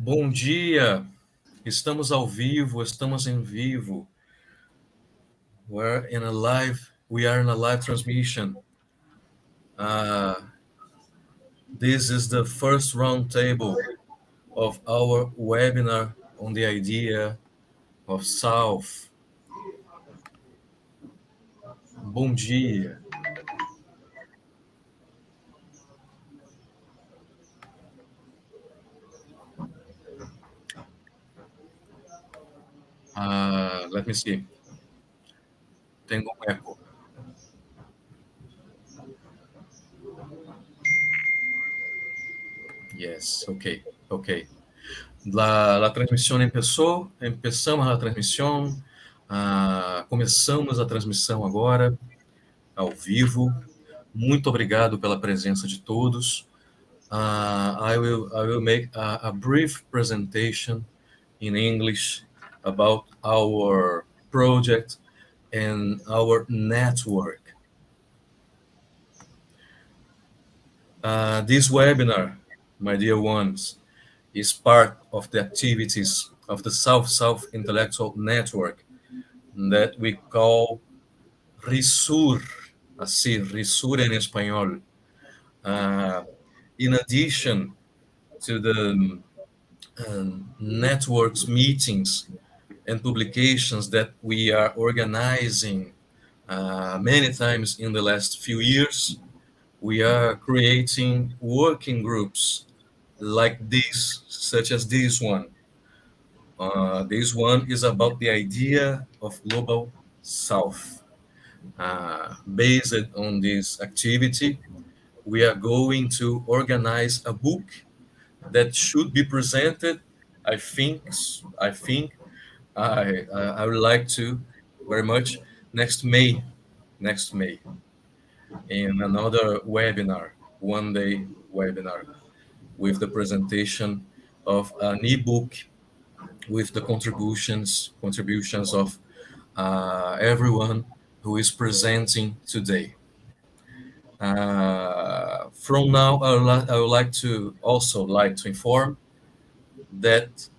Bom dia, estamos ao vivo, estamos em vivo. We are in a live transmission. This is the first roundtable of our webinar on the idea of South. Bom dia. Let me see. Tengo un eco. Yes, ok. La transmisión empezó, empezamos a transmissão, começamos a transmissão agora, ao vivo. Muito obrigado pela presença de todos. I will make a brief presentation in English about our project and our network. This webinar, my dear ones, is part of the activities of the South-South Intellectual Network that we call RISUR, así, RISUR en español. In addition to the networks, meetings, and publications that we are organizing many times in the last few years, we are creating working groups like this, such as this one. This one is about the idea of Global South. Based on this activity, we are going to organize a book that should be presented. I would like to very much next May, in another webinar, one-day webinar, with the presentation of an ebook with the contributions of everyone who is presenting today. From now, I would like to inform that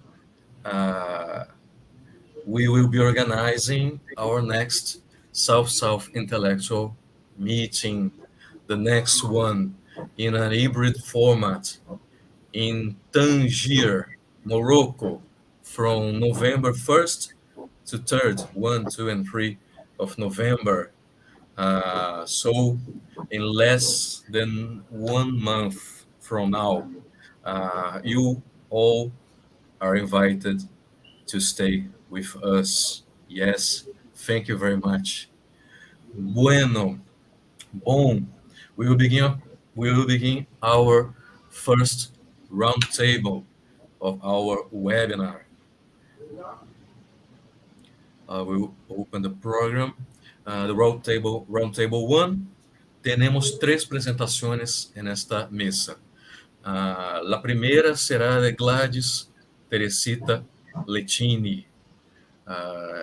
we will be organizing our next South-South intellectual meeting, the next one in an hybrid format in Tangier, Morocco, from November 1st to 3rd, 1, 2, and 3 of November. So in less than 1 month from now, you all are invited to stay with us. Yes, thank you very much. Bueno, bom, we will begin our first roundtable of our webinar. We will open the program. The Roundtable 1. Tenemos 3 presentaciones en esta mesa. La primera será de Gladys Teresita Lechini.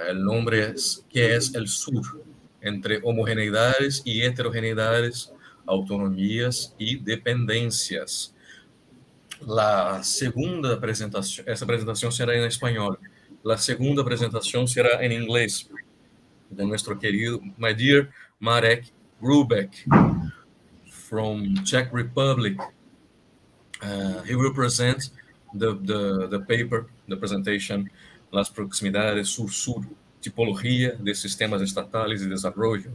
El nombre es ¿Qué es el Sur? Entre homogeneidades y heterogeneidades, autonomías y dependencias. La segunda presentación, esta presentación será en español. La segunda presentación será en inglés, de nuestro querido, my dear Marek Hrubec from Czech Republic. He will present the paper, the presentation, Las proximidades Sur-Sur, Tipología de sistemas estatales y desarrollo.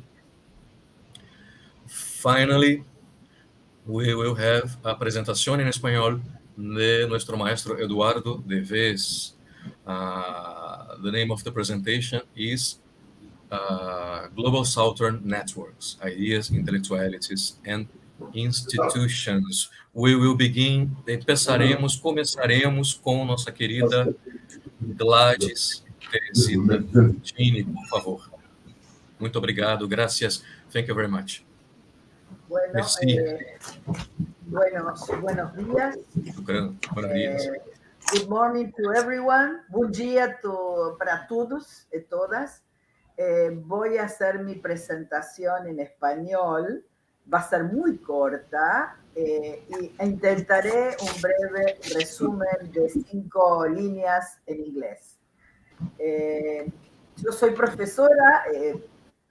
Finally, we will have a presentación en español de nuestro maestro Eduardo Devés. The name of the presentation is Globalsouthern Networks, Ideas, Intellectualities, and Institutions. We will begin, começaremos com nossa querida Gladys Teresita Lechini, por favor. Muito obrigado, gracias, thank you very much. Bueno, buenos días. Buenos días. Good morning to everyone. Bom dia para todos y todas. Voy a hacer mi presentación en español va a ser muy corta e intentaré un breve resumen de 5 líneas en inglés. Yo soy profesora,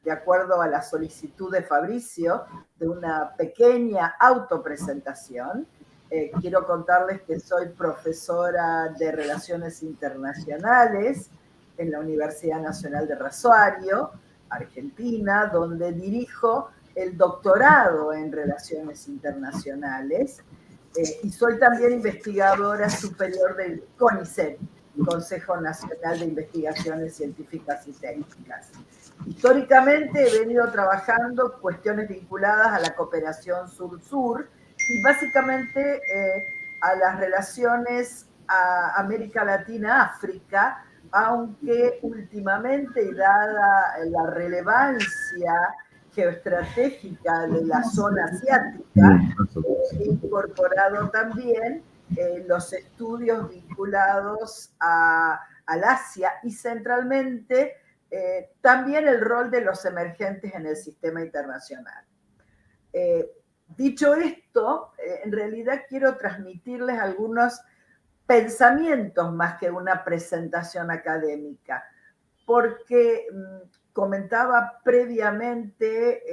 de acuerdo a la solicitud de Fabricio, de una pequeña autopresentación. Quiero contarles que soy profesora de Relaciones Internacionales en la Universidad Nacional de Rosario, Argentina, donde dirijo el doctorado en Relaciones Internacionales, y soy también investigadora superior del CONICET, Consejo Nacional de Investigaciones Científicas y Técnicas. Históricamente he venido trabajando cuestiones vinculadas a la cooperación Sur-Sur y básicamente a las relaciones a América Latina-África, aunque últimamente, y dada la relevancia geoestratégica de la zona asiática, he incorporado también los estudios vinculados al Asia y centralmente también el rol de los emergentes en el sistema internacional. Dicho esto, en realidad quiero transmitirles algunos pensamientos más que una presentación académica, porque comentaba previamente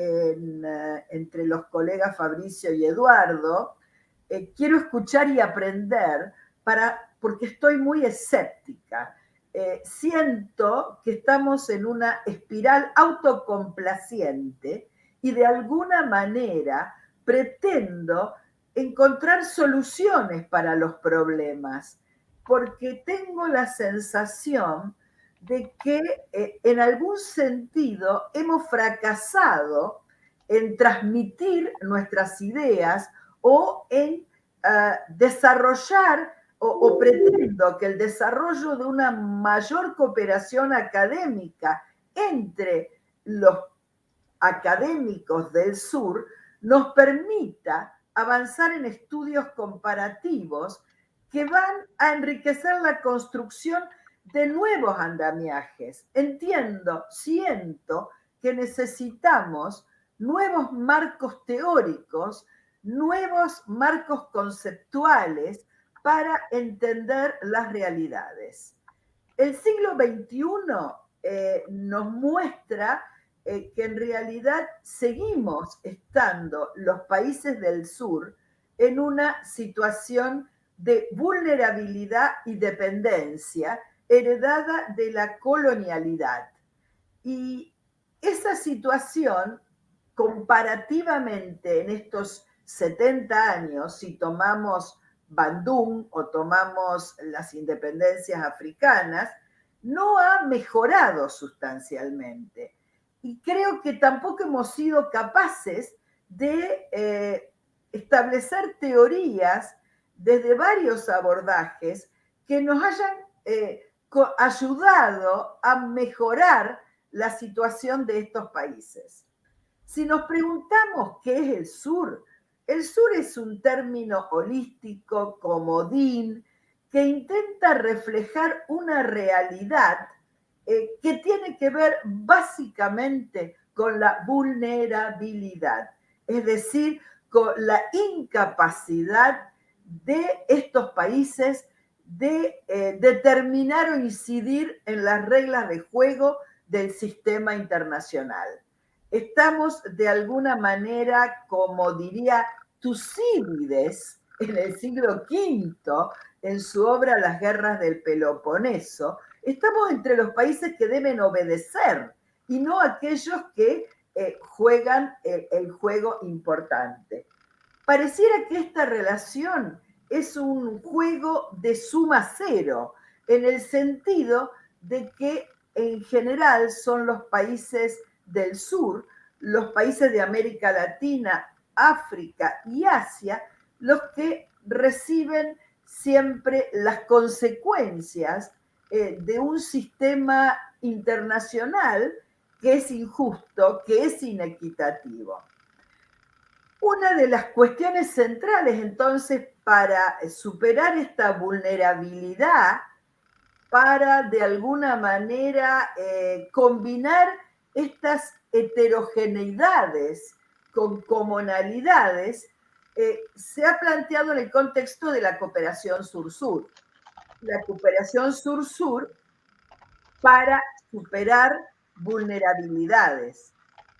entre los colegas Fabricio y Eduardo, quiero escuchar y aprender porque estoy muy escéptica. Siento que estamos en una espiral autocomplaciente y de alguna manera pretendo encontrar soluciones para los problemas, porque tengo la sensación de que en algún sentido hemos fracasado en transmitir nuestras ideas o en desarrollar o pretendo que el desarrollo de una mayor cooperación académica entre los académicos del sur nos permita avanzar en estudios comparativos que van a enriquecer la construcción de nuevos andamiajes. Siento que necesitamos nuevos marcos teóricos, nuevos marcos conceptuales para entender las realidades. El siglo XXI nos muestra que en realidad seguimos estando los países del sur en una situación de vulnerabilidad y dependencia heredada de la colonialidad. Y esa situación, comparativamente en estos 70 años, si tomamos Bandung o tomamos las independencias africanas, no ha mejorado sustancialmente. Y creo que tampoco hemos sido capaces de establecer teorías desde varios abordajes que nos hayan ayudado a mejorar la situación de estos países. Si nos preguntamos qué es el sur es un término holístico, comodín, que intenta reflejar una realidad que tiene que ver básicamente con la vulnerabilidad, es decir, con la incapacidad de estos países de determinar o incidir en las reglas de juego del sistema internacional. Estamos de alguna manera, como diría Tucídides en el siglo V, en su obra Las guerras del Peloponeso, estamos entre los países que deben obedecer y no aquellos que juegan el juego importante. Pareciera que esta relación es un juego de suma cero, en el sentido de que en general son los países del sur, los países de América Latina, África y Asia, los que reciben siempre las consecuencias de un sistema internacional que es injusto, que es inequitativo. Una de las cuestiones centrales, entonces, para superar esta vulnerabilidad, para de alguna manera combinar estas heterogeneidades con comunalidades se ha planteado en el contexto de la cooperación Sur-Sur. La cooperación Sur-Sur para superar vulnerabilidades.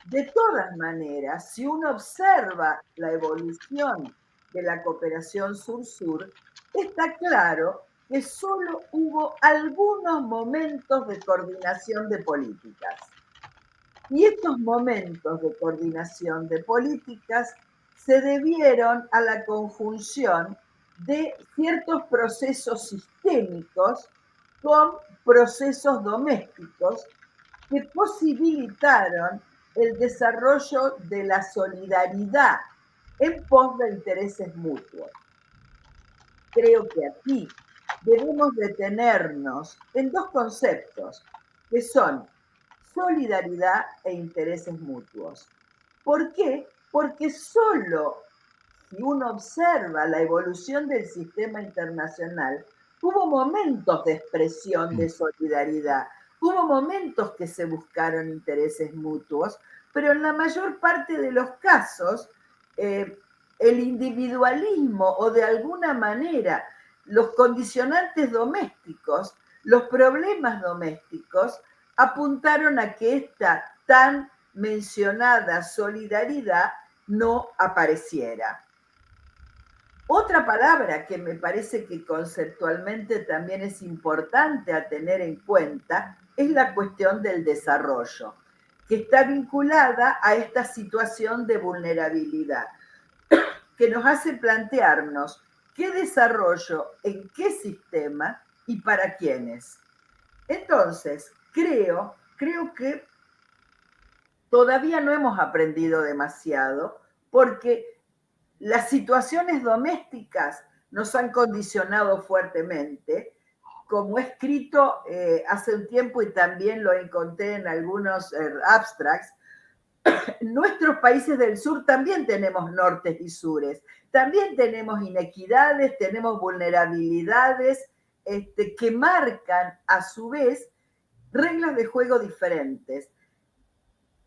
De todas maneras, si uno observa la evolución de la cooperación Sur-Sur, está claro que solo hubo algunos momentos de coordinación de políticas. Y estos momentos de coordinación de políticas se debieron a la conjunción de ciertos procesos sistémicos con procesos domésticos que posibilitaron el desarrollo de la solidaridad en pos de intereses mutuos. Creo que aquí debemos detenernos en dos conceptos, que son solidaridad e intereses mutuos. ¿Por qué? Porque solo si uno observa la evolución del sistema internacional, hubo momentos de expresión de solidaridad, hubo momentos que se buscaron intereses mutuos, pero en la mayor parte de los casos, el individualismo o de alguna manera los condicionantes domésticos, los problemas domésticos, apuntaron a que esta tan mencionada solidaridad no apareciera. Otra palabra que me parece que conceptualmente también es importante a tener en cuenta es la cuestión del desarrollo, que está vinculada a esta situación de vulnerabilidad, que nos hace plantearnos qué desarrollo, en qué sistema y para quiénes. Entonces, creo que todavía no hemos aprendido demasiado porque las situaciones domésticas nos han condicionado fuertemente. Como he escrito hace un tiempo y también lo encontré en algunos abstracts, en nuestros países del sur también tenemos nortes y sures, también tenemos inequidades, tenemos vulnerabilidades que marcan a su vez reglas de juego diferentes.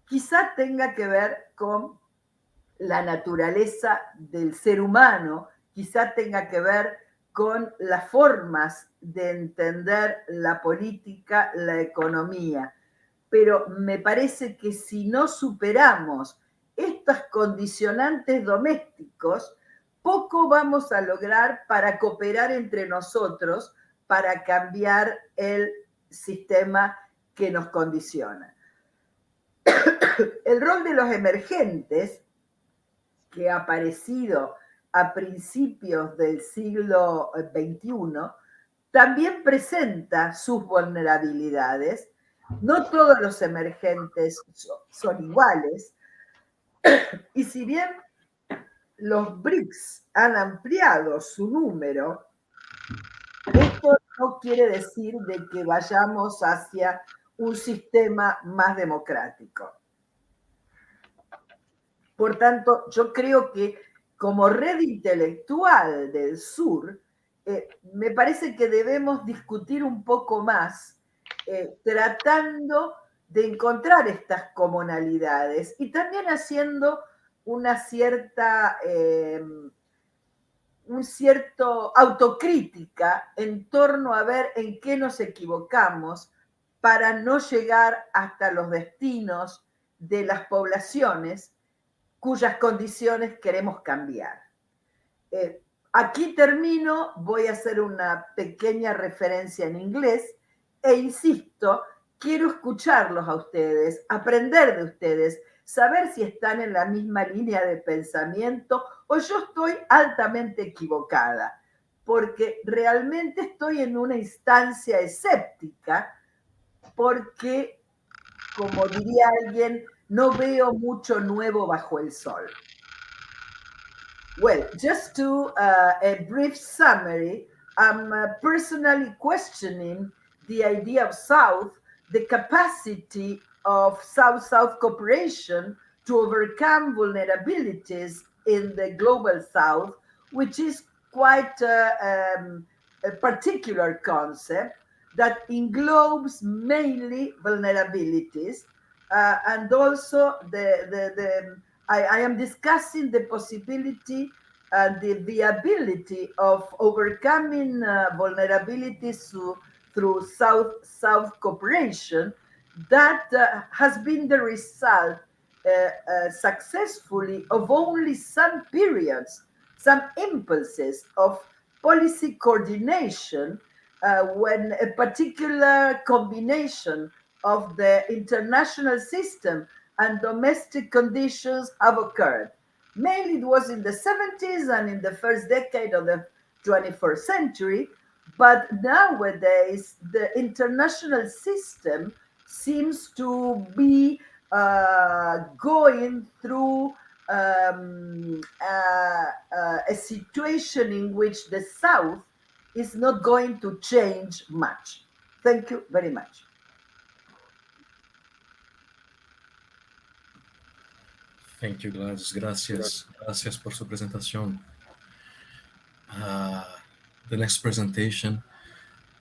Quizá tenga que ver con la naturaleza del ser humano, quizá tenga que ver con las formas de entender la política, la economía. Pero me parece que si no superamos estos condicionantes domésticos, poco vamos a lograr para cooperar entre nosotros, para cambiar el sistema que nos condiciona. El rol de los emergentes, que ha aparecido a principios del siglo XXI, también presenta sus vulnerabilidades. No todos los emergentes son iguales. Y si bien los BRICS han ampliado su número, esto no quiere decir de que vayamos hacia un sistema más democrático. Por tanto, yo creo que como red intelectual del sur, me parece que debemos discutir un poco más, tratando de encontrar estas comunalidades y también haciendo una cierta, un cierto autocrítica en torno a ver en qué nos equivocamos para no llegar hasta los destinos de las poblaciones cuyas condiciones queremos cambiar. Aquí termino, voy a hacer una pequeña referencia en inglés e insisto, quiero escucharlos a ustedes, aprender de ustedes, saber si están en la misma línea de pensamiento o yo estoy altamente equivocada, porque realmente estoy en una instancia escéptica, porque, como diría alguien, no veo mucho nuevo bajo el sol. Well, just to a brief summary, I'm personally questioning the idea of South, the capacity of South-South cooperation to overcome vulnerabilities in the global South, which is quite a particular concept that englobes mainly vulnerabilities and also the I am discussing the possibility and the viability of overcoming vulnerabilities through South cooperation that has been the result successfully of only some periods, some impulses of policy coordination when a particular combination of the international system and domestic conditions have occurred. Mainly it was in the 70s and in the first decade of the 21st century, but nowadays the international system seems to be going through a situation in which the South is not going to change much. Thank you very much. Thank you, Gladys. Gracias. Gracias por su presentación. The next presentation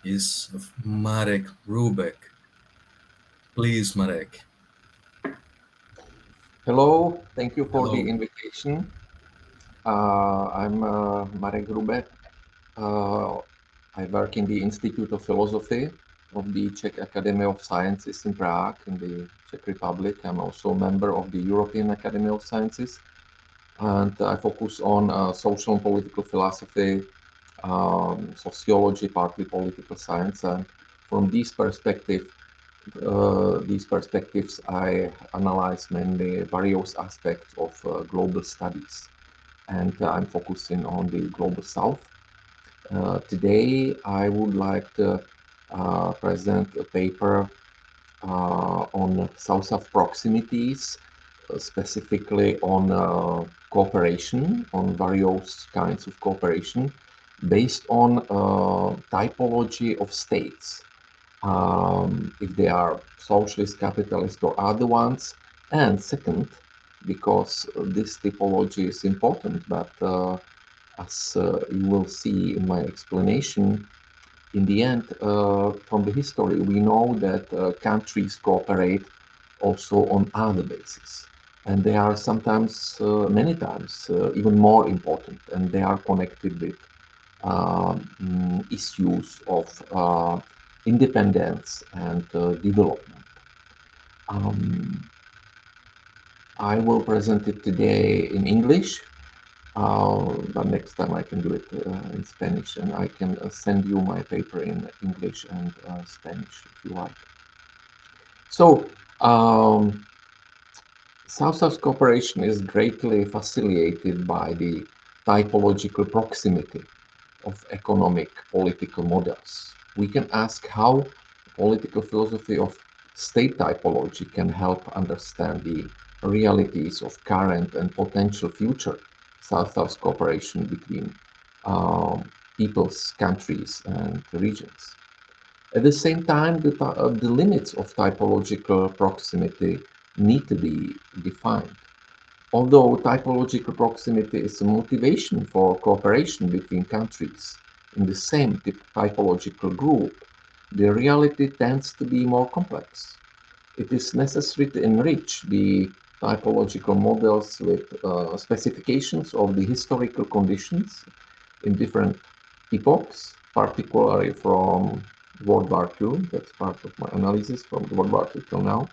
is of Marek Hrubec. Please, Marek. Hello, thank you for the invitation. I'm Marek Hrubec. I work in the Institute of Philosophy of the Czech Academy of Sciences in Prague, in the Czech Republic. I'm also a member of the European Academy of Sciences, and I focus on social and political philosophy, sociology, partly political science, and from these perspectives, I analyze mainly various aspects of global studies, and I'm focusing on the Global South. Today, I would like to present a paper on South-South proximities, specifically on cooperation, on various kinds of cooperation, based on typology of states. If they are socialist, capitalist, or other ones. And second, because this typology is important, but as you will see in my explanation, in the end, from the history, we know that countries cooperate also on other bases. And they are sometimes, many times, even more important, and they are connected with issues of independence and development. I will present it today in English, but next time I can do it in Spanish, and I can send you my paper in English and Spanish if you like. So, South-South cooperation is greatly facilitated by the typological proximity of economic political models. We can ask how political philosophy of state typology can help understand the realities of current and potential future South-South cooperation between peoples, countries, and regions. At the same time, the limits of typological proximity need to be defined. Although typological proximity is a motivation for cooperation between countries in the same typological group, the reality tends to be more complex. It is necessary to enrich the typological models with specifications of the historical conditions in different epochs, particularly from World War II, that's part of my analysis from World War II till now,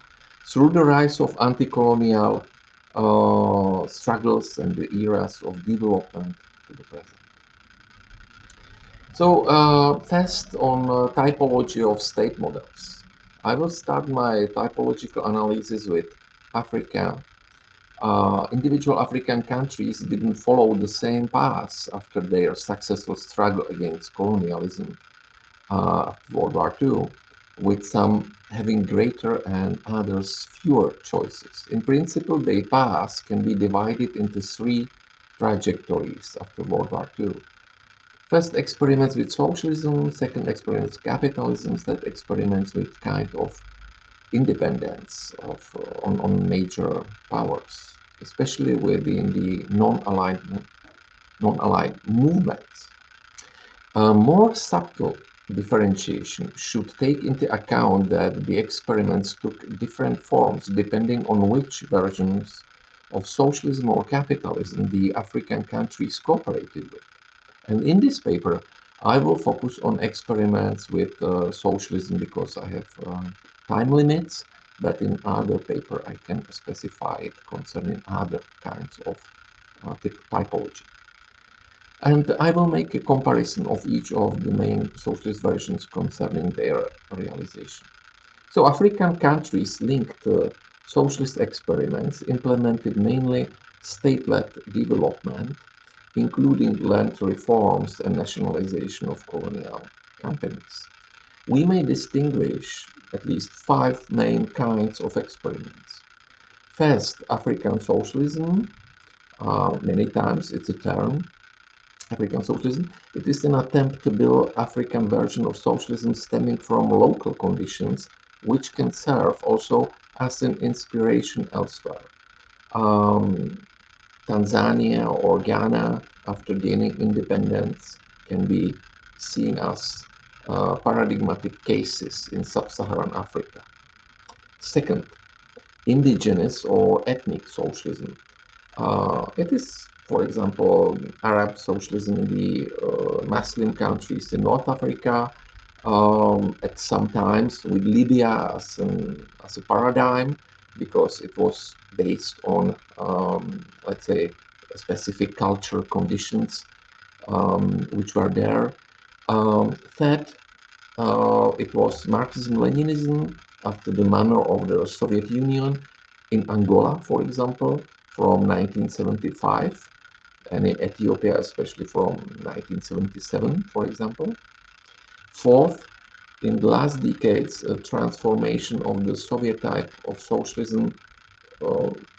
through the rise of anti-colonial struggles and the eras of development to the present. So first on typology of state models. I will start my typological analysis with Africa. Individual African countries didn't follow the same path after their successful struggle against colonialism after World War II, with some having greater and others fewer choices. In principle, their paths can be divided into three trajectories after World War II. First, experiments with socialism. Second, experiments with capitalism. Third, experiments with kind of independence on major powers, especially within the non-aligned movements. A more subtle differentiation should take into account that the experiments took different forms depending on which versions of socialism or capitalism the African countries cooperated with. And in this paper, I will focus on experiments with socialism because I have time limits, but in other paper I can specify it concerning other kinds of typology. And I will make a comparison of each of the main socialist versions concerning their realization. So African countries linked socialist experiments implemented mainly state-led development, including land reforms and nationalization of colonial companies. We may distinguish at least 5 main kinds of experiments. First, African socialism. Many times it's a term, African socialism. It is an attempt to build African version of socialism stemming from local conditions, which can serve also as an inspiration elsewhere. Tanzania or Ghana, after gaining independence, can be seen as paradigmatic cases in sub-Saharan Africa. Second, indigenous or ethnic socialism. It is, for example, Arab socialism in the Muslim countries in North Africa, at some times with Libya as a paradigm, because it was based on, let's say, specific cultural conditions which were there. Third, it was Marxism-Leninism after the manner of the Soviet Union in Angola, for example, from 1975, and in Ethiopia, especially from 1977, for example. Fourth, in the last decades, a transformation of the Soviet type of socialism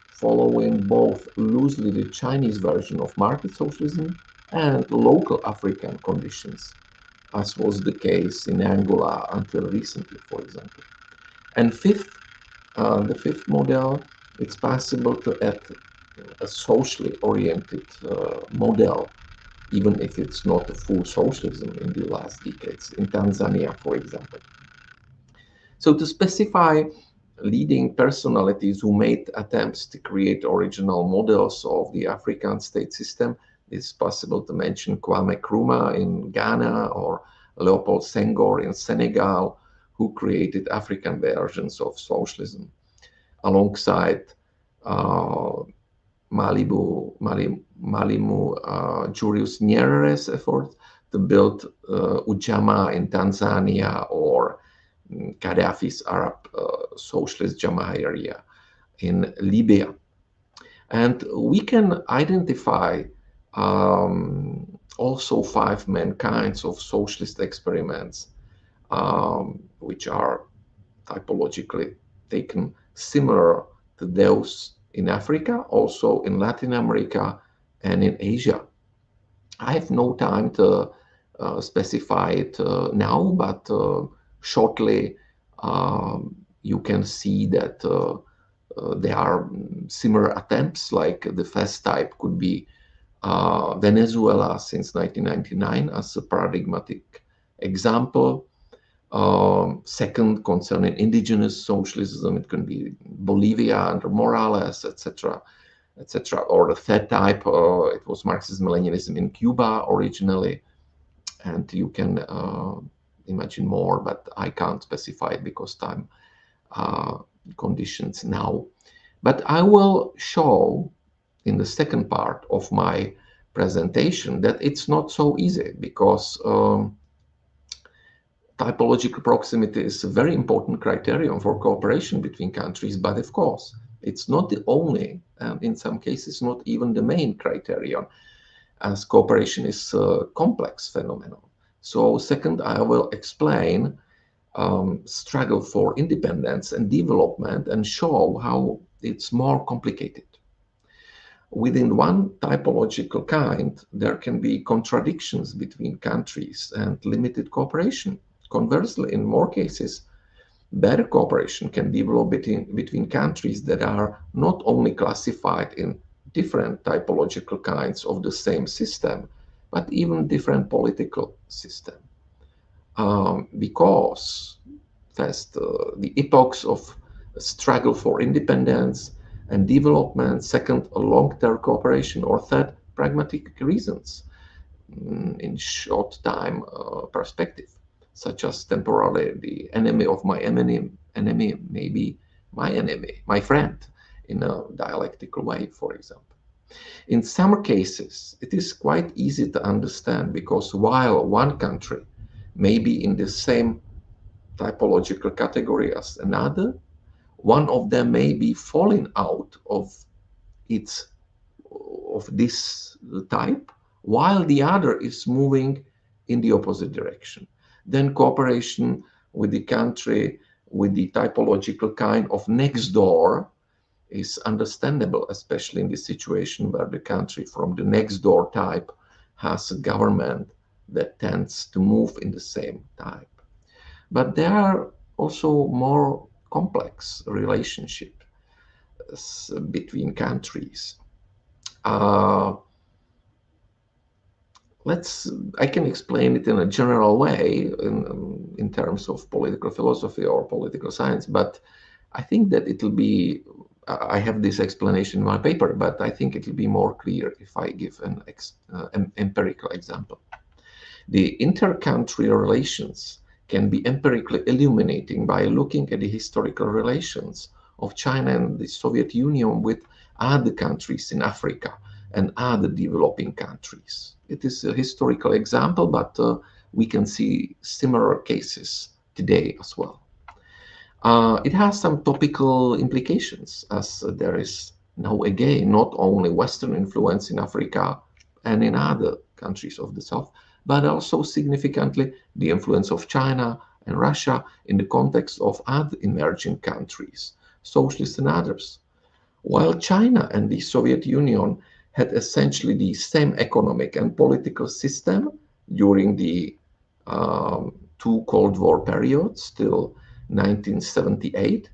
following both loosely the Chinese version of market socialism and local African conditions, as was the case in Angola until recently, for example. And fifth, the fifth model, it's possible to add a socially oriented model, even if it's not a full socialism in the last decades, in Tanzania, for example. So to specify leading personalities who made attempts to create original models of the African state system, it's possible to mention Kwame Nkrumah in Ghana or Leopold Senghor in Senegal, who created African versions of socialism, alongside Malimu Julius Nyerere's effort to build Ujamaa in Tanzania, or Gaddafi's Arab Socialist Jamahiriya in Libya. And we can identify also 5 main kinds of socialist experiments, which are typologically taken similar to those in Africa, also in Latin America and in Asia. I have no time to specify it now, but shortly you can see that there are similar attempts. Like the first type could be Venezuela since 1999 as a paradigmatic example. Second, concerning indigenous socialism, it can be Bolivia under Morales, etc., etc. Or the third type, it was Marxism-Leninism in Cuba originally, and you can imagine more, but I can't specify it because time conditions now. But I will show in the second part of my presentation that it's not so easy, because typological proximity is a very important criterion for cooperation between countries, but of course, it's not the only, and in some cases, not even the main criterion, as cooperation is a complex phenomenon. So second, I will explain struggle for independence and development and show how it's more complicated. Within one typological kind, there can be contradictions between countries and limited cooperation. Conversely, in more cases, better cooperation can develop between countries that are not only classified in different typological kinds of the same system, but even different political system. Because first, the epochs of struggle for independence and development, second, long-term cooperation, or third, pragmatic reasons in short time perspective, such as temporarily the enemy of my enemy may be my enemy, my friend, in a dialectical way, for example. In some cases, it is quite easy to understand because while one country may be in the same typological category as another, one of them may be falling out of this type, while the other is moving in the opposite direction. Then cooperation with the country with the typological kind of next door is understandable, especially in the situation where the country from the next door type has a government that tends to move in the same type. But there are also more complex relationships between countries. I can explain it in a general way in terms of political philosophy or political science, but I think that it'll be, I have this explanation in my paper, but I think it'll be more clear if I give an empirical example. The inter-country relations can be empirically illuminating by looking at the historical relations of China and the Soviet Union with other countries in Africa and other developing countries. It is a historical example, but we can see similar cases today as well. It has some topical implications, as there is now again not only Western influence in Africa and in other countries of the South, but also significantly the influence of China and Russia in the context of other emerging countries, socialist and others. While China and the Soviet Union had essentially the same economic and political system during the two Cold War periods till 1978,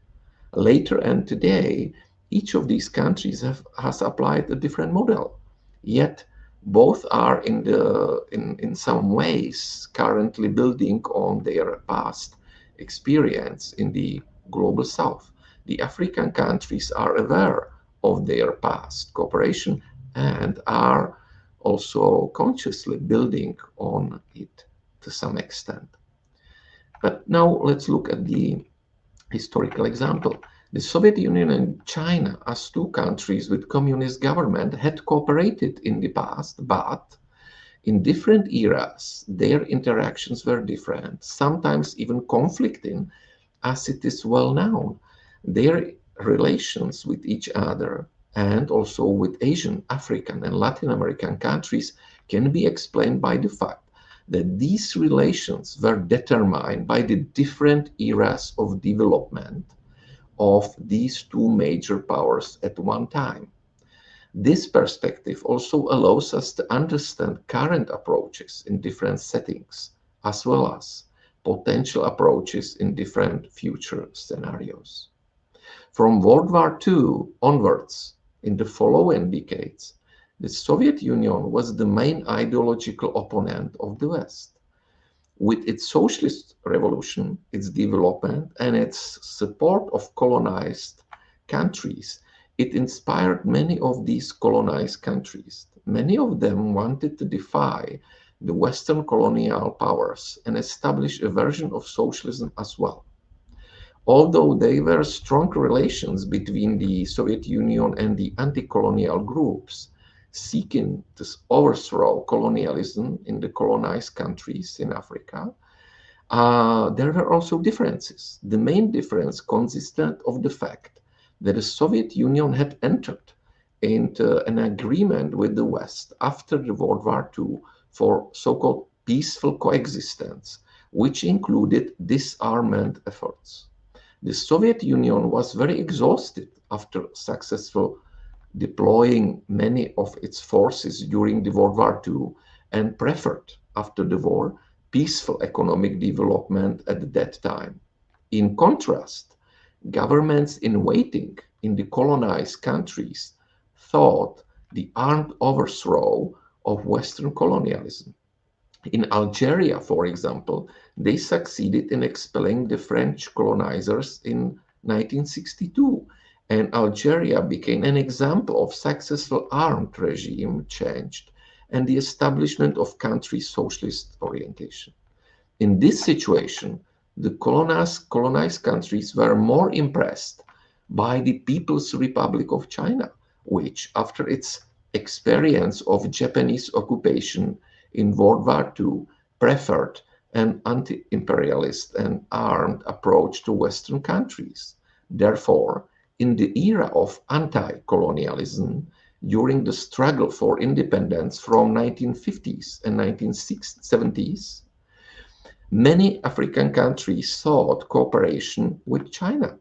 later and today, each of these countries has applied a different model. Yet both are in some ways currently building on their past experience in the global South. The African countries are aware of their past cooperation and are also consciously building on it to some extent. But now let's look at the historical example. The Soviet Union and China, as two countries with communist government, had cooperated in the past, but in different eras, their interactions were different, sometimes even conflicting, as it is well known. Their relations with each other and also with Asian, African, and Latin American countries can be explained by the fact that these relations were determined by the different eras of development of these two major powers at one time. This perspective also allows us to understand current approaches in different settings, as well as potential approaches in different future scenarios. From World War II onwards, in the following decades, the Soviet Union was the main ideological opponent of the West. With its socialist revolution, its development, and its support of colonized countries, it inspired many of these colonized countries. Many of them wanted to defy the Western colonial powers and establish a version of socialism as well. Although there were strong relations between the Soviet Union and the anti-colonial groups seeking to overthrow colonialism in the colonized countries in Africa, there were also differences. The main difference consisted of the fact that the Soviet Union had entered into an agreement with the West after the World War II for so-called peaceful coexistence, which included disarmament efforts. The Soviet Union was very exhausted after successful deploying many of its forces during the World War II and preferred, after the war, peaceful economic development at that time. In contrast, governments in waiting in the colonized countries thought the armed overthrow of Western colonialism. In Algeria, for example, they succeeded in expelling the French colonizers in 1962 and Algeria became an example of successful armed regime change and the establishment of country's socialist orientation. In this situation, the colonized countries were more impressed by the People's Republic of China, which, after its experience of Japanese occupation in World War II, preferred an anti-imperialist and armed approach to Western countries. Therefore, in the era of anti-colonialism, during the struggle for independence from 1950s and 1970s, many African countries sought cooperation with China.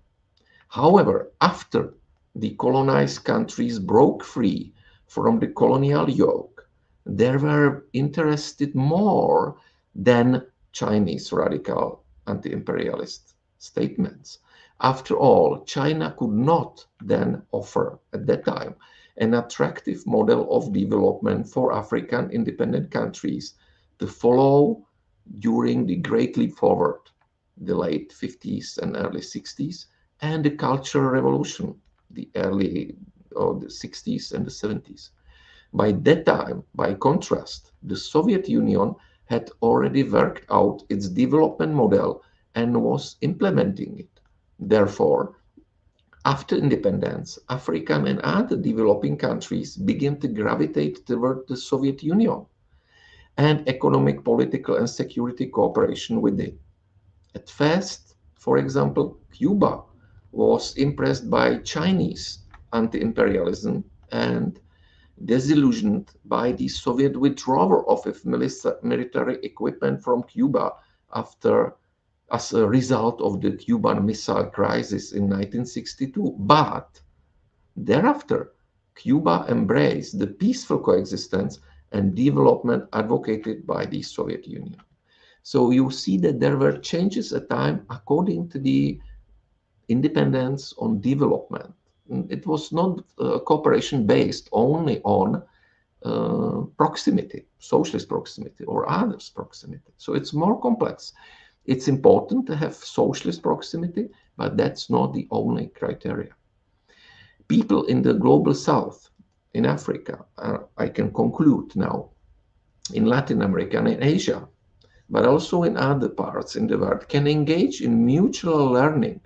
However, after the colonized countries broke free from the colonial yoke, they were interested more than Chinese radical anti-imperialist statements. After all, China could not then offer at that time an attractive model of development for African independent countries to follow during the Great Leap Forward, the late 50s and early 60s, and the Cultural Revolution, the early the 60s and the 70s. By that time, by contrast, the Soviet Union had already worked out its development model and was implementing it. Therefore, after independence, African and other developing countries began to gravitate toward the Soviet Union and economic, political, and security cooperation with it. At first, for example, Cuba was impressed by Chinese anti-imperialism and disillusioned by the Soviet withdrawal of its military equipment from Cuba as a result of the Cuban Missile Crisis in 1962. But thereafter, Cuba embraced the peaceful coexistence and development advocated by the Soviet Union. So you see that there were changes at time according to the independence on development. It was not cooperation based only on proximity, socialist proximity or others proximity. So it's more complex. It's important to have socialist proximity, but that's not the only criteria. People in the global south, in Africa, I can conclude now, in Latin America and in Asia, but also in other parts in the world, can engage in mutual learning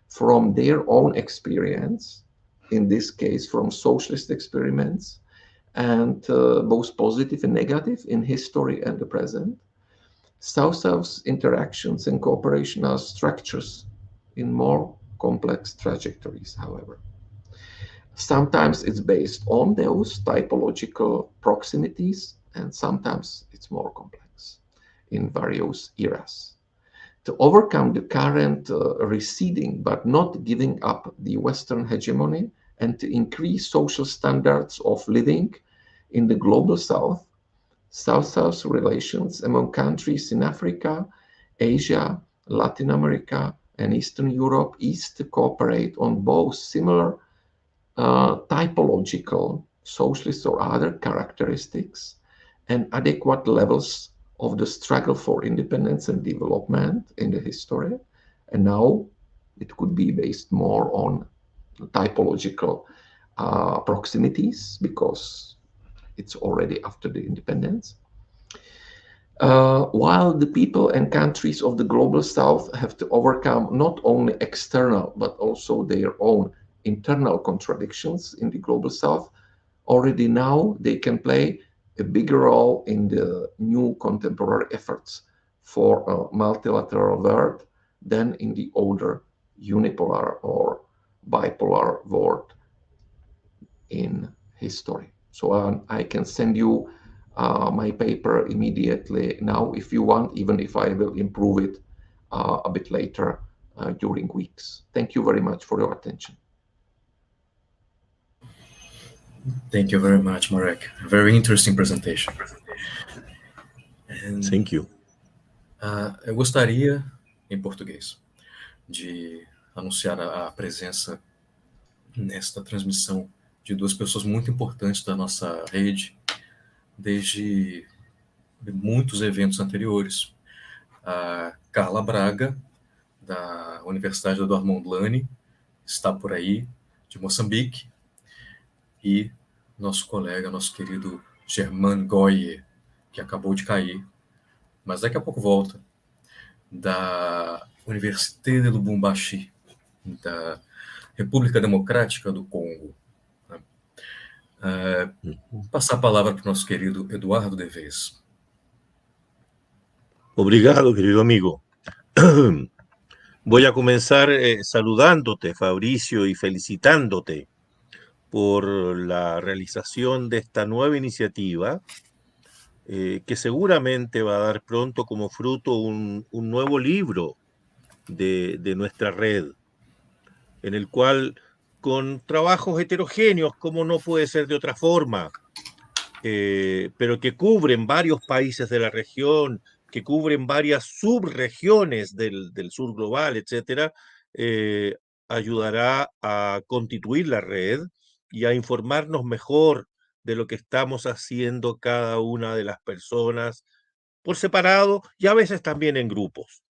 from their own experience, in this case from socialist experiments, and both positive and negative in history and the present. South-South interactions and cooperation are structures in more complex trajectories, however. Sometimes it's based on those typological proximities, and sometimes it's more complex in various eras. To overcome the current receding but not giving up the Western hegemony and to increase social standards of living in the global South, South-South relations among countries in Africa, Asia, Latin America, and Eastern Europe is to cooperate on both similar typological, socialist or other characteristics and adequate levels of the struggle for independence and development in the history. And now it could be based more on typological proximities because it's already after the independence. While the people and countries of the global South have to overcome not only external but also their own internal contradictions in the global South, already now they can play a bigger role in the new contemporary efforts for a multilateral world than in the older unipolar or bipolar world in history. So I can send you my paper immediately now if you want, even if I will improve it a bit later during weeks. Thank you very much for your attention. Thank you very much, Marek. Very interesting presentation. And, Thank you. eu gostaria, em português, de anunciar a presença nesta transmissão de duas pessoas muito importantes da nossa rede, desde muitos eventos anteriores. A Carla Braga, da Universidade Eduardo Mondlane, está por aí. de Moçambique, e nosso colega, nosso querido Germain Ngoie, que acabou de cair, mas daqui a pouco volta, da Université de Lubumbashi, da República Democrática do Congo. Passar a palavra para o nosso querido Eduardo Devés. Obrigado, querido amigo. Voy a comenzar saludándote, Fabricio, y felicitándote por la realización de esta nueva iniciativa, que seguramente va a dar pronto como fruto un nuevo libro de nuestra red, en el cual, con trabajos heterogéneos, como no puede ser de otra forma, pero que cubren varios países de la región, que cubren varias subregiones del sur global, etcétera, ayudará a constituir la red y a informarnos mejor de lo que estamos haciendo cada una de las personas por separado y a veces también en grupos.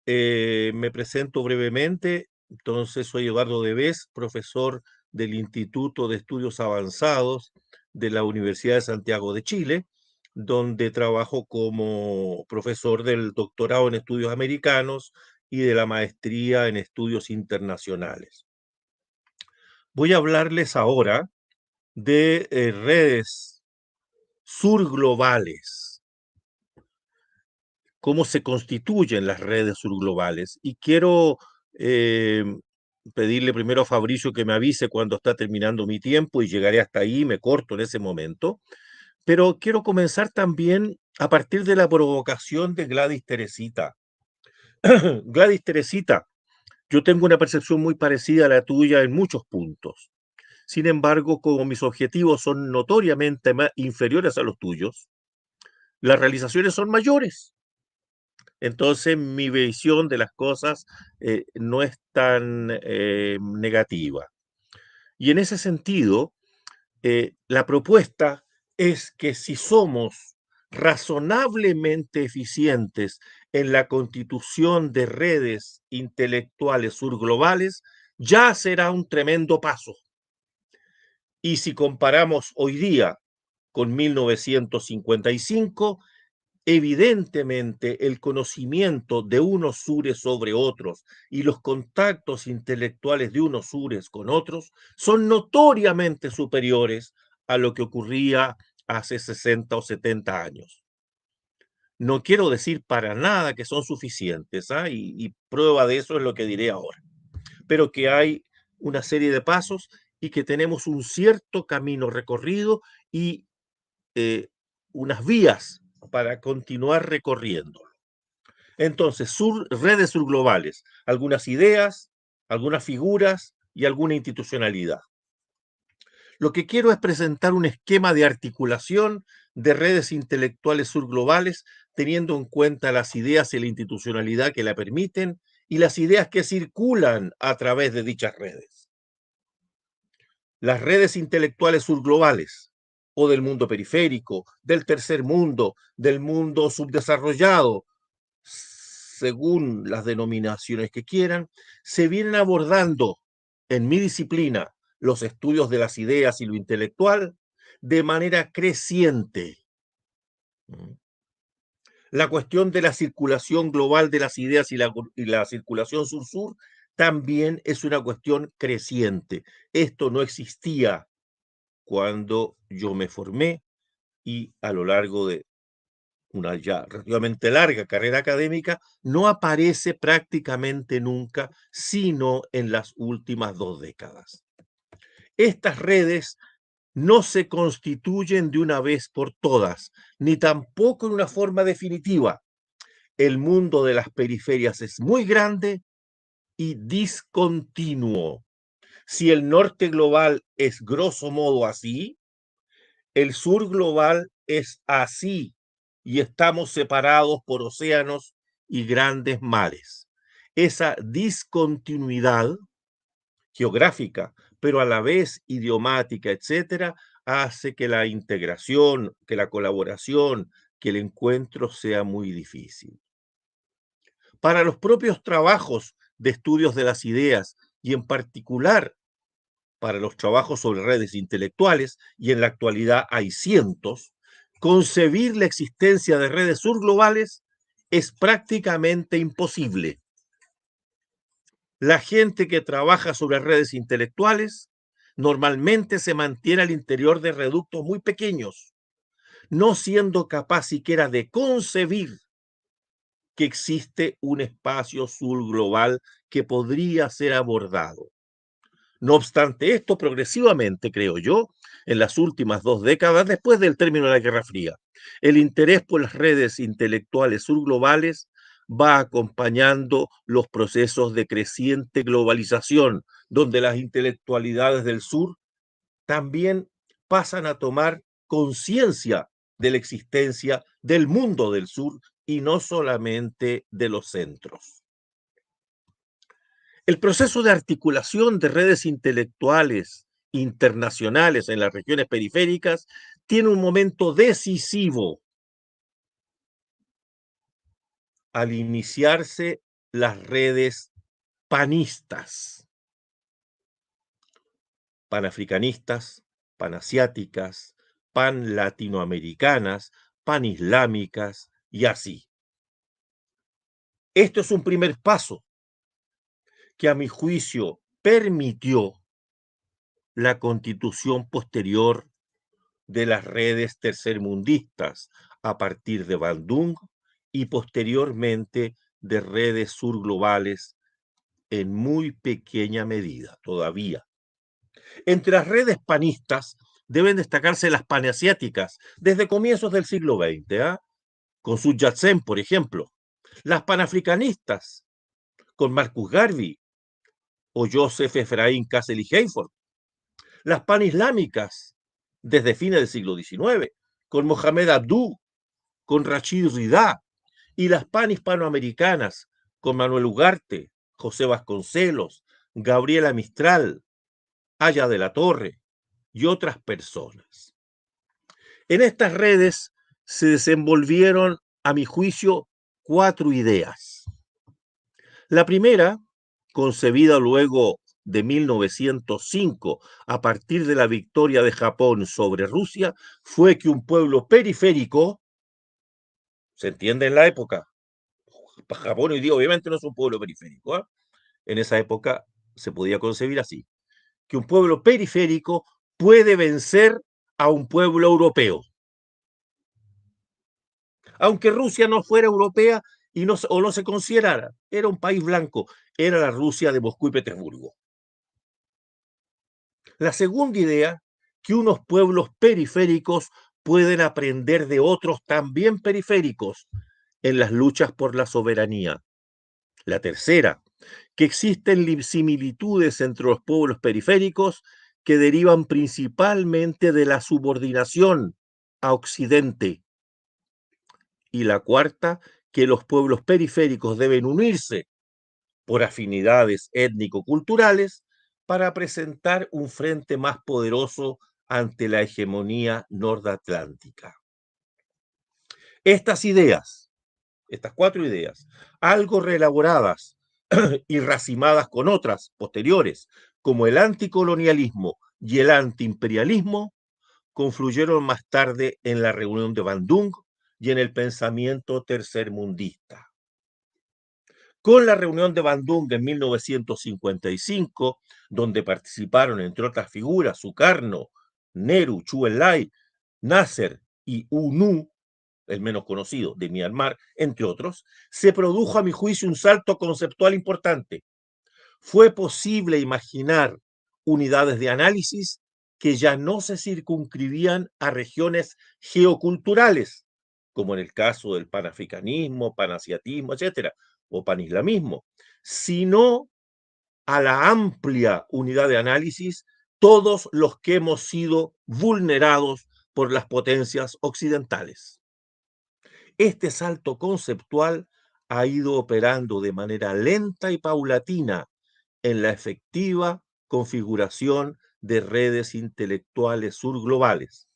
Me presento brevemente. Entonces, soy Eduardo Devés, profesor del Instituto de Estudios Avanzados de la Universidad de Santiago de Chile, donde trabajo como profesor del doctorado en estudios americanos y de la maestría en estudios internacionales. Voy a hablarles ahora de redes surglobales, cómo se constituyen las redes surglobales. Y quiero pedirle primero a Fabricio que me avise cuando está terminando mi tiempo y llegaré hasta ahí, me corto en ese momento. Pero quiero comenzar también a partir de la provocación de Gladys Teresita. Gladys Teresita, yo tengo una percepción muy parecida a la tuya en muchos puntos. Sin embargo, como mis objetivos son notoriamente inferiores a los tuyos, las realizaciones son mayores. Entonces, mi visión de las cosas no es tan negativa. Y en ese sentido, la propuesta es que si somos razonablemente eficientes en la constitución de redes intelectuales surglobales, ya será un tremendo paso. Y si comparamos hoy día con 1955, evidentemente el conocimiento de unos sures sobre otros y los contactos intelectuales de unos sures con otros son notoriamente superiores a lo que ocurría hace 60 o 70 años. No quiero decir para nada que son suficientes, y prueba de eso es lo que diré ahora, pero que hay una serie de pasos y que tenemos un cierto camino recorrido y unas vías para continuar recorriéndolo. Entonces, redes surglobales, algunas ideas, algunas figuras y alguna institucionalidad. Lo que quiero es presentar un esquema de articulación de redes intelectuales surglobales, teniendo en cuenta las ideas y la institucionalidad que la permiten y las ideas que circulan a través de dichas redes. Las redes intelectuales surglobales, o del mundo periférico, del tercer mundo, del mundo subdesarrollado, según las denominaciones que quieran, se vienen abordando en mi disciplina, los estudios de las ideas y lo intelectual, de manera creciente. La cuestión de la circulación global de las ideas y la circulación sur-sur también es una cuestión creciente. Esto no existía cuando yo me formé y a lo largo de una ya relativamente larga carrera académica, no aparece prácticamente nunca, sino en las últimas 2 décadas. Estas redes no se constituyen de una vez por todas, ni tampoco en una forma definitiva. El mundo de las periferias es muy grande y discontinuo. Si el norte global es grosso modo así, el sur global es así y estamos separados por océanos y grandes mares. Esa discontinuidad geográfica, pero a la vez idiomática, etcétera, hace que la integración, que la colaboración, que el encuentro sea muy difícil. Para los propios trabajos de estudios de las ideas y en particular para los trabajos sobre redes intelectuales, y en la actualidad hay cientos, concebir la existencia de redes subglobales es prácticamente imposible. La gente que trabaja sobre redes intelectuales normalmente se mantiene al interior de reductos muy pequeños, no siendo capaz siquiera de concebir que existe un espacio subglobal que podría ser abordado. No obstante esto, progresivamente, creo yo, en las últimas 2 décadas, después del término de la Guerra Fría, el interés por las redes intelectuales subglobales va acompañando los procesos de creciente globalización, donde las intelectualidades del sur también pasan a tomar conciencia de la existencia del mundo del sur y no solamente de los centros. El proceso de articulación de redes intelectuales internacionales en las regiones periféricas tiene un momento decisivo al iniciarse las redes panistas, panafricanistas, panasiáticas, panlatinoamericanas, panislámicas y así. Esto es un primer paso que a mi juicio permitió la constitución posterior de las redes tercermundistas a partir de Bandung y posteriormente de redes surglobales en muy pequeña medida todavía. Entre las redes panistas deben destacarse las panasiáticas desde comienzos del siglo XX, con Sun Yat-sen, por ejemplo, las panafricanistas con Marcus Garvey o Joseph Ephraim Castle Hayford, las panislámicas desde fines del siglo XIX, con Mohamed Abdu, con Rachid Rida, y las panhispanoamericanas, con Manuel Ugarte, José Vasconcelos, Gabriela Mistral, Aya de la Torre y otras personas. En estas redes se desenvolvieron, a mi juicio, 4 ideas. La primera, concebida luego de 1905, a partir de la victoria de Japón sobre Rusia, fue que un pueblo periférico, se entiende en la época, Japón hoy día obviamente no es un pueblo periférico, en esa época se podía concebir así, que un pueblo periférico puede vencer a un pueblo europeo. Aunque Rusia no fuera europea o no se considerara, era un país blanco, era la Rusia de Moscú y Petersburgo. La segunda idea, que unos pueblos periféricos pueden aprender de otros también periféricos en las luchas por la soberanía. La tercera, que existen similitudes entre los pueblos periféricos que derivan principalmente de la subordinación a Occidente. Y la cuarta, que los pueblos periféricos deben unirse por afinidades étnico-culturales para presentar un frente más poderoso ante la hegemonía nordatlántica. Estas 4 ideas, algo reelaboradas y racimadas con otras posteriores, como el anticolonialismo y el antiimperialismo, confluyeron más tarde en la reunión de Bandung y en el pensamiento tercermundista. Con la reunión de Bandung en 1955, donde participaron, entre otras figuras, Sukarno, Nehru, Zhou Enlai, Nasser y U Nu, el menos conocido, de Myanmar, entre otros, se produjo, a mi juicio, un salto conceptual importante. Fue posible imaginar unidades de análisis que ya no se circunscribían a regiones geoculturales, como en el caso del panafricanismo, panasiatismo, etcétera, o panislamismo, sino a la amplia unidad de análisis, todos los que hemos sido vulnerados por las potencias occidentales. Este salto conceptual ha ido operando de manera lenta y paulatina en la efectiva configuración de redes intelectuales surglobales.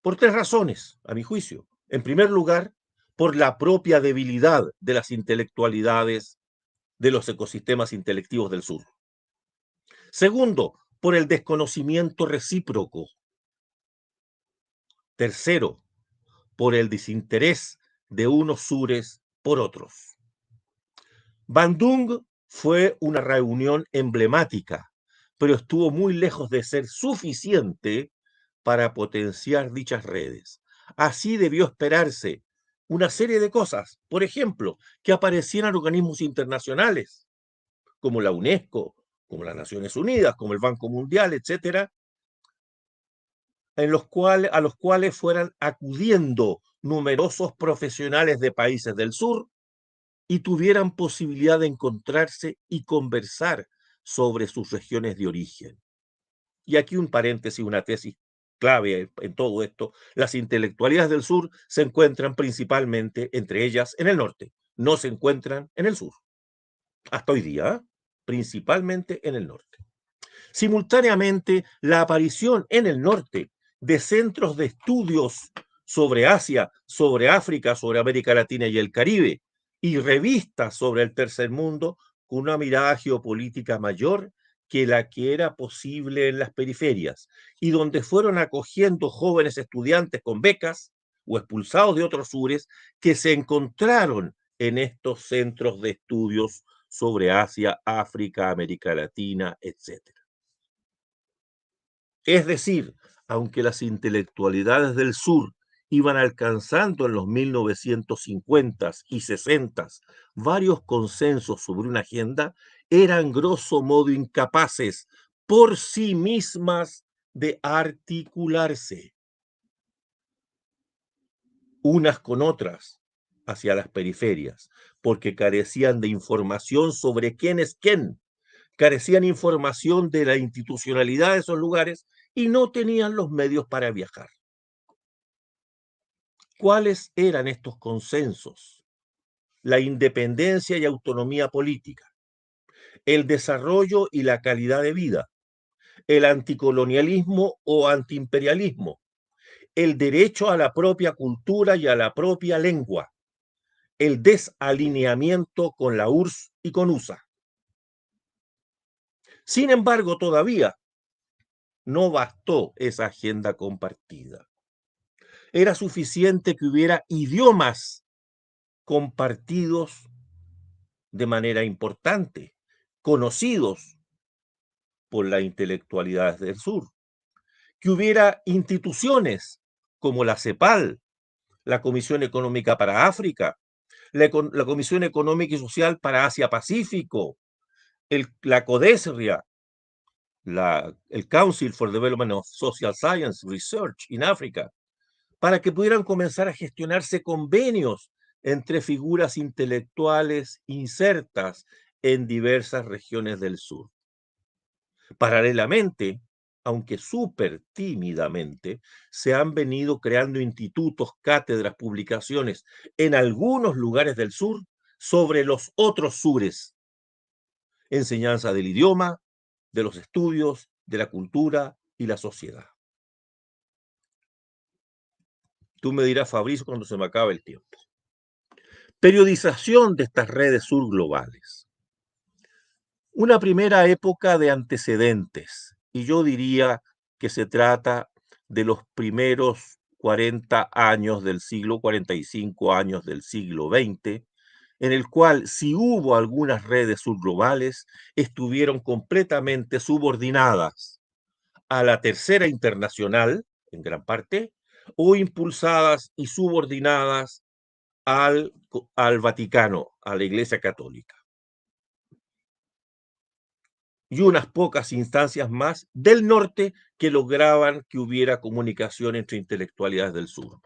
Por 3 razones, a mi juicio. En primer lugar, por la propia debilidad de las intelectualidades de los ecosistemas intelectivos del sur. Segundo, por el desconocimiento recíproco. Tercero, por el desinterés de unos sures por otros. Bandung fue una reunión emblemática, pero estuvo muy lejos de ser suficiente para potenciar dichas redes. Así debió esperarse una serie de cosas, por ejemplo, que aparecieran organismos internacionales, como la UNESCO, como las Naciones Unidas, como el Banco Mundial, etcétera, a los cuales fueran acudiendo numerosos profesionales de países del sur y tuvieran posibilidad de encontrarse y conversar sobre sus regiones de origen. Y aquí un paréntesis, una tesis clave en todo esto. Las intelectualidades del sur se encuentran principalmente, entre ellas, en el norte. No se encuentran en el sur. Hasta hoy día, principalmente en el norte. Simultáneamente, la aparición en el norte de centros de estudios sobre Asia, sobre África, sobre América Latina y el Caribe, y revistas sobre el tercer mundo, con una mirada geopolítica mayor que la que era posible en las periferias, y donde fueron acogiendo jóvenes estudiantes con becas o expulsados de otros sures que se encontraron en estos centros de estudios sobre Asia, África, América Latina, etc. Es decir, aunque las intelectualidades del sur iban alcanzando en los 1950s y 60s varios consensos sobre una agenda, eran grosso modo incapaces por sí mismas de articularse unas con otras hacia las periferias, porque carecían de información sobre quién es quién, carecían información de la institucionalidad de esos lugares y no tenían los medios para viajar. ¿Cuáles eran estos consensos? La independencia y autonomía política, el desarrollo y la calidad de vida, el anticolonialismo o antiimperialismo, el derecho a la propia cultura y a la propia lengua, el desalineamiento con la URSS y con USA. Sin embargo, todavía no bastó esa agenda compartida. Era suficiente que hubiera idiomas compartidos de manera importante, conocidos por las intelectualidades del sur, que hubiera instituciones como la CEPAL, la Comisión Económica para África, la Comisión Económica y Social para Asia-Pacífico, la CODESRIA, el Council for Development of Social Science Research in Africa, para que pudieran comenzar a gestionarse convenios entre figuras intelectuales insertas en diversas regiones del sur. Paralelamente, aunque súper tímidamente, se han venido creando institutos, cátedras, publicaciones en algunos lugares del sur sobre los otros sures. Enseñanza del idioma, de los estudios, de la cultura y la sociedad. Tú me dirás, Fabricio, cuando se me acabe el tiempo. Periodización de estas redes surglobales. Una primera época de antecedentes, y yo diría que se trata de los primeros 40 años del siglo, 45 años del siglo XX, en el cual si hubo algunas redes surglobales, estuvieron completamente subordinadas a la Tercera Internacional, en gran parte, o impulsadas y subordinadas al Vaticano, a la Iglesia Católica. Y unas pocas instancias más del norte que lograban que hubiera comunicación entre intelectualidades del sur.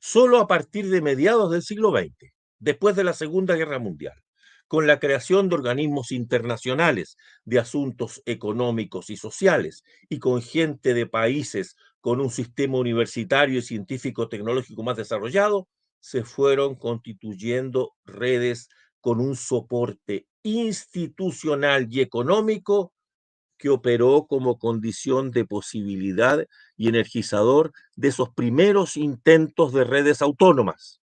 Solo a partir de mediados del siglo XX, después de la Segunda Guerra Mundial, con la creación de organismos internacionales de asuntos económicos y sociales y con gente de países con un sistema universitario y científico-tecnológico más desarrollado, se fueron constituyendo redes con un soporte institucional y económico que operó como condición de posibilidad y energizador de esos primeros intentos de redes autónomas,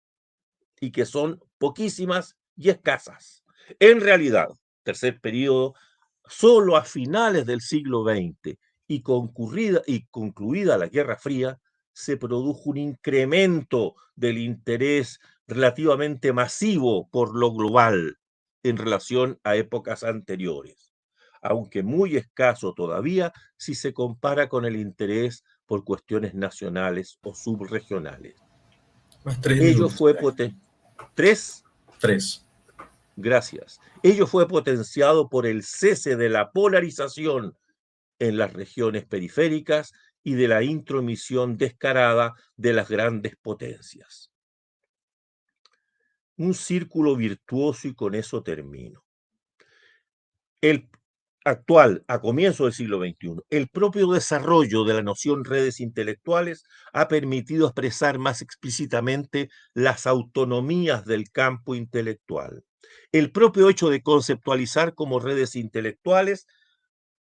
y que son poquísimas y escasas. En realidad, tercer periodo, solo a finales del siglo XX y concluida la Guerra Fría, se produjo un incremento del interés relativamente masivo por lo global en relación a épocas anteriores, aunque muy escaso todavía si se compara con el interés por cuestiones nacionales o subregionales. Mas 3 Ello minutos. fue ¿Tres? 3. Gracias. Ello fue potenciado por el cese de la polarización en las regiones periféricas y de la intromisión descarada de las grandes potencias. Un círculo virtuoso, y con eso termino. El actual, a comienzos del siglo XXI, el propio desarrollo de la noción redes intelectuales ha permitido expresar más explícitamente las autonomías del campo intelectual. El propio hecho de conceptualizar como redes intelectuales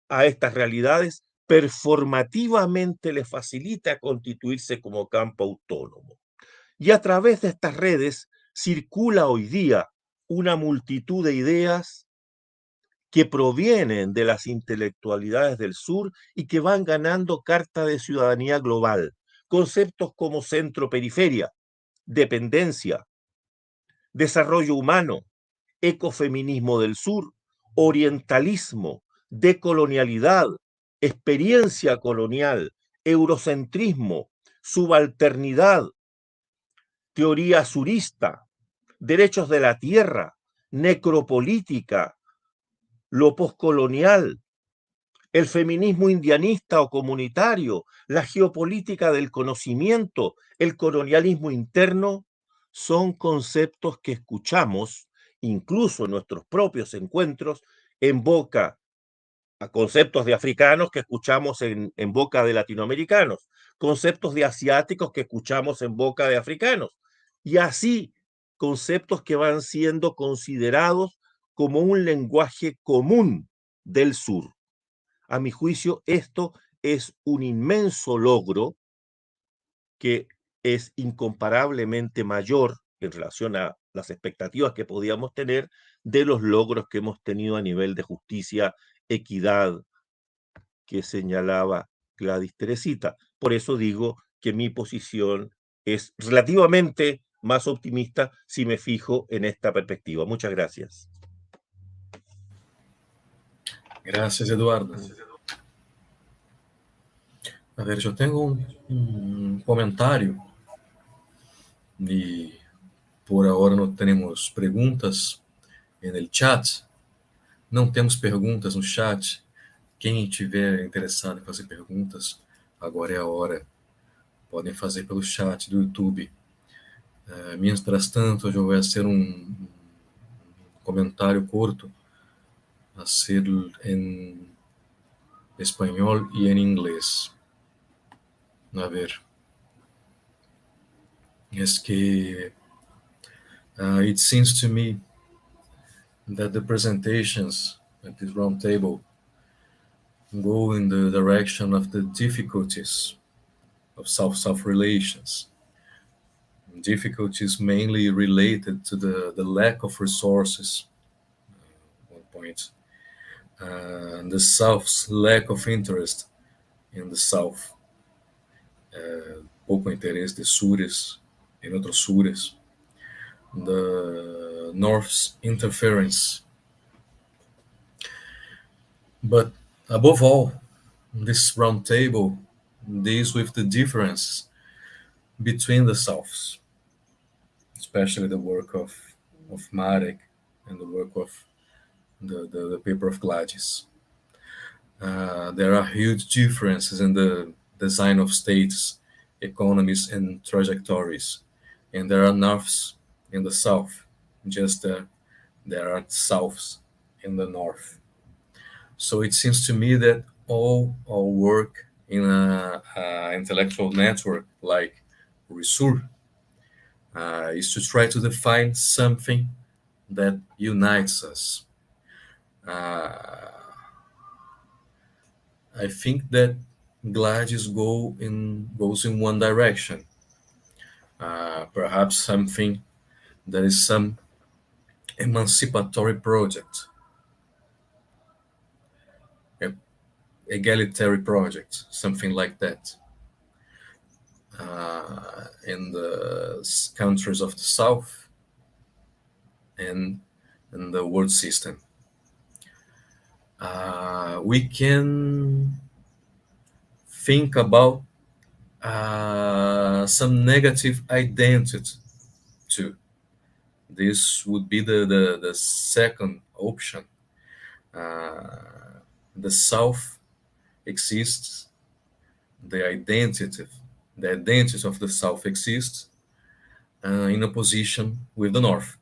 a estas realidades performativamente les facilita constituirse como campo autónomo. Y a través de estas redes circula hoy día una multitud de ideas que provienen de las intelectualidades del sur y que van ganando carta de ciudadanía global. Conceptos como centro-periferia, dependencia, desarrollo humano, ecofeminismo del sur, orientalismo, decolonialidad, experiencia colonial, eurocentrismo, subalternidad, teoría surista, derechos de la tierra, necropolítica, lo poscolonial, el feminismo indianista o comunitario, la geopolítica del conocimiento, el colonialismo interno, son conceptos que escuchamos, incluso en nuestros propios encuentros, en boca a conceptos de africanos que escuchamos en boca de latinoamericanos, conceptos de asiáticos que escuchamos en boca de africanos, y así conceptos que van siendo considerados como un lenguaje común del sur. A mi juicio, esto es un inmenso logro que es incomparablemente mayor en relación a las expectativas que podíamos tener de los logros que hemos tenido a nivel de justicia, equidad, que señalaba Gladys Teresita. Por eso digo que mi posición es relativamente más optimista si me fijo en esta perspectiva. Muchas gracias. Gracias, Eduardo. A ver, eu tenho um comentário e por agora não temos perguntas no chat. Não temos perguntas no chat. Quem tiver interessado em fazer perguntas, agora é a hora. Podem fazer pelo chat do YouTube. Mientras tanto, eu vou fazer um comentário curto a ser em espanhol e em inglês. A ver. Es que it seems to me that the presentations at this roundtable go in the direction of the difficulties of South-South relations. Difficulties mainly related to the lack of resources, one point, and the South's lack of interest in the South. Pouco interesse de Sures em outros Sures. The North's interference. But above all, this roundtable deals with the differences between the Souths, especially the work of Marek and the work of the paper of Gladys. There are huge differences in the design of states, economies, and trajectories. And there are Norths in the South, just there are Souths in the North. So it seems to me that all our work in an intellectual network like RISUR is to try to define something that unites us. I think that Gladys goes in one direction. Perhaps something that is some emancipatory project. egalitarian project, something like that. In the countries of the South and in the world system. We can think about some negative identity too. This would be the second option. The South exists, the identity of the South exists in opposition with the North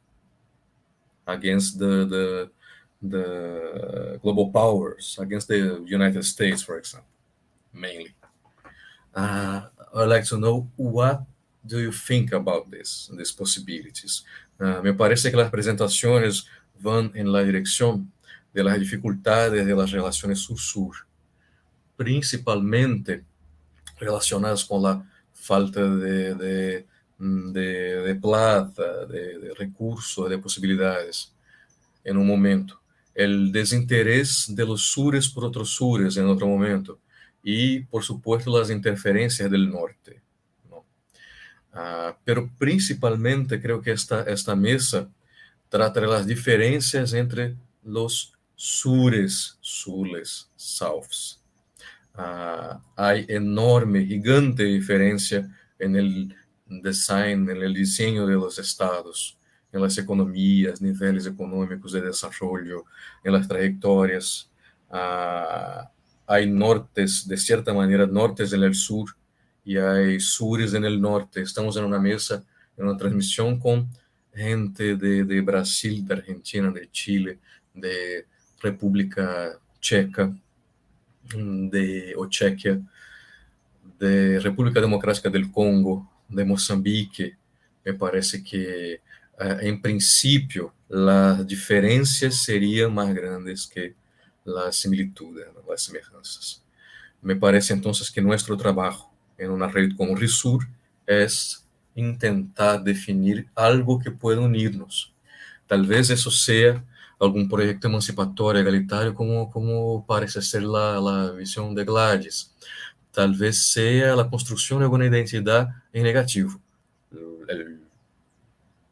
against the global powers, against the United States, for example, mainly. I'd like to know, what do you think about these possibilities? Me parece que las presentaciones van en la dirección de las dificultades de las relaciones sur-sur, principalmente relacionadas con la falta de plata, de recursos, de posibilidades en un momento, el desinterés de los sures por otros sures en otro momento, y por supuesto las interferencias del norte, ¿no? Pero principalmente creo que esta mesa trata de las diferencias entre los sures, souths. Hay enorme, gigante diferencia en el design, en el diseño de los estados, en las economías, niveles económicos de desarrollo, en las trayectorias. Hay nortes, de cierta manera, nortes en el sur y hay sures en el norte. Estamos en una mesa, en una transmisión con gente de Brasil, de Argentina, de Chile, de República Checa, de Chequia, de República Democrática del Congo, de Moçambique. Me parece que, en principio, las diferencias serían más grandes que las similitudes, ¿no? Las semejanzas. Me parece entonces que nuestro trabajo en una red como RISUR es intentar definir algo que pueda unirnos. Tal vez eso sea algún proyecto emancipatorio, egalitario, como parece ser la visión de Gladys. Tal vez sea la construcción de una identidad en negativo. El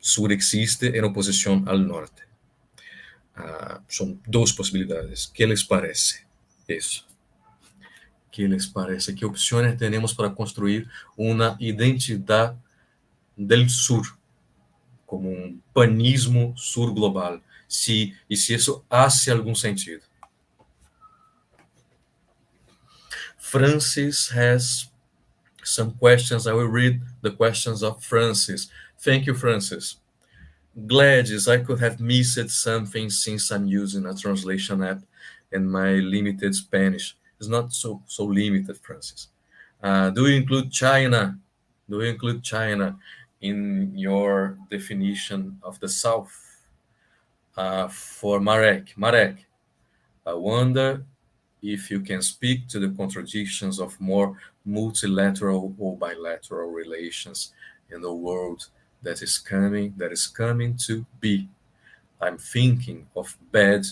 sur existe en oposición al norte. Son dos posibilidades. ¿Qué les parece eso? ¿Qué les parece? ¿Qué opciones tenemos para construir una identidad del sur como un panismo sur global? Si eso hace algún sentido. Francis has some questions. I will read the questions of Francis. Thank you, Francis. Gladys, I could have missed something since I'm using a translation app and my limited Spanish is not so limited, Francis. Do you include China? Do you include China in your definition of the South? For Marek, I wonder if you can speak to the contradictions of more multilateral or bilateral relations in the world that is coming to be. I'm thinking of bad,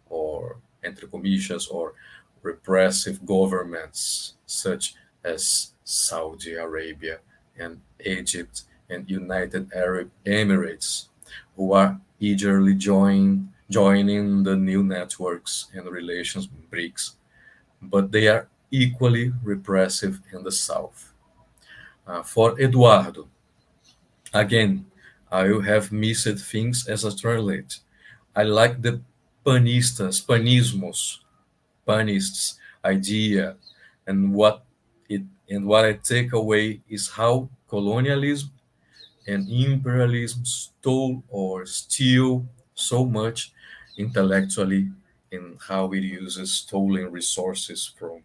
or entre comillas, or repressive governments such as Saudi Arabia and Egypt and United Arab Emirates, who are eagerly joining the new networks and relations BRICS, but they are equally repressive in the South. For Eduardo, again, I will have missed things as I translate. I like the panists idea, and what I take away is how colonialism and imperialism stole or steal so much intellectually in how it uses stolen resources from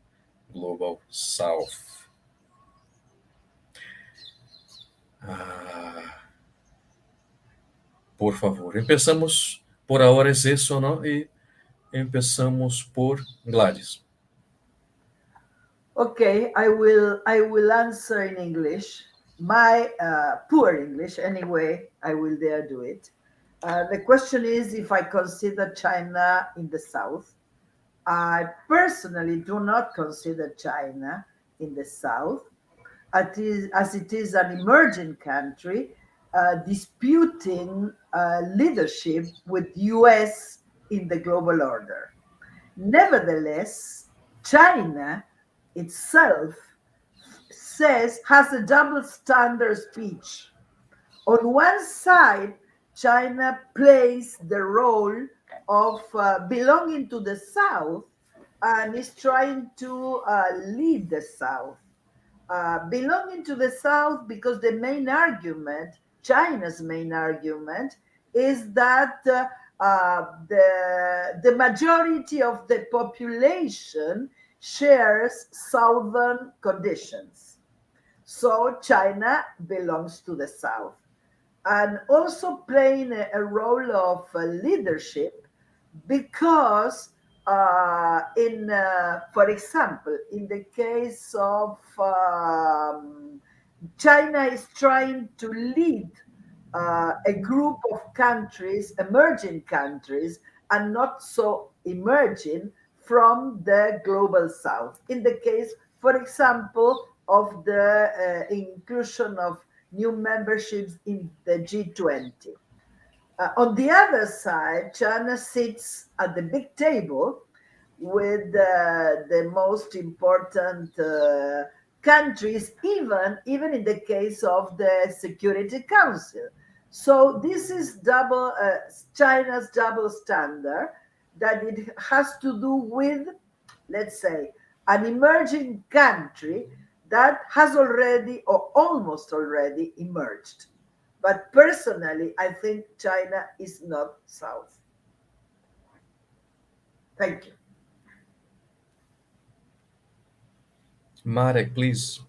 global South. Por favor, empezamos por ahora es eso, ¿no? Y empezamos por Gladys. Okay, I will answer in English. My poor English, anyway, I will dare do it. The question is if I consider China in the South. I personally do not consider China in the South, as it is an emerging country disputing leadership with US in the global order. Nevertheless, China itself has a double standard speech. On one side, China plays the role of belonging to the South and is trying to lead the South. Belonging to the South because the main argument, China's main argument, is that the majority of the population shares Southern conditions. So China belongs to the South. And also playing a role of leadership because for example, in the case of China is trying to lead a group of countries, emerging countries, and not so emerging from the global South. In the case, for example, of the inclusion of new memberships in the G20. On the other side, China sits at the big table with the most important countries, even in the case of the Security Council. So this is China's double standard, that it has to do with, let's say, an emerging country that has already or almost already emerged. But personally, I think China is not South. Thank you. Marek, please.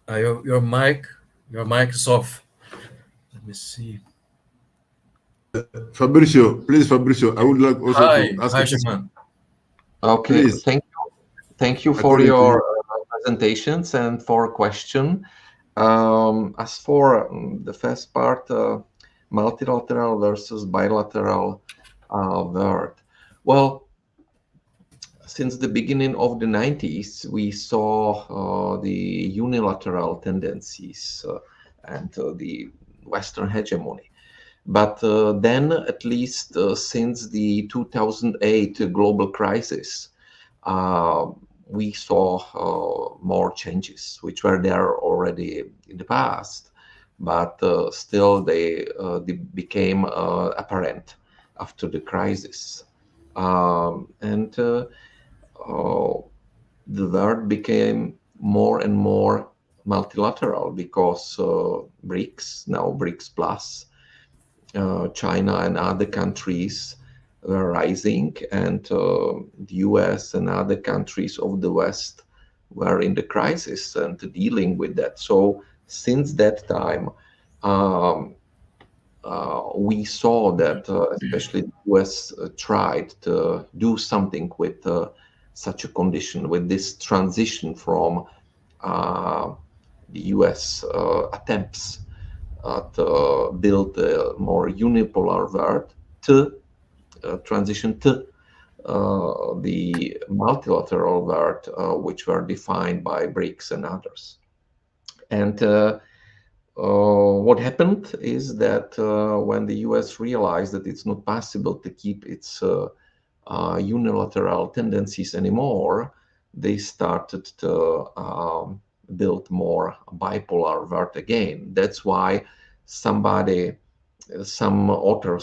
Your mic is off. Let me see. Fabricio, please, Fabricio, I would like also to ask Hi, a question. Germain. Okay, Please. thank you for According to your you. presentations and for question. As for the first part, multilateral versus bilateral world. Well, since the beginning of the 90s, we saw the unilateral tendencies and the Western hegemony. But then, at least since the 2008 global crisis, we saw more changes, which were there already in the past, but still they became apparent after the crisis. And the world became more and more multilateral because BRICS, now BRICS Plus, China and other countries were rising, and the US and other countries of the West were in the crisis and dealing with that. So since that time, we saw that especially the US tried to do something with such a condition, with this transition from the US attempts to build a more unipolar world to transition to the multilateral world, which were defined by BRICS and others. And what happened is that when the US realized that it's not possible to keep its unilateral tendencies anymore, they started to build more bipolar world again. That's why some authors,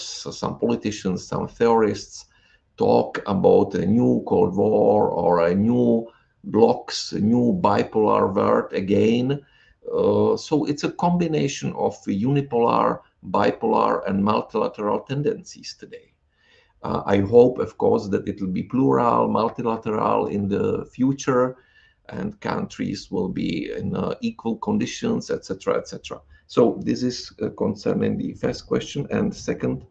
some politicians, some theorists talk about a new Cold War or a new blocks, a new bipolar world again. So it's a combination of unipolar, bipolar, and multilateral tendencies today. I hope, of course, that it will be plural, multilateral in the future, and countries will be in equal conditions, etc., etc. So this is concerning the first question. And second,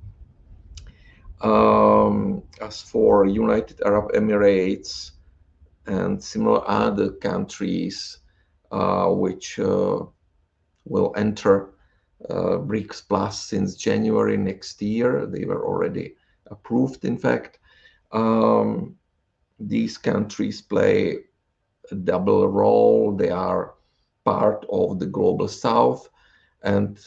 as for United Arab Emirates and similar other countries which will enter BRICS Plus since January next year. They were already approved, in fact. These countries play a double role. They are part of the Global South, and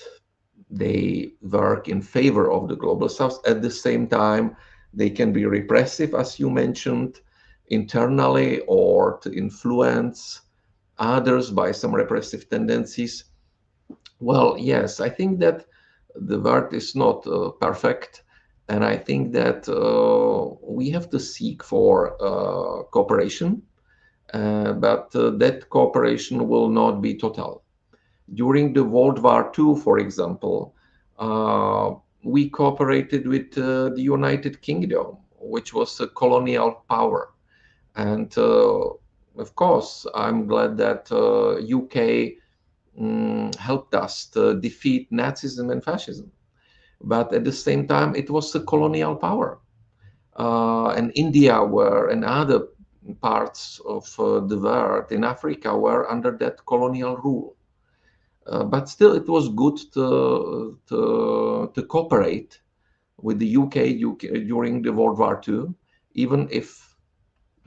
they work in favor of the Global South. At the same time, they can be repressive, as you mentioned, internally, or to influence others by some repressive tendencies. Well, yes, I think that the world is not perfect, and I think that we have to seek for cooperation, but that cooperation will not be total. During the World War II, for example, we cooperated with the United Kingdom, which was a colonial power. And of course, I'm glad that UK helped us to defeat Nazism and fascism. But at the same time, it was a colonial power. And India and other parts of the world in Africa were under that colonial rule. But still, it was good to cooperate with the UK during the World War II, even if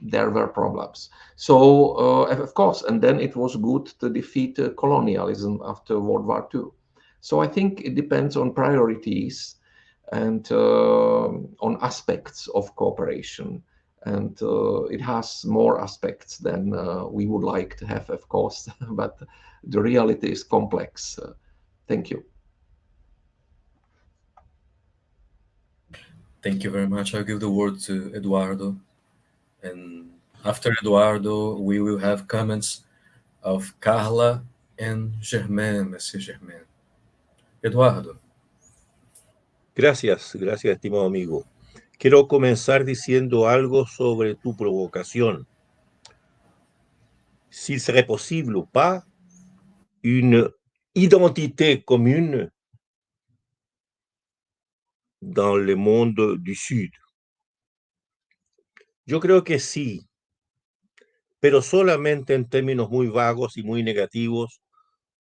there were problems. So, of course, and then it was good to defeat colonialism after World War II. So I think it depends on priorities and on aspects of cooperation. And it has more aspects than we would like to have, of course, but the reality is complex. Thank you. Thank you very much. I'll give the word to Eduardo. And after Eduardo, we will have comments of Carla and Germain, Monsieur Germain. Eduardo. Gracias, estimado amigo. Quiero comenzar diciendo algo sobre tu provocación. S'il serait possible ou pas une identité commune dans le monde du Sud. Yo creo que sí, pero solamente en términos muy vagos y muy negativos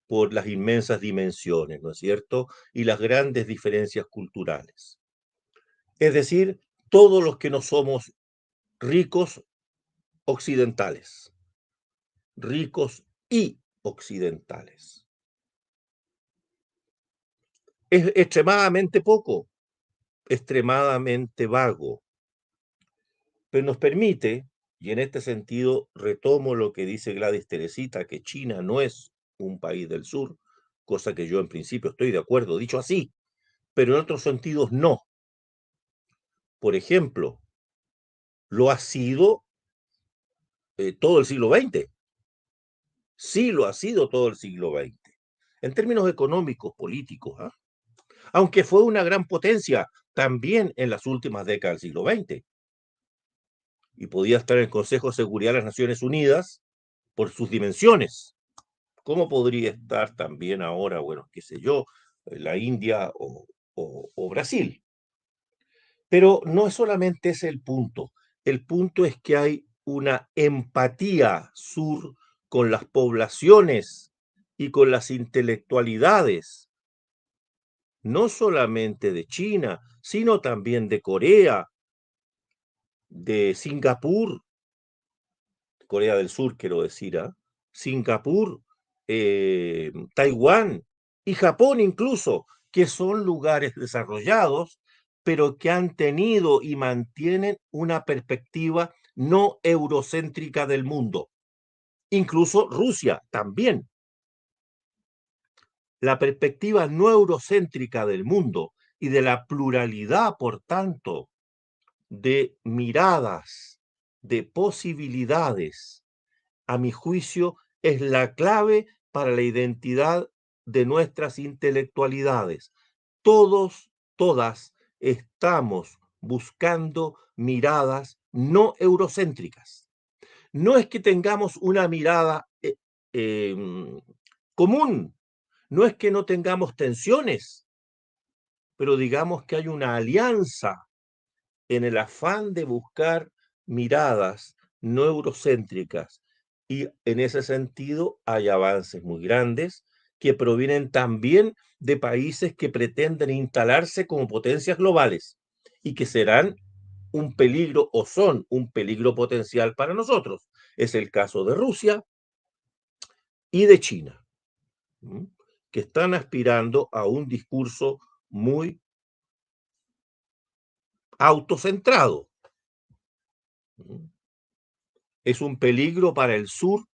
por las inmensas dimensiones, ¿no es cierto? Y las grandes diferencias culturales. Es decir, todos los que no somos ricos occidentales, ricos y occidentales. Es extremadamente poco, extremadamente vago, pero nos permite, y en este sentido retomo lo que dice Gladys Teresita, que China no es un país del sur, cosa que yo en principio estoy de acuerdo, dicho así, pero en otros sentidos no. Por ejemplo, lo ha sido todo el siglo XX. Sí lo ha sido todo el siglo XX. En términos económicos, políticos, ¿eh? Aunque fue una gran potencia también en las últimas décadas del siglo XX. Y podía estar en el Consejo de Seguridad de las Naciones Unidas por sus dimensiones. ¿Cómo podría estar también ahora, bueno, qué sé yo, la India o Brasil? Pero no es solamente ese el punto. El punto es que hay una empatía sur con las poblaciones y con las intelectualidades, no solamente de China, sino también de Corea, de Singapur, Corea del Sur, quiero decir, ¿eh? Singapur, Taiwán y Japón incluso, que son lugares desarrollados, pero que han tenido y mantienen una perspectiva no eurocéntrica del mundo. Incluso Rusia también. La perspectiva no eurocéntrica del mundo y de la pluralidad, por tanto, de miradas, de posibilidades, a mi juicio, es la clave para la identidad de nuestras intelectualidades. Todos, todas, estamos buscando miradas no eurocéntricas. No es que tengamos una mirada común, no es que no tengamos tensiones, pero digamos que hay una alianza en el afán de buscar miradas no eurocéntricas. Y en ese sentido hay avances muy grandes que provienen también de países que pretenden instalarse como potencias globales y que serán un peligro o son un peligro potencial para nosotros. Es el caso de Rusia y de China, que están aspirando a un discurso muy autocentrado. Es un peligro para el sur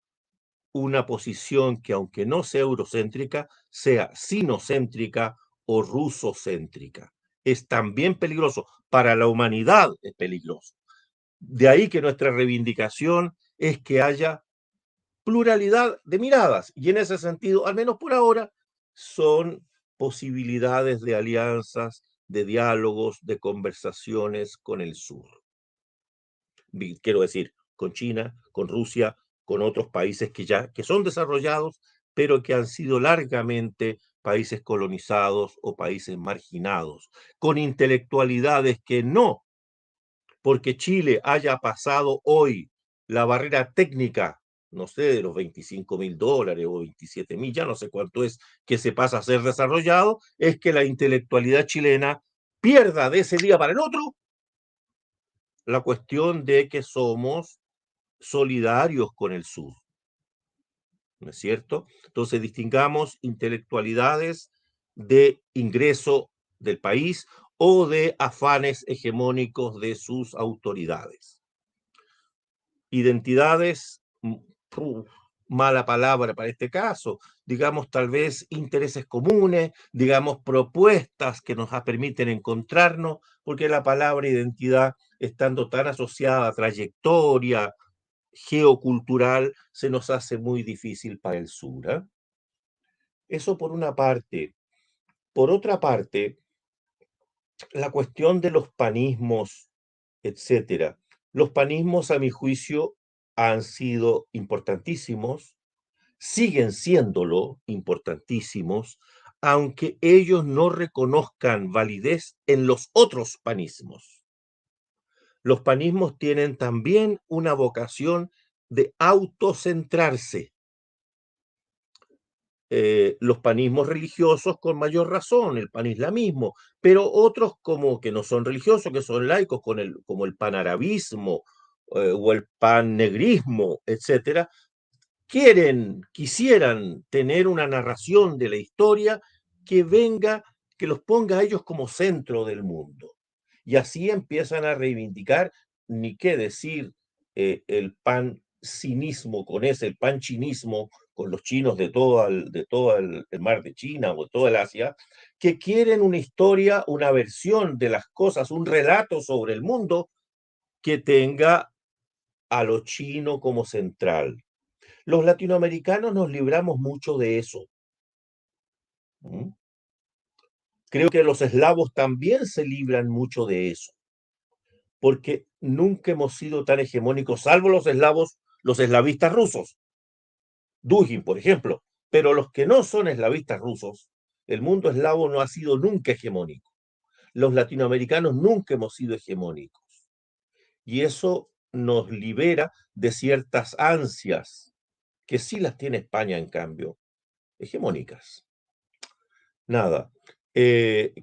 una posición que, aunque no sea eurocéntrica, sea sinocéntrica o rusocéntrica. Es también peligroso. Para la humanidad es peligroso. De ahí que nuestra reivindicación es que haya pluralidad de miradas. Y en ese sentido, al menos por ahora, son posibilidades de alianzas, de diálogos, de conversaciones con el sur. Quiero decir, con China, con Rusia, con otros países que son desarrollados, pero que han sido largamente países colonizados o países marginados, con intelectualidades que no, porque Chile haya pasado hoy la barrera técnica, no sé, de los $25.000 o 27.000, ya no sé cuánto es, que se pasa a ser desarrollado, es que la intelectualidad chilena pierda de ese día para el otro la cuestión de que somos solidarios con el sur, ¿no es cierto? Entonces distingamos intelectualidades de ingreso del país o de afanes hegemónicos de sus autoridades. Identidades, mala palabra para este caso, digamos tal vez intereses comunes, digamos propuestas que nos permiten encontrarnos, porque la palabra identidad, estando tan asociada a trayectoria geocultural, se nos hace muy difícil para el sur, ¿eh? Eso por una parte. Por otra parte, la cuestión de los panismos, etcétera. Los panismos, a mi juicio, han sido importantísimos, siguen siéndolo importantísimos, aunque ellos no reconozcan validez en los otros panismos. Los panismos tienen también una vocación de autocentrarse. Los panismos religiosos con mayor razón, el panislamismo, pero otros como que no son religiosos, que son laicos, como el panarabismo o el pannegrismo, etcétera, quisieran tener una narración de la historia que los ponga a ellos como centro del mundo. Y así empiezan a reivindicar, ni qué decir, el pan-cinismo el pan-chinismo con los chinos de todo el mar de China o toda el Asia, que quieren una historia, una versión de las cosas, un relato sobre el mundo que tenga a lo chino como central. Los latinoamericanos nos libramos mucho de eso. Creo que los eslavos también se libran mucho de eso, porque nunca hemos sido tan hegemónicos, salvo los eslavos, los eslavistas rusos, Dugin, por ejemplo, pero los que no son eslavistas rusos, el mundo eslavo no ha sido nunca hegemónico. Los latinoamericanos nunca hemos sido hegemónicos. Y eso nos libera de ciertas ansias, que sí las tiene España, en cambio, hegemónicas. Nada.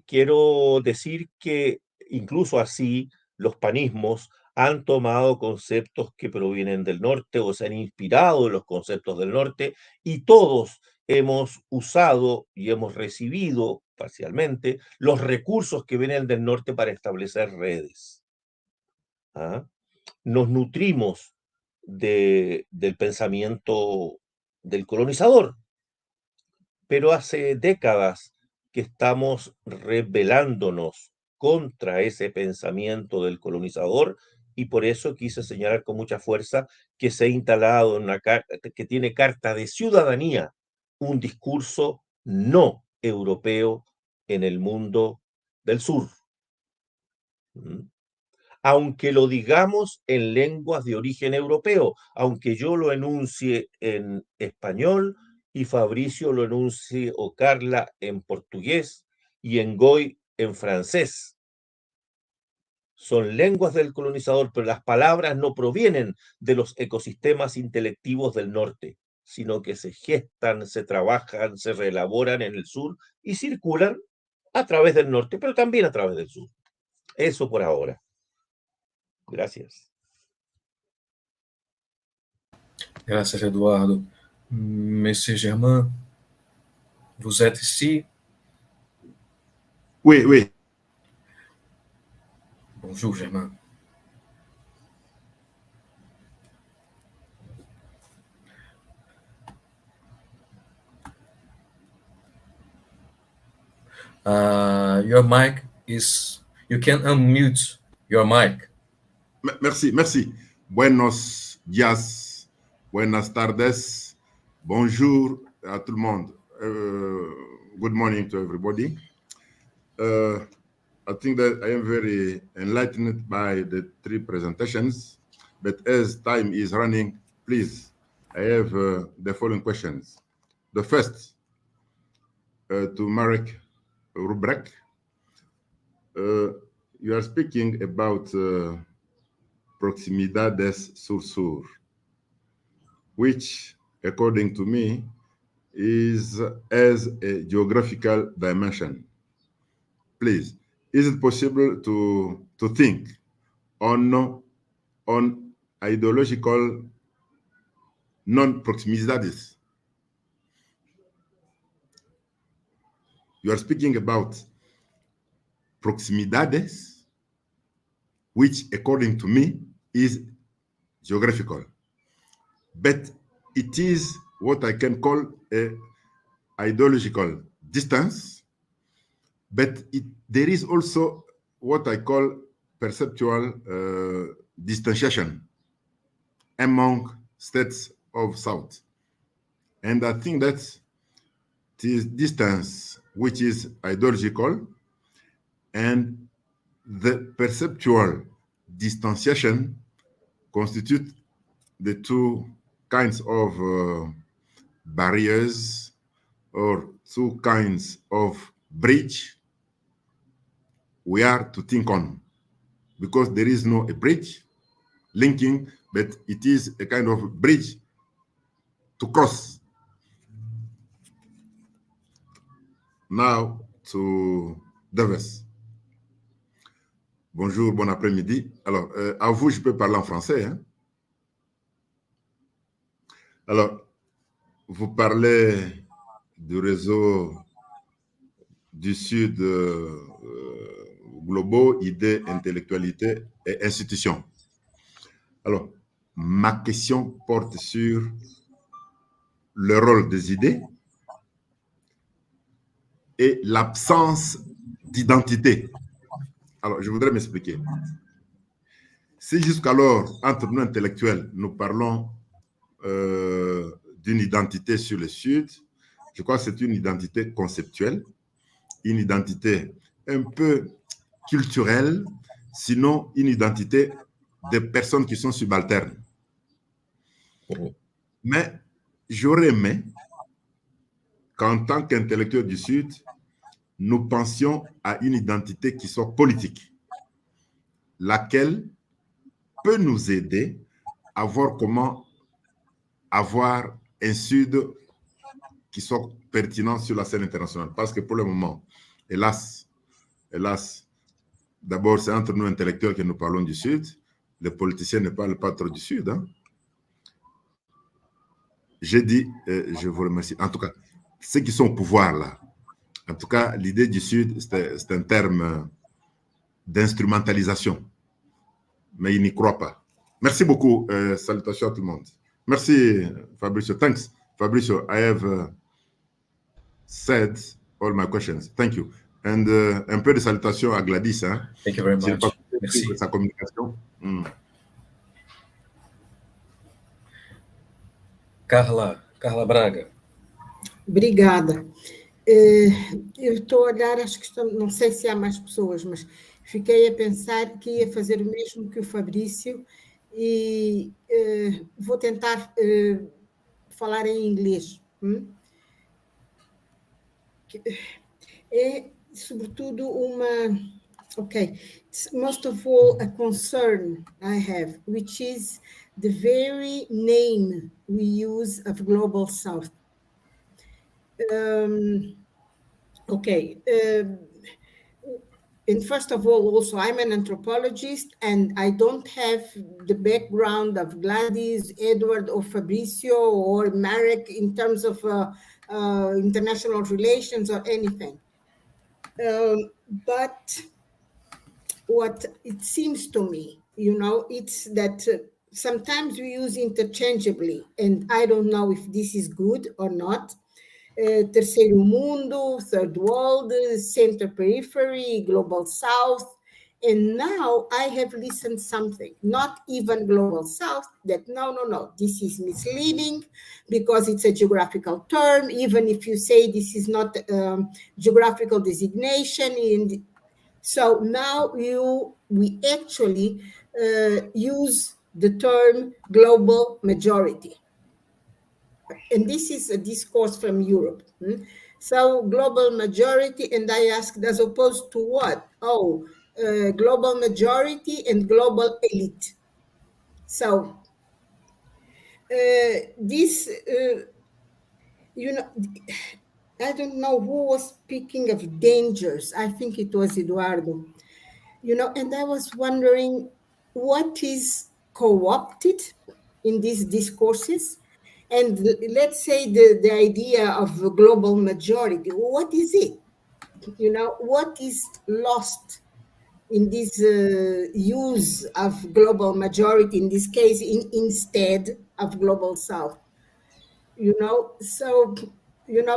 Quiero decir que incluso así los panismos han tomado conceptos que provienen del norte o se han inspirado en los conceptos del norte y todos hemos usado y hemos recibido parcialmente los recursos que vienen del norte para establecer redes. ¿Ah? Nos nutrimos del pensamiento del colonizador, pero hace décadas que estamos rebelándonos contra ese pensamiento del colonizador y por eso quise señalar con mucha fuerza que se ha instalado en que tiene carta de ciudadanía un discurso no europeo en el mundo del sur. Aunque lo digamos en lenguas de origen europeo, aunque yo lo enuncie en español y Fabricio lo enuncie o Carla en portugués y Ngoie en francés. Son lenguas del colonizador, pero las palabras no provienen de los ecosistemas intelectivos del norte, sino que se gestan, se trabajan, se reelaboran en el sur y circulan a través del norte, pero también a través del sur. Eso por ahora. Gracias. Graças, Eduardo. Monsieur Germain, vous êtes ici? Oui, oui. Bonjour, Germain. Your mic is... You can unmute your mic. Merci, merci. Buenos días, buenas tardes, bonjour à tout le monde. Good morning to everybody. I think that I am very enlightened by the three presentations, but as time is running, please, I have the following questions. The first, to Marek Hrubec. You are speaking about proximidades Sur-Sur, which, according to me, is as a geographical dimension. Please, is it possible to think on ideological non-proximidades? You are speaking about proximidades, which, according to me, is geographical. But it is what I can call a ideological distance, but there is also what I call perceptual distanciation among states of South. And I think that this distance, which is ideological, and the perceptual distanciation constitute the two kinds of barriers or two kinds of bridge we are to think on, because there is no a bridge linking, but it is a kind of bridge to cross. Now to Devés. Bonjour, bon après-midi. Alors, à vous, je peux parler en français. Hein? Alors, vous parlez du réseau du Sud globaux, idées, intellectualités et institutions. Alors, ma question porte sur le rôle des idées et l'absence d'identité. Alors, je voudrais m'expliquer. Si jusqu'alors, entre nous intellectuels, nous parlons d'une identité sur le Sud, je crois que c'est une identité conceptuelle, une identité un peu culturelle, sinon une identité des personnes qui sont subalternes. Mais j'aurais aimé qu'en tant qu'intellectuels du Sud, nous pensions à une identité qui soit politique, laquelle peut nous aider à voir comment avoir un Sud qui soit pertinent sur la scène internationale. Parce que pour le moment, hélas, d'abord, c'est entre nous intellectuels que nous parlons du Sud. Les politiciens ne parlent pas trop du Sud. Hein. J'ai dit, je vous remercie. En tout cas, ceux qui sont au pouvoir là, en tout cas, l'idée du Sud, c'est un terme d'instrumentalisation. Mais ils n'y croient pas. Merci beaucoup. Salutations à tout le monde. Merci, Fabricio. Thanks, Fabricio. I have said all my questions. Thank you. And un peu de salutations à Gladys. Hein. Thank you very much. Merci. Sa communication. Carla Braga. Obrigada. Eu estou a olhar, acho que não sei se há mais pessoas, mas fiquei a pensar que ia fazer o mesmo que o Fabrício e vou tentar falar em inglês. É, sobretudo, Okay, it's most of all a concern I have, which is the very name we use of Global South. Okay, and first of all, also, I'm an anthropologist, and I don't have the background of Gladys, Edward, or Fabricio, or Marek in terms of international relations or anything. But what it seems to me, it's that sometimes we use interchangeably, and I don't know if this is good or not. Terceiro mundo, third world, center periphery, global south. And now I have listened something, not even global south, that no, this is misleading because it's a geographical term, even if you say this is not geographical designation. So now we actually use the term global majority. And this is a discourse from Europe. So global majority, and I asked, as opposed to what? Oh, global majority and global elite. So this, I don't know who was speaking of dangers. I think it was Eduardo. And I was wondering what is co-opted in these discourses. And let's say the idea of a global majority, what is it? What is lost in this use of global majority, in this case, instead of global south? So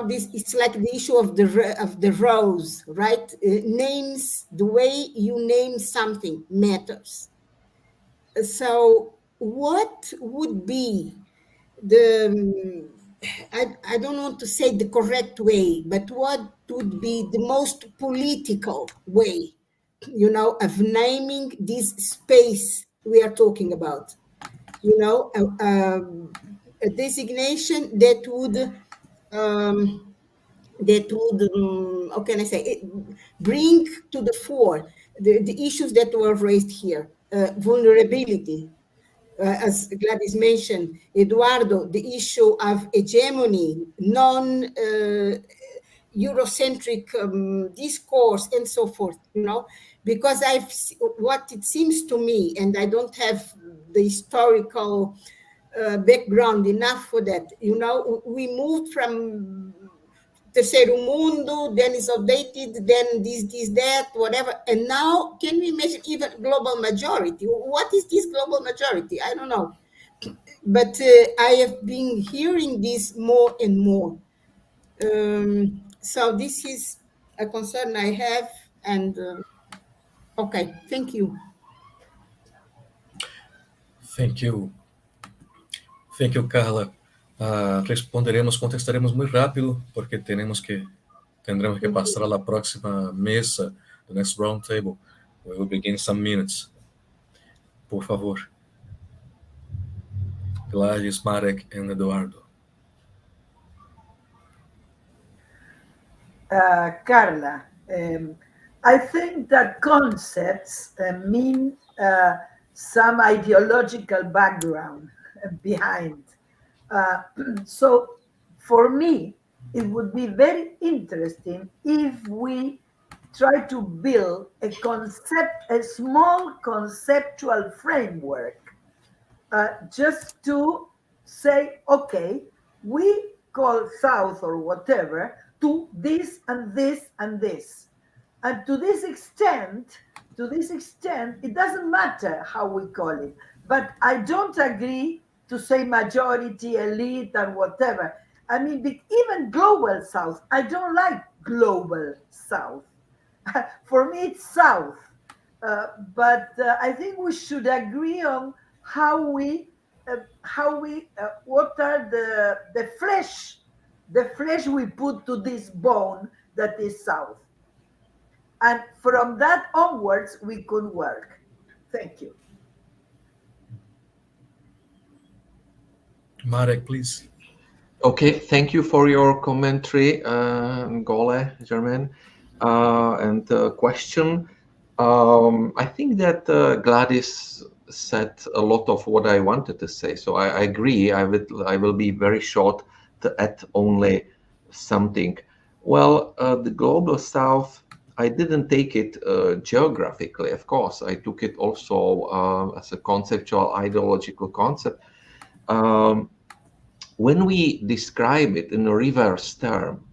this, it's like the issue of the rose, right? Names, the way you name something matters. So what would be the, I don't want to say the correct way, but what would be the most political way, of naming this space we are talking about? A designation that would how can I say it, bring to the fore the issues that were raised here. Vulnerability, as Gladys mentioned, Eduardo, the issue of hegemony, Eurocentric discourse, and so forth, because what it seems to me, and I don't have the historical background enough for that, we moved from Terceiro Mundo, then it's updated, then this, that, whatever. And now, can we imagine even global majority? What is this global majority? I don't know. But I have been hearing this more and more. So this is a concern I have. And okay, thank you. Thank you. Thank you, Carla. Contestaremos muy rápido porque tendremos que pasar a la próxima mesa, the next roundtable. We will begin in some minutes. Por favor. Gladys, Marek, and Eduardo. Carla, I think that concepts mean some ideological background behind. So for me, it would be very interesting if we try to build a small conceptual framework, just to say, okay, we call South or whatever to this and this and this. And to this extent, it doesn't matter how we call it. But I don't agree to say majority, elite, and whatever. I mean, even global South, I don't like global South. For me, it's South. But I think we should agree on what are the flesh we put to this bone that is South. And from that onwards, we could work. Thank you. Marek, please. Okay, thank you for your commentary, Ngoie, Germain, and question. I think that Gladys said a lot of what I wanted to say, so I agree. I will be very short to add only something. Well, the global south, I didn't take it geographically, of course. I took it also as a conceptual, ideological concept. When we describe it in a reverse term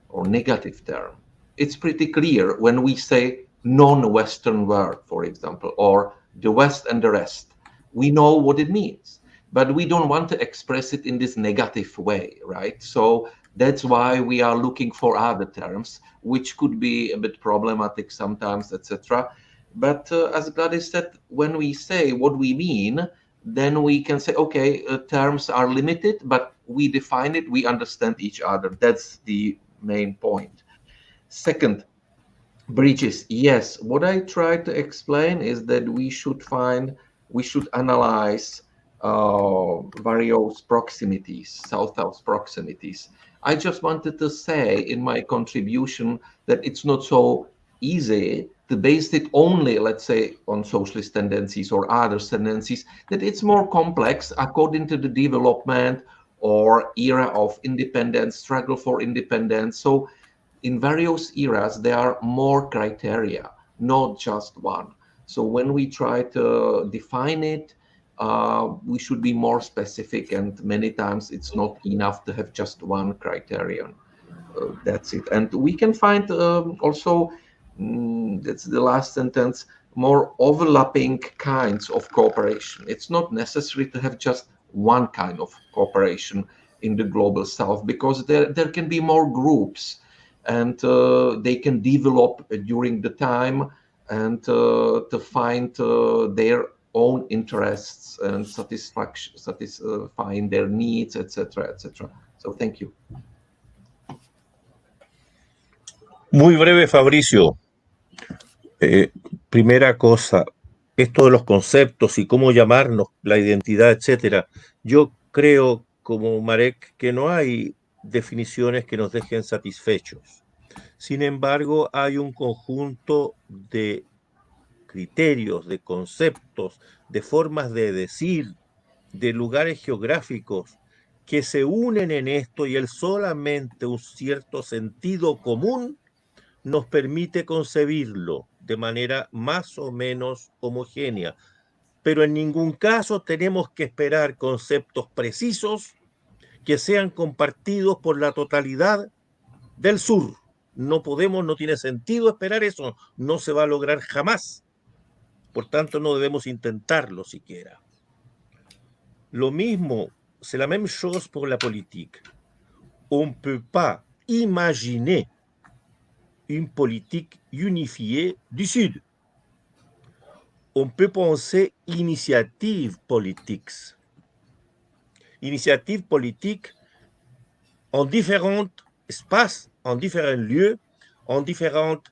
or negative term, it's pretty clear when we say non-Western world, for example, or the West and the rest. We know what it means, but we don't want to express it in this negative way, right? So that's why we are looking for other terms, which could be a bit problematic sometimes, etc. But as Gladys said, when we say what we mean, then we can say, okay, terms are limited, but we define it, we understand each other. That's the main point. Second, bridges. Yes, what I try to explain is that we should analyze various proximities, south-south proximities. I just wanted to say in my contribution that it's not so easy to base it only, let's say, on socialist tendencies or other tendencies, that it's more complex according to the development or era of independence, struggle for independence. So in various eras, there are more criteria, not just one. So when we try to define it, we should be more specific, and many times it's not enough to have just one criterion. That's it. And we can find also, that's the last sentence, more overlapping kinds of cooperation. It's not necessary to have just one kind of cooperation in the global south, because there can be more groups, and they can develop during the time and to find their own interests and satisfying their needs, etc., etc. So thank you. Muy breve, Fabricio. Primera cosa, esto de los conceptos y cómo llamarnos, la identidad, etcétera. Yo creo, como Marek, que no hay definiciones que nos dejen satisfechos. Sin embargo, hay un conjunto de criterios, de conceptos, de formas de decir, de lugares geográficos que se unen en esto, y el solamente un cierto sentido común nos permite concebirlo de manera más o menos homogénea. Pero en ningún caso tenemos que esperar conceptos precisos que sean compartidos por la totalidad del sur. No podemos, no tiene sentido esperar eso, no se va a lograr jamás. Por tanto, no debemos intentarlo siquiera. Lo mismo, c'est la même chose pour la politique. On ne peut pas imaginer une politique unifiée du Sud. On peut penser initiative politics. Initiative politique en différents espaces, en différents lieux, en différents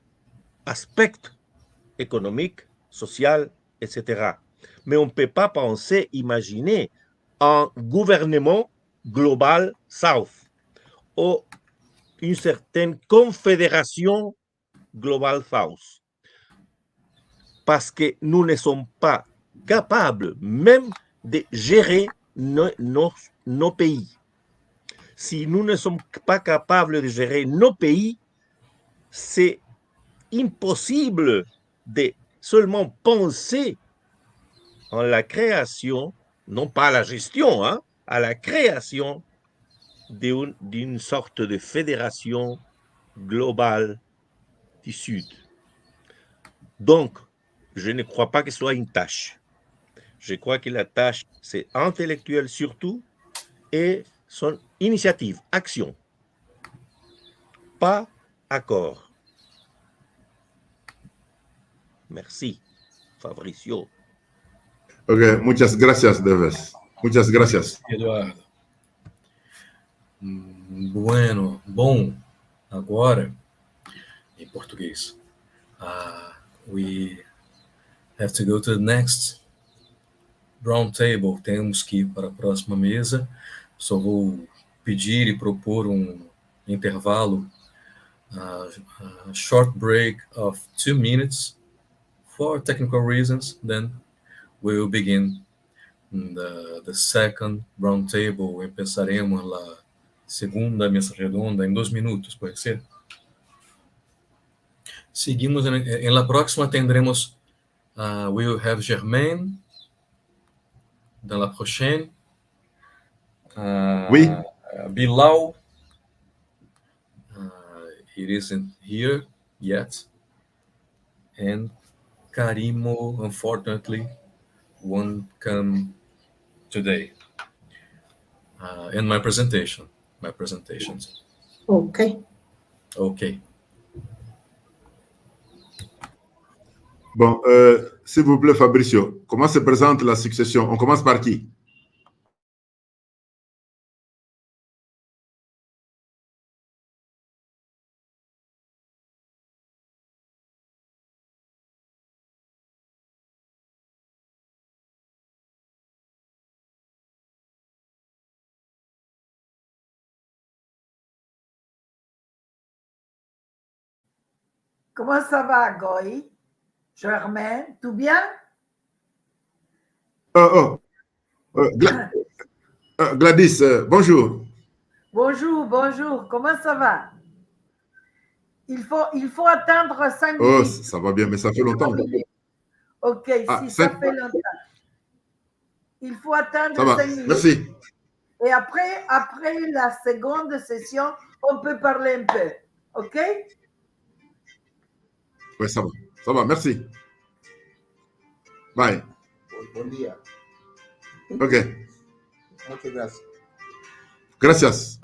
aspects économiques, sociaux, etc. Mais on ne peut pas penser, imaginer un gouvernement global South ou une certaine confédération global South. Parce que nous ne sommes pas capables même de gérer nos pays. Si nous ne sommes pas capables de gérer nos pays, c'est impossible de seulement penser en la création, non pas à la gestion, hein, à la création d'une sorte de fédération globale du Sud. Donc, je ne crois pas que ce soit une tâche. Je crois que la tâche, c'est intellectuelle surtout, et son initiative, action, pas accord. Merci, Fabricio. Ok, muchas gracias, Devés. Muchas gracias. Eduardo. Bueno, bom, agora, em português, we have to go to the next roundtable. Temos que ir para a próxima mesa. Só vou pedir e propor um intervalo, a short break of 2 minutes for technical reasons, then we will begin the second roundtable. Empezaremos la segunda mesa redonda em 2 minutos, pode ser? Seguimos em la próxima tendremos we will have Germain dans la prochaine, Oui. Bilal, it isn't here yet, and Carimo, unfortunately, won't come today. And my presentations. Ok. Ok. Bon, s'il vous plaît, Fabricio, comment se présente la succession? On commence par qui? Comment ça va, Ngoie? Germain, tout bien? Gladys, bonjour. Bonjour, comment ça va? Il faut attendre 5 Oh, minutes. ça va bien, mais ça fait longtemps. Ok, si ça fait longtemps. Il faut attendre 5 minutes. Merci. Et après la seconde session, on peut parler un peu. Ok? Oui, ça va, merci. Bye. Buen día. Ok, Muchas gracias. gracias.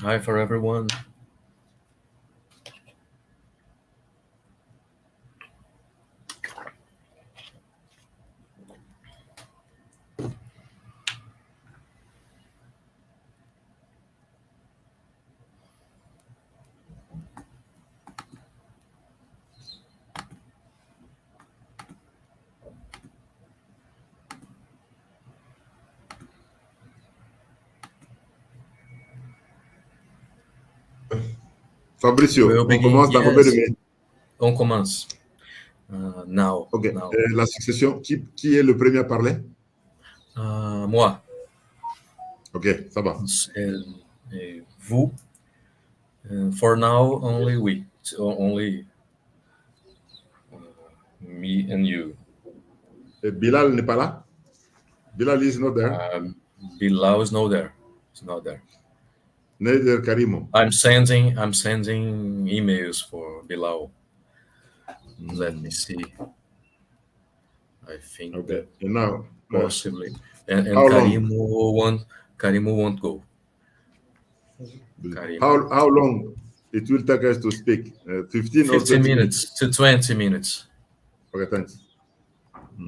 Hi for everyone. Fabricio, We'll on begin, commence dans combien de minutes? On commence. Now. Ok, now. La succession, qui est le premier à parler? Moi. Ok, ça va. Vous. For now, only we. Only me and you. Bilal n'est pas là? Bilal is not there? Bilal is not there. It's not there. Neither Carimo. I'm sending emails for Bilal. Let me see. I think Okay. And now, possibly. And how Carimo won't go. How long it will take us to speak? 15 or 20 minutes to 20 minutes. Okay, thanks.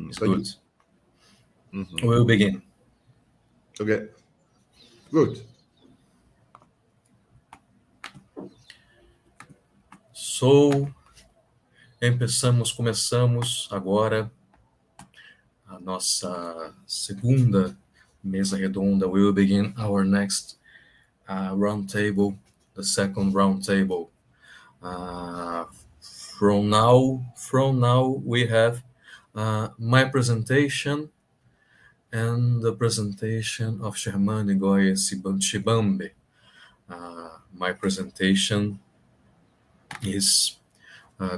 It's good. We'll begin. Okay. Good. Começamos agora a nossa segunda mesa redonda. We will begin our next roundtable, the second roundtable. From now we have my presentation and the presentation of Germain Ngoie Tshibambe. My presentation is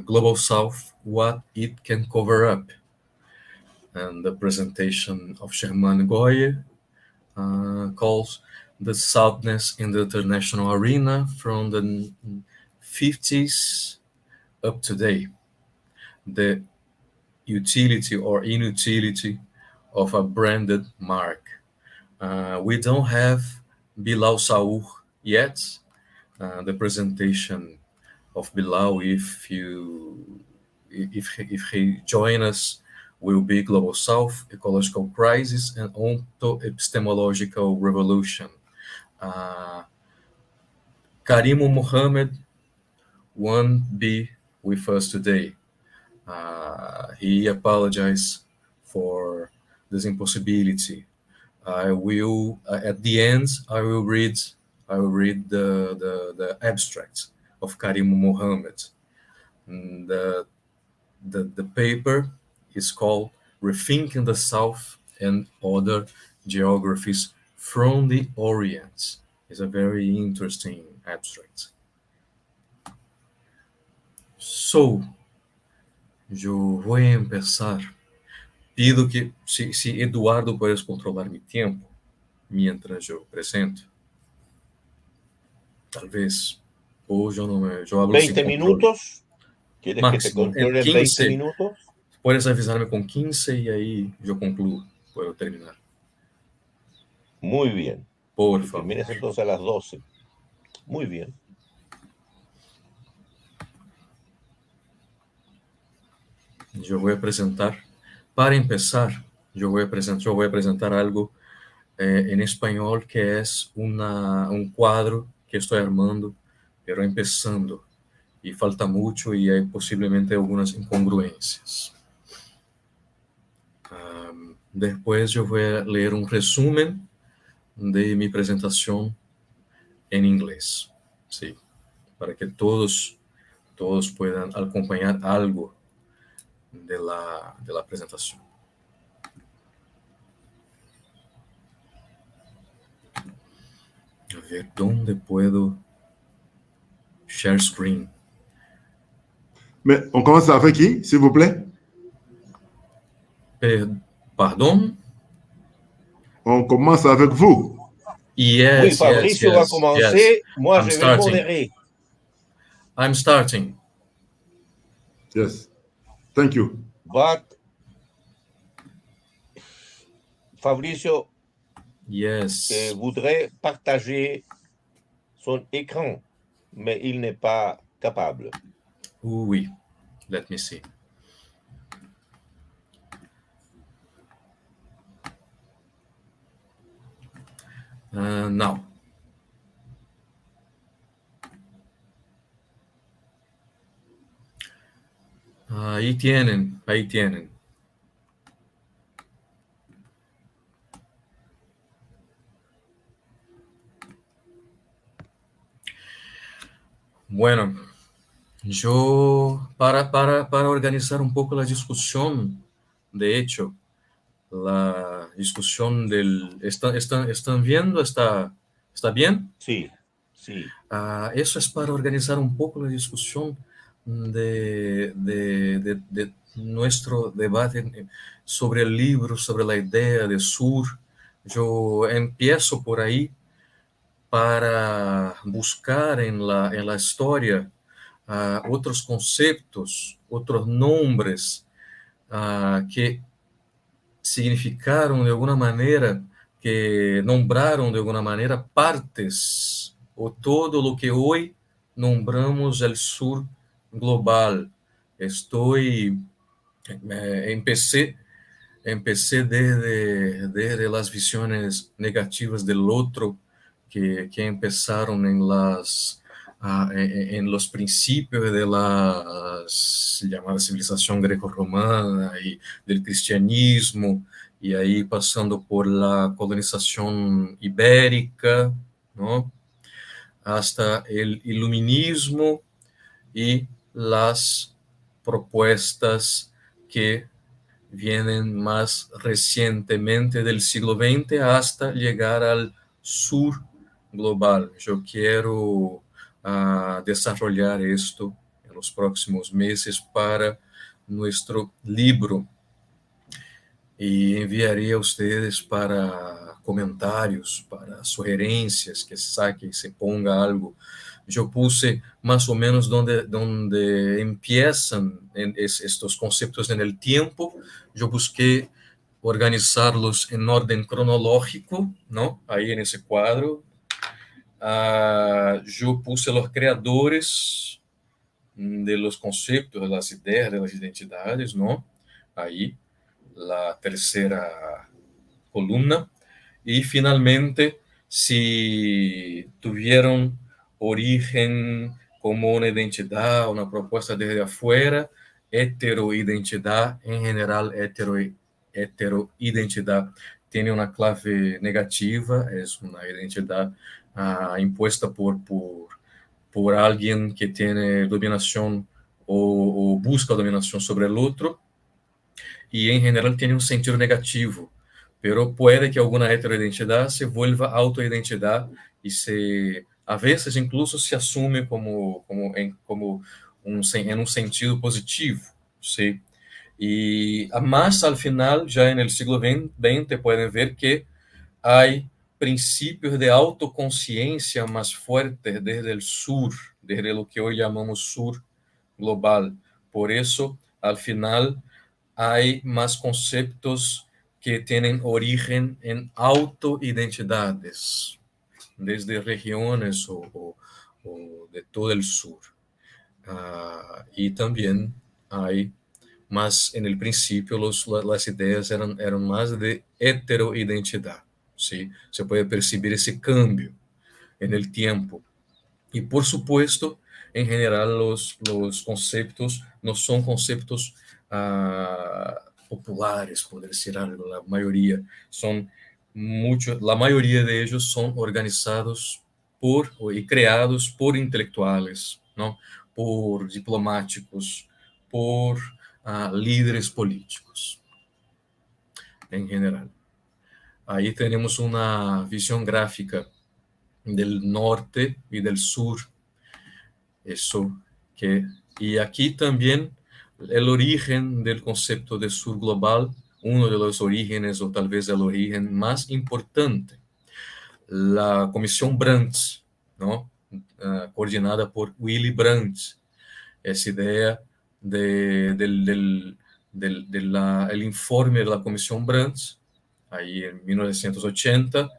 Global South, what it can cover up. And the presentation of Germain Ngoie calls the Southness in the international arena from the 50s up today. The utility or inutility of a branded mark. We don't have Bilal Zahoor yet. The presentation of Bilal, if he join us, will be Global South, Ecological Crisis, and Onto-epistemological Revolution. Carimo Mohomed won't be with us today. He apologized for this impossibility. I will at the end. I will read the abstract of Carimo Mohomed. And the paper is called "Rethinking the South and Other Geographies from the Orient." It's a very interesting abstract. So, yo voy a empezar. Pido que, se Eduardo puedes controlar mi tiempo mientras yo presento. Talvez. O yo no me. Yo hablo 20 sin minutos. ¿Quieres máximo, que te controle en 20 minutos? Puedes avisarme con 15 y ahí yo concluyo. Puedo terminar. Muy bien. Por favor. Termines entonces a las 12. Muy bien. Yo voy a presentar, para empezar, yo voy a presentar algo en español que es un cuadro que estoy armando, pero empezando, y falta mucho y hay posiblemente algunas incongruencias. Después yo voy a leer un resumen de mi presentación en inglés, sí, para que todos puedan acompañar algo de la presentación. A ver, ¿dónde puedo share screen? Mais on commence avec qui, s'il vous plaît? Pardon? On commence avec vous. Yes, oui, Fabricio va commencer. Moi, I'm je vais starting. modérer. I'm starting. Yes. Thank you. But Fabricio Yes. voudrait partager son écran, mais il n'est pas capable. Oui. Let me see. Now. Ahí tienen. Bueno, yo para organizar un poco la discusión, de hecho, la discusión del... ¿Están viendo? ¿Está bien? Sí. Eso es para organizar un poco la discusión de nuestro debate sobre el libro, sobre la idea de Sur. Yo empiezo por ahí para buscar en la historia otros conceptos, otros nombres que significaron de alguna manera, que nombraron de alguna manera partes o todo lo que hoy nombramos el sur global. Empecé desde las visiones negativas del otro que empezaron en los principios de la llamada civilización greco-romana y del cristianismo, y ahí pasando por la colonización ibérica, ¿no?, hasta el iluminismo y las propuestas que vienen más recientemente del siglo XX hasta llegar al sur global. Yo quiero desarrollar esto en los próximos meses para nuestro libro. Y enviaré a ustedes para comentarios, para sugerencias, que saque y se ponga algo. Yo puse más o menos donde empiezan estos conceptos en el tiempo. Yo busqué organizarlos en orden cronológico, ¿no? Ahí en ese cuadro. Yo puse los creadores de los conceptos, de las ideas, de las identidades, ¿no? Ahí, la tercera columna. Y finalmente, si tuvieron origen como una identidad, una propuesta desde afuera, heteroidentidad, en general, heteroidentidad tiene una clave negativa, es una identidad impuesta por alguien que tiene dominación o busca dominación sobre el otro, y en general tiene un sentido negativo, pero puede que alguna heteroidentidad se vuelva autoidentidad y a veces incluso se asume en un sentido positivo, ¿sí? Y más al final, ya en el siglo XX, pueden ver que hay principios de autoconciencia más fuertes desde el sur, desde lo que hoy llamamos sur global. Por eso, al final, hay más conceptos que tienen origen en autoidentidades, desde regiones o de todo el sur. Y también hay más, en el principio, las ideas eran más de heteroidentidad, ¿sí? Se puede percibir ese cambio en el tiempo. Y, por supuesto, en general, los conceptos no son conceptos populares, por decir algo. La mayoría la mayoría de ellos son organizados y creados por intelectuales, ¿no? Por diplomáticos, por líderes políticos, en general. Ahí tenemos una visión gráfica del norte y del sur. Y aquí también el origen del concepto de sur global, uno de los orígenes, o tal vez el origen más importante, la Comisión Brandt, ¿no? Coordinada por Willy Brandt, esa idea del informe de la Comisión Brandt, ahí en 1980,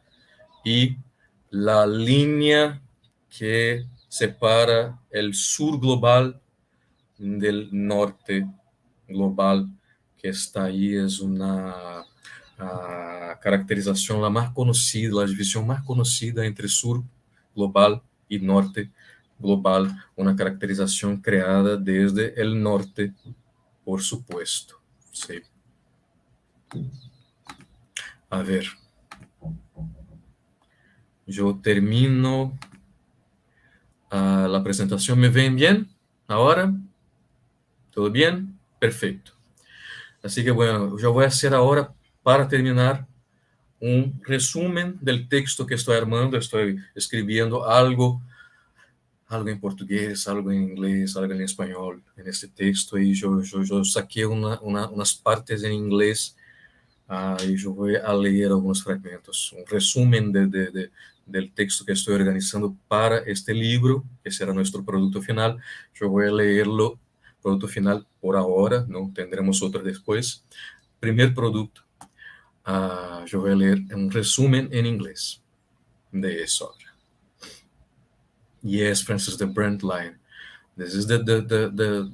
y la línea que separa el sur global del norte global, que está ahí, es una caracterización la más conocida, la división más conocida entre sur global y norte global, una caracterización creada desde el norte, por supuesto. Sí. A ver, yo termino la presentación. ¿Me ven bien ahora? ¿Todo bien? Perfecto. Así que bueno, yo voy a hacer ahora, para terminar, un resumen del texto que estoy armando. Estoy escribiendo algo en portugués, algo en inglés, algo en español en este texto, y yo saqué unas partes en inglés, y yo voy a leer algunos fragmentos, un resumen del texto que estoy organizando para este libro, que será nuestro producto final. Yo voy a leerlo, producto final por ahora, ¿no? Tendremos otro después. Primer producto, yo voy a leer un resumen en inglés de eso. Yes, Francis, the Brent line. This is the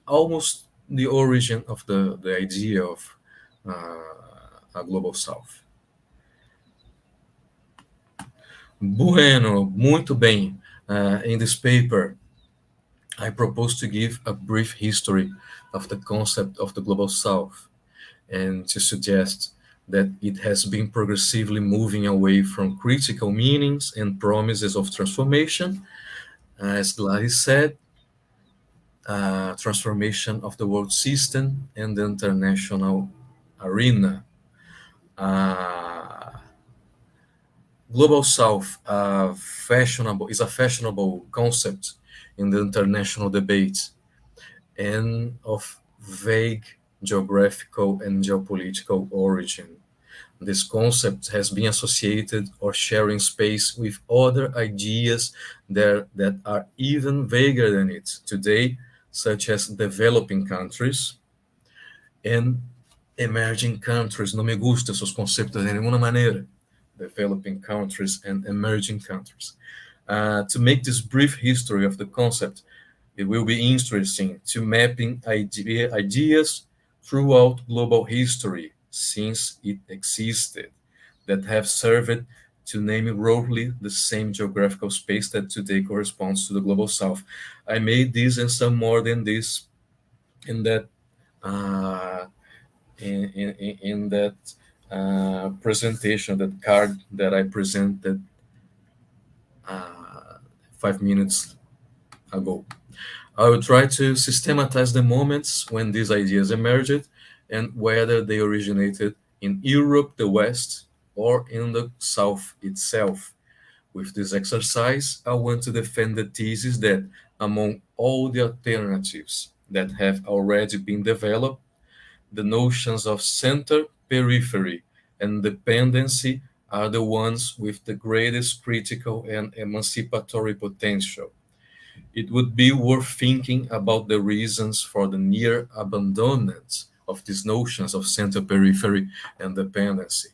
almost the origin of the idea of a global south. Bueno, muito bem. In this paper, I propose to give a brief history of the concept of the global south, and to suggest that it has been progressively moving away from critical meanings and promises of transformation, as Gladys said, transformation of the world system and the international arena. Global South is a fashionable concept in the international debate, and of vague geographical and geopolitical origin. This concept has been associated or sharing space with other ideas that are even vaguer than it today, such as developing countries and emerging countries. No me gustan esos conceptos de ninguna manera. Developing countries and emerging countries. To make this brief history of the concept, it will be interesting to mapping ideas throughout global history since it existed that have served to name roughly the same geographical space that today corresponds to the global south. I made this and some more than this in that uh, in that presentation, that card that I presented 5 minutes ago. I will try to systematize the moments when these ideas emerged and whether they originated in Europe, the West, or in the South itself. With this exercise, I want to defend the thesis that among all the alternatives that have already been developed, the notions of center, periphery, and dependency are the ones with the greatest critical and emancipatory potential. It would be worth thinking about the reasons for the near abandonment of these notions of center, periphery, and dependency,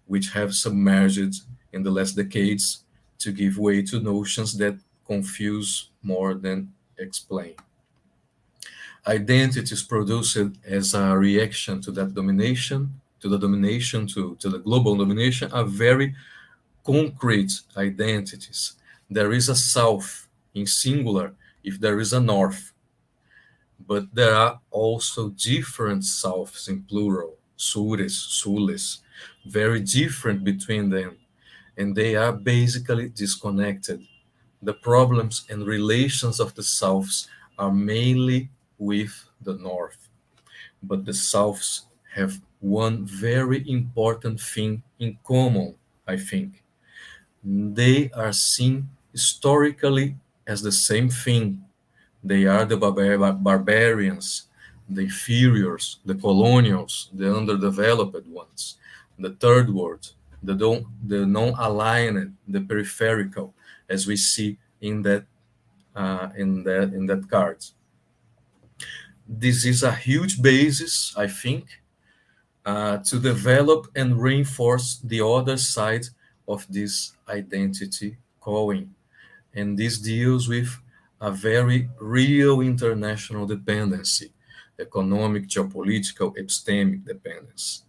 which have submerged in the last decades to give way to notions that confuse more than explain. Identities produced as a reaction to that domination, to the global domination, are very concrete identities. There is a south in singular if there is a north, but there are also different souths in plural, sures, sules, very different between them, and they are basically disconnected. The problems and relations of the souths are mainly with the north, but the souths have one very important thing in common, I think. They are seen historically as the same thing. They are the barbarians, the inferiors, the colonials, the underdeveloped ones, the third world, the non-aligned, the peripheral, as we see in that card. This is a huge basis, I think, to develop and reinforce the other side of this identity coin. And this deals with a very real international dependency, economic, geopolitical, epistemic dependence.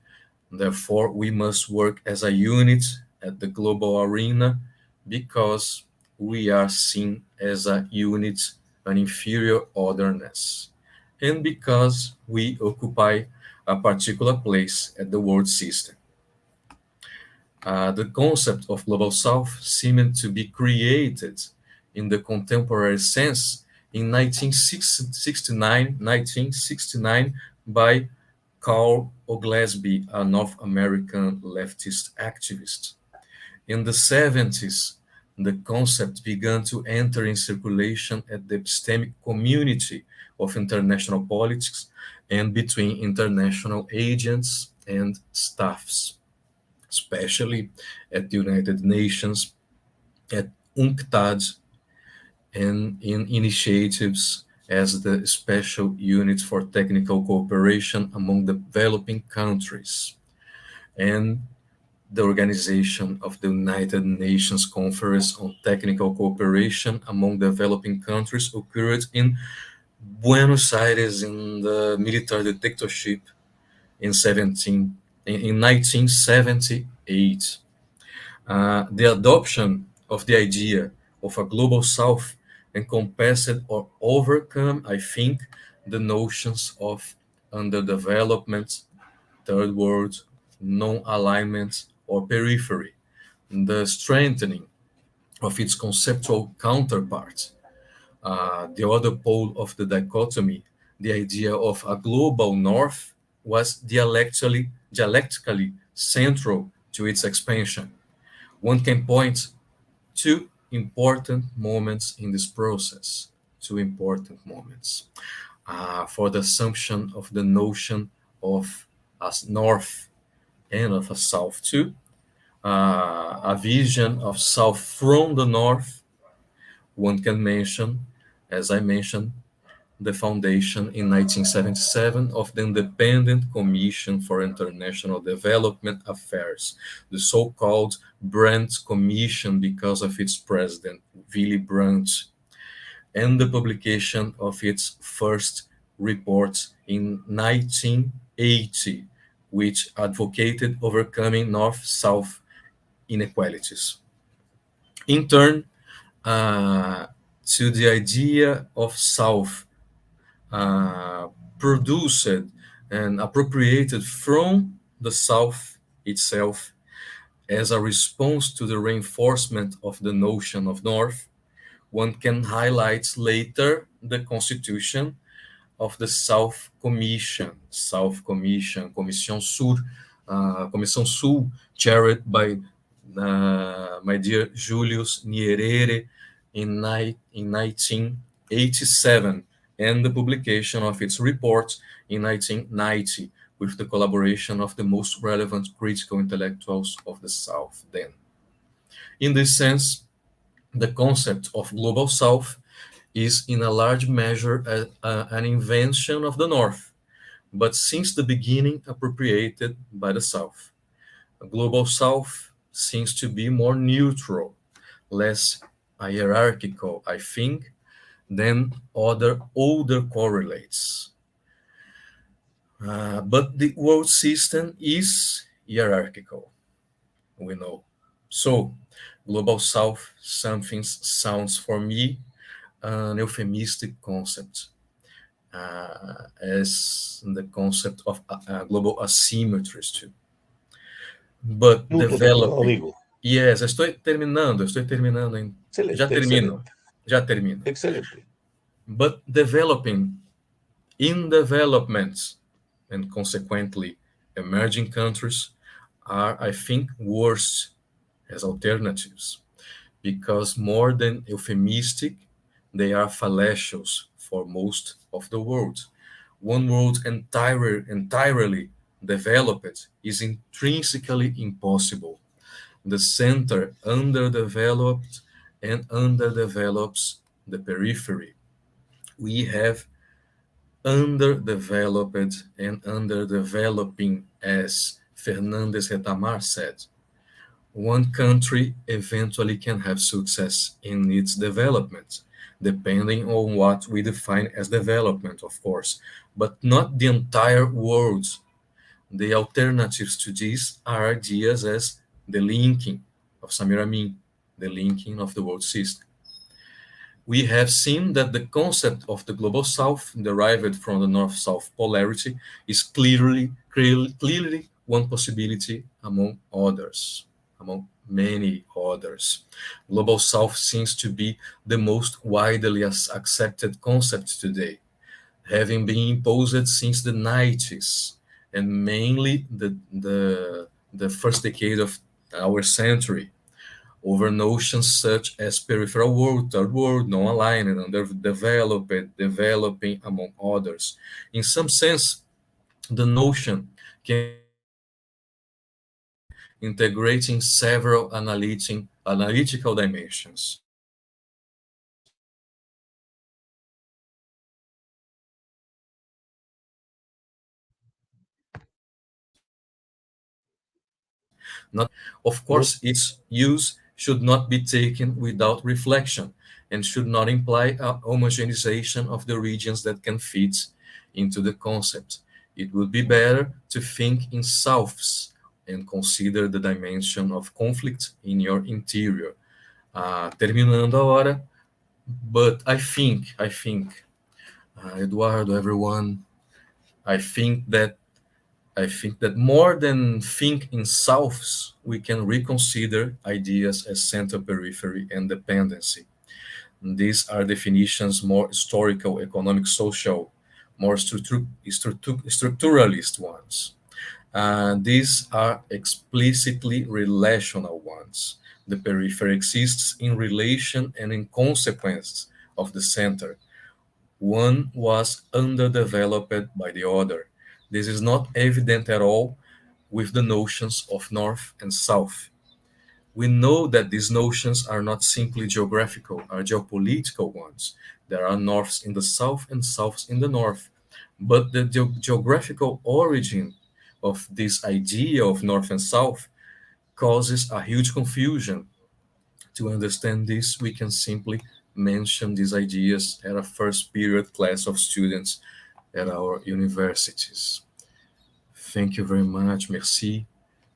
Therefore, we must work as a unit at the global arena because we are seen as a unit, an inferior otherness, and because we occupy a particular place at the world system. The concept of global south seemed to be created in the contemporary sense in 1969 by Carl Oglesby, a North American leftist activist. In the 70s, the concept began to enter in circulation at the epistemic community of international politics and between international agents and staffs, especially at the United Nations, at UNCTAD, and in initiatives as the Special Unit for Technical Cooperation among developing countries, and the organization of the United Nations Conference on Technical Cooperation among developing countries occurred in Buenos Aires in the military dictatorship in 1978. The adoption of the idea of a global south encompassed or overcome, I think, the notions of underdevelopment, third world, non-alignment, or periphery, the strengthening of its conceptual counterpart, the other pole of the dichotomy, the idea of a global north, was dialectically central to its expansion. One can point two important moments in this process, two important moments. for the assumption of the notion of a north and of a south too, a vision of south from the north. One can mention, as I mentioned, the foundation in 1977 of the Independent Commission for International Development Affairs, the so-called Brandt Commission because of its president, Willy Brandt, and the publication of its first report in 1980, which advocated overcoming north-south inequalities. In turn, to the idea of South produced and appropriated from the South itself as a response to the reinforcement of the notion of North, one can highlight later the constitution of the South Commission, Commission Sur, Commission Sul, chaired by my dear Julius Nyerere in 1987, and the publication of its report in 1990 with the collaboration of the most relevant critical intellectuals of the South then. In this sense, the concept of Global South is in a large measure an invention of the North, but since the beginning appropriated by the South. A Global South seems to be more neutral, less hierarchical, I think, than other older correlates. But the world system is hierarchical, we know. So, Global South something sounds for me an euphemistic concept, as the concept of global asymmetries too. But developing... Yes, estoy terminando. Excelente, Já termino. Excelente. But developing in development and consequently emerging countries are, I think, worse as alternatives, because more than euphemistic, they are fallacious for most of the world. One world entirely developed is intrinsically impossible. The center underdeveloped and underdevelops the periphery. We have underdeveloped and underdeveloping, as Fernandez Retamar said. One country eventually can have success in its development, depending on what we define as development, of course, but not the entire world. The alternatives to this are ideas as the linking of Samir Amin, the linking of the world system. We have seen that the concept of the Global South, derived from the North-South polarity, is clearly one possibility among others, among many others. Global South seems to be the most widely accepted concept today, having been imposed since the 90s, and mainly the first decade of our century, over notions such as peripheral world, third world, non-aligned, underdeveloped, developing, among others. In some sense, the notion can integrating several analytical dimensions. Of course, its use should not be taken without reflection and should not imply a homogenization of the regions that can fit into the concept. It would be better to think in souths and consider the dimension of conflict in your interior. Terminando a hora, but I think, Eduardo, everyone, I think that more than think in souths, we can reconsider ideas as center, periphery, and dependency. These are definitions more historical, economic, social, more structuralist ones. These are explicitly relational ones. The periphery exists in relation and in consequence of the center. one was underdeveloped by the other. This is not evident at all with the notions of North and South. We know that these notions are not simply geographical, are geopolitical ones. There are Norths in the South and Souths in the North. But the geographical origin of this idea of North and South causes a huge confusion. To understand this, we can simply mention these ideas at a first period class of students at our universities. Thank you very much. Merci.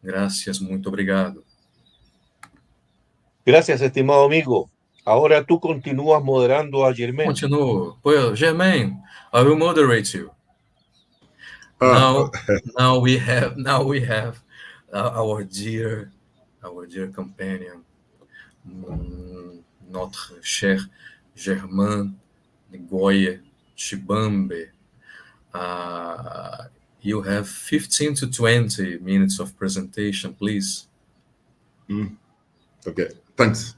Gracias. Muito obrigado. Gracias, estimado amigo. Ahora tú continúas moderando a Germain. Continuo. Well, Germain, I will moderate you. Now we have our dear companion, notre cher Germain Ngoie Tshibambe. You have 15 to 20 minutes of presentation, please. Okay, thanks.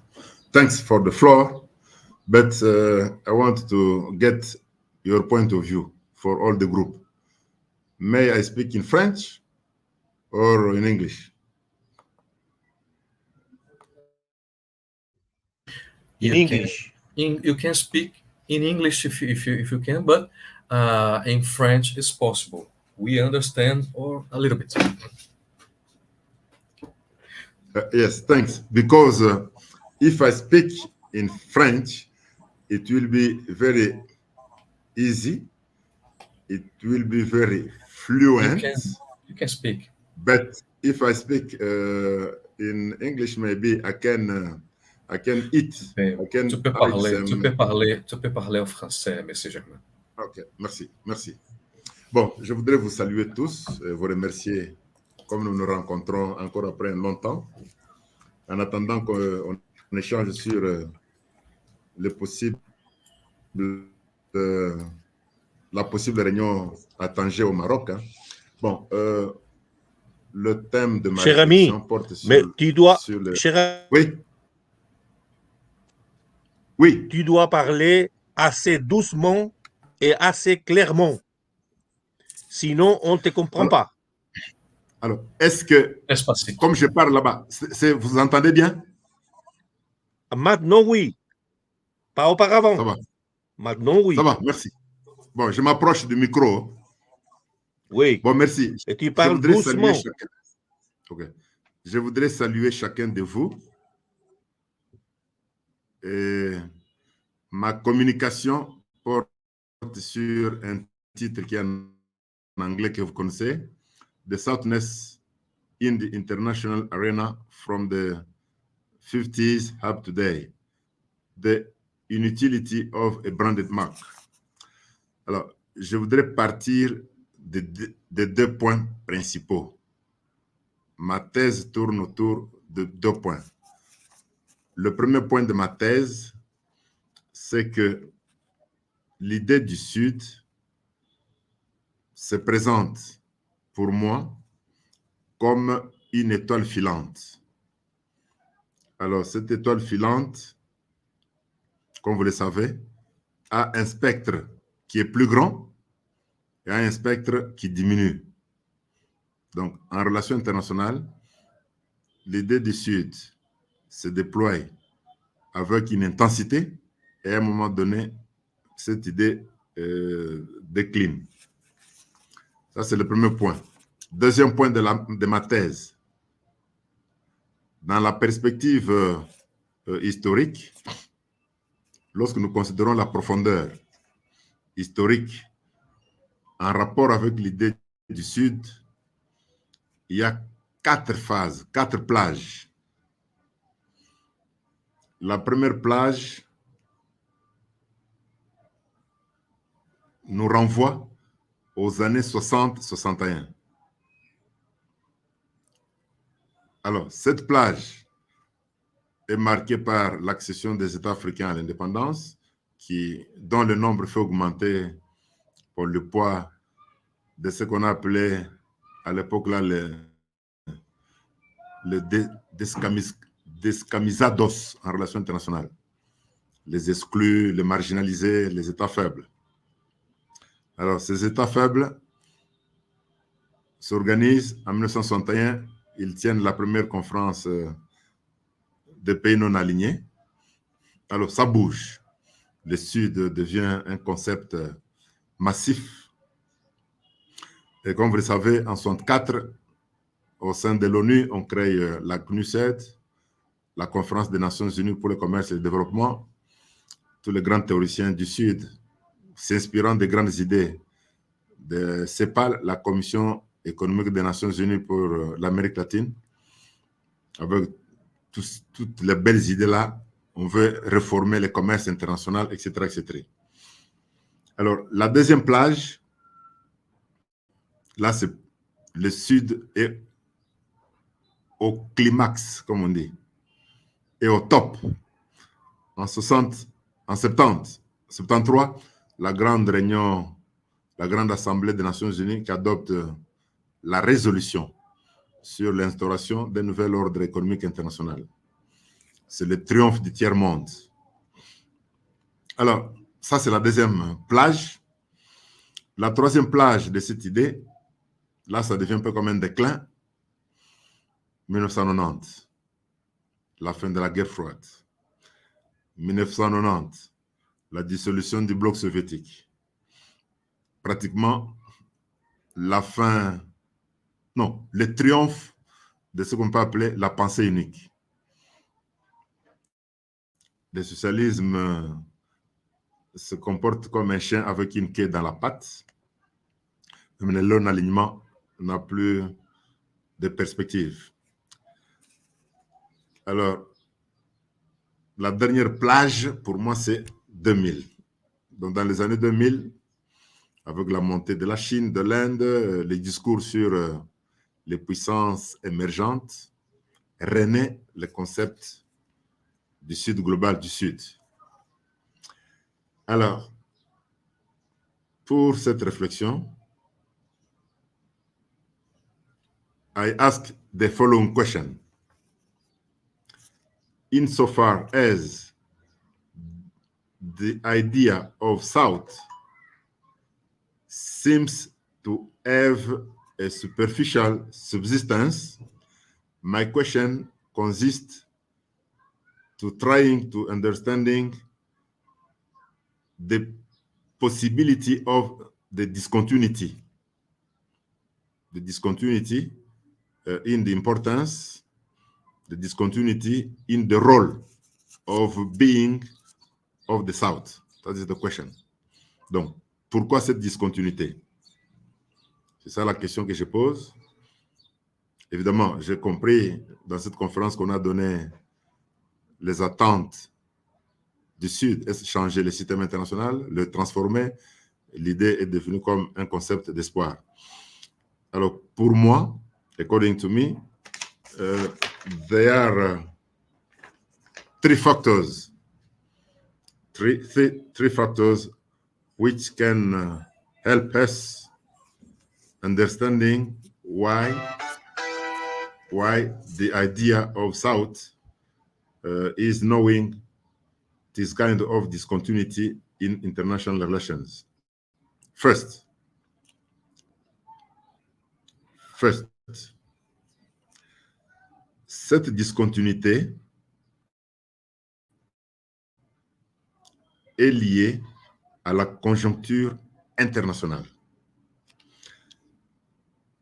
Thanks for the floor, but I want to get your point of view for all the group. May I speak in French or in English? In English. You can speak in English if you can, but in French is possible. We understand or a little bit. Yes, thanks. Because if I speak in French, it will be very easy. It will be very fluent. You can speak. But if I speak in English, maybe I can eat. Tu peux parler en français, monsieur Germain. Ok, merci. Bon, je voudrais vous saluer tous, vous remercier comme nous nous rencontrons encore après longtemps. En attendant qu'on échange sur la possible réunion à Tanger au Maroc. Hein. Bon, le thème de ma réflexion porte sur... Mais tu dois... Oui. Tu dois parler assez doucement et assez clairement. Sinon, on ne te comprend pas. Alors, est-ce que, comme je parle là-bas, vous entendez bien? Maintenant, oui. Pas auparavant. Ça va. Maintenant, oui. Ça va, merci. Bon, je m'approche du micro. Oui. Bon, merci. Et tu parles doucement. Okay. Je voudrais saluer chacun de vous. Et ma communication porte sur un titre qui est en anglais que vous connaissez, The Southness in the International Arena from the 50s up to today, The Utility of a Branded Mark. Alors, je voudrais partir de deux points principaux. Ma thèse tourne autour de deux points. Le premier point de ma thèse, c'est que l'idée du Sud se présente pour moi comme une étoile filante. Alors, cette étoile filante, comme vous le savez, a un spectre qui est plus grand et a un spectre qui diminue. Donc, en relation internationale, l'idée du Sud se déploie avec une intensité et à un moment donné, cette idée décline. Ça, c'est le premier point. Deuxième point de ma thèse. Dans la perspective historique, lorsque nous considérons la profondeur historique en rapport avec l'idée du Sud, il y a 4 phases, 4 plages. La première plage nous renvoie aux années 60-61. Alors, cette plage est marquée par l'accession des États africains à l'indépendance, dont le nombre fait augmenter pour le poids de ce qu'on appelait à l'époque là le descamisados en relation internationale. Les exclus, les marginalisés, les États faibles. Alors, ces États faibles s'organisent en 1961. Ils tiennent la première conférence des pays non alignés. Alors, ça bouge. Le Sud devient un concept massif. Et comme vous le savez, en 1964, au sein de l'ONU, on crée la CNUSED, la Conférence des Nations Unies pour le commerce et le développement. Tous les grands théoriciens du Sud, s'inspirant des grandes idées de CEPAL, la Commission économique des Nations Unies pour l'Amérique latine, avec toutes les belles idées-là, on veut réformer le commerce international, etc., etc. Alors, la deuxième plage, là, c'est le Sud est au climax, comme on dit, et au top. En 70, 73, la grande réunion, la grande assemblée des Nations Unies qui adopte la résolution sur l'instauration d'un nouvel ordre économique international. C'est le triomphe du tiers-monde. Alors, ça, c'est la deuxième plage. La troisième plage de cette idée, là, ça devient un peu comme un déclin. 1990, la fin de la guerre froide. 1990, la dissolution du bloc soviétique. Pratiquement la fin, non, le triomphe de ce qu'on peut appeler la pensée unique. Le socialisme se comporte comme un chien avec une queue dans la patte, mais le non-alignement n'a plus de perspective. Alors, la dernière plage, pour moi, c'est 2000. Donc, dans les années 2000, avec la montée de la Chine, de l'Inde, les discours sur les puissances émergentes, renaît le concept du Sud global du Sud. Alors, pour cette réflexion, I ask the following question. Insofar as the idea of South seems to have a superficial subsistence, my question consists to trying to understanding the possibility of the discontinuity in the importance, the discontinuity in the role of being of the South. That is the question. Donc, pourquoi cette discontinuité? C'est ça la question que je pose. Évidemment, j'ai compris dans cette conférence qu'on a donné les attentes du Sud, est changer le système international, le transformer. L'idée est devenue comme un concept d'espoir. Alors, pour moi, according to me, there are three factors which can help us understanding why the idea of South is knowing this kind of discontinuity in international relations. First, cette discontinuité est liée à la conjoncture internationale.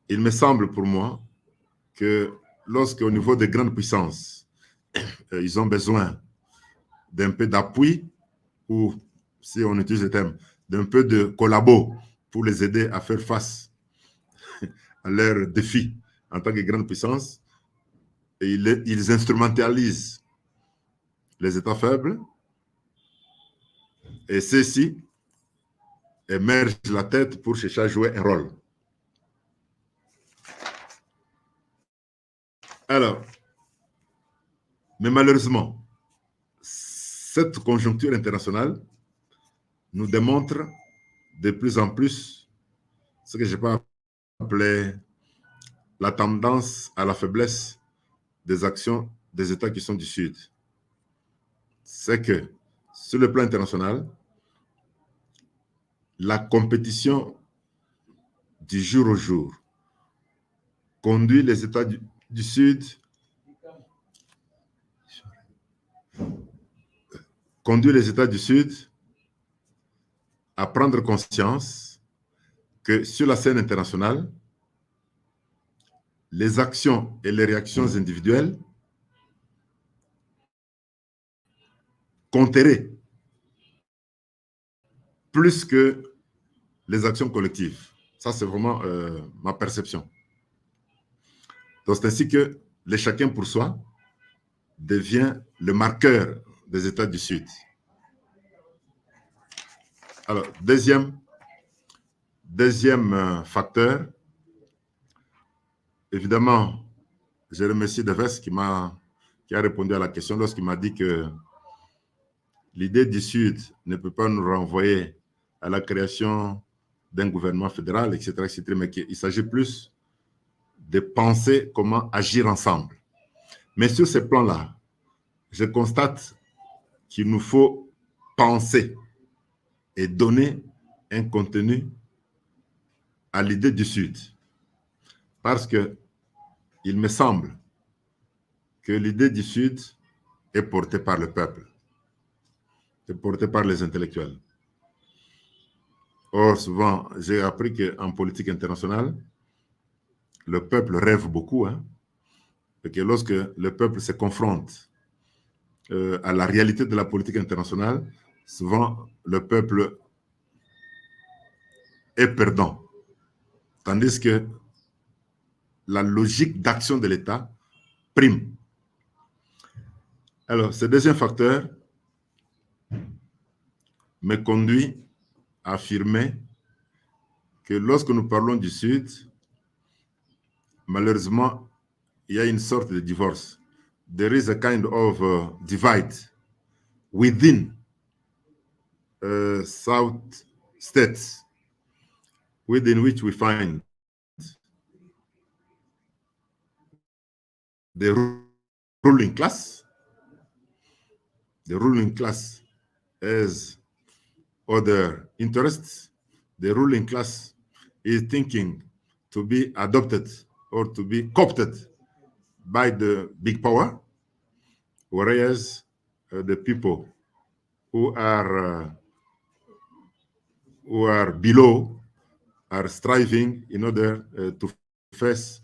Il me semble pour moi que lorsque au niveau des grandes puissances, ils ont besoin d'un peu d'appui ou, si on utilise le terme, d'un peu de collabo pour les aider à faire face à leurs défis en tant que grande puissance, et ils instrumentalisent les États faibles, et ceux-ci émergent la tête pour chercher à jouer un rôle. Alors, mais malheureusement, cette conjoncture internationale nous démontre de plus en plus ce que je peux appeler la tendance à la faiblesse des actions des États qui sont du Sud. C'est que, sur le plan international, la compétition du jour au jour conduit les États du Sud à prendre conscience que sur la scène internationale, les actions et les réactions individuelles compteraient plus que les actions collectives. Ça, c'est vraiment ma perception. Donc, c'est ainsi que le chacun pour soi devient le marqueur des États du Sud. Alors, deuxième facteur, évidemment, je remercie Devés qui a répondu à la question lorsqu'il m'a dit que l'idée du Sud ne peut pas nous renvoyer à la création d'un gouvernement fédéral, etc., mais qu'il s'agit plus de penser comment agir ensemble. Mais sur ce plan-là, je constate qu'il nous faut penser et donner un contenu à l'idée du Sud. Parce que il me semble que l'idée du Sud est portée par le peuple, est portée par les intellectuels. Or, souvent, j'ai appris qu'en politique internationale, le peuple rêve beaucoup, hein, et que lorsque le peuple se confronte à la réalité de la politique internationale, souvent, le peuple est perdant. Tandis que la logique d'action de l'État prime. Alors, ce deuxième facteur me conduit à affirmer que lorsque nous parlons du Sud, malheureusement, il y a une sorte de divorce. There is a kind of divide within South states, within which we find the ruling class. The ruling class has other interests. The ruling class is thinking to be adopted or to be co-opted by the big power, whereas the people who are below are striving in order to face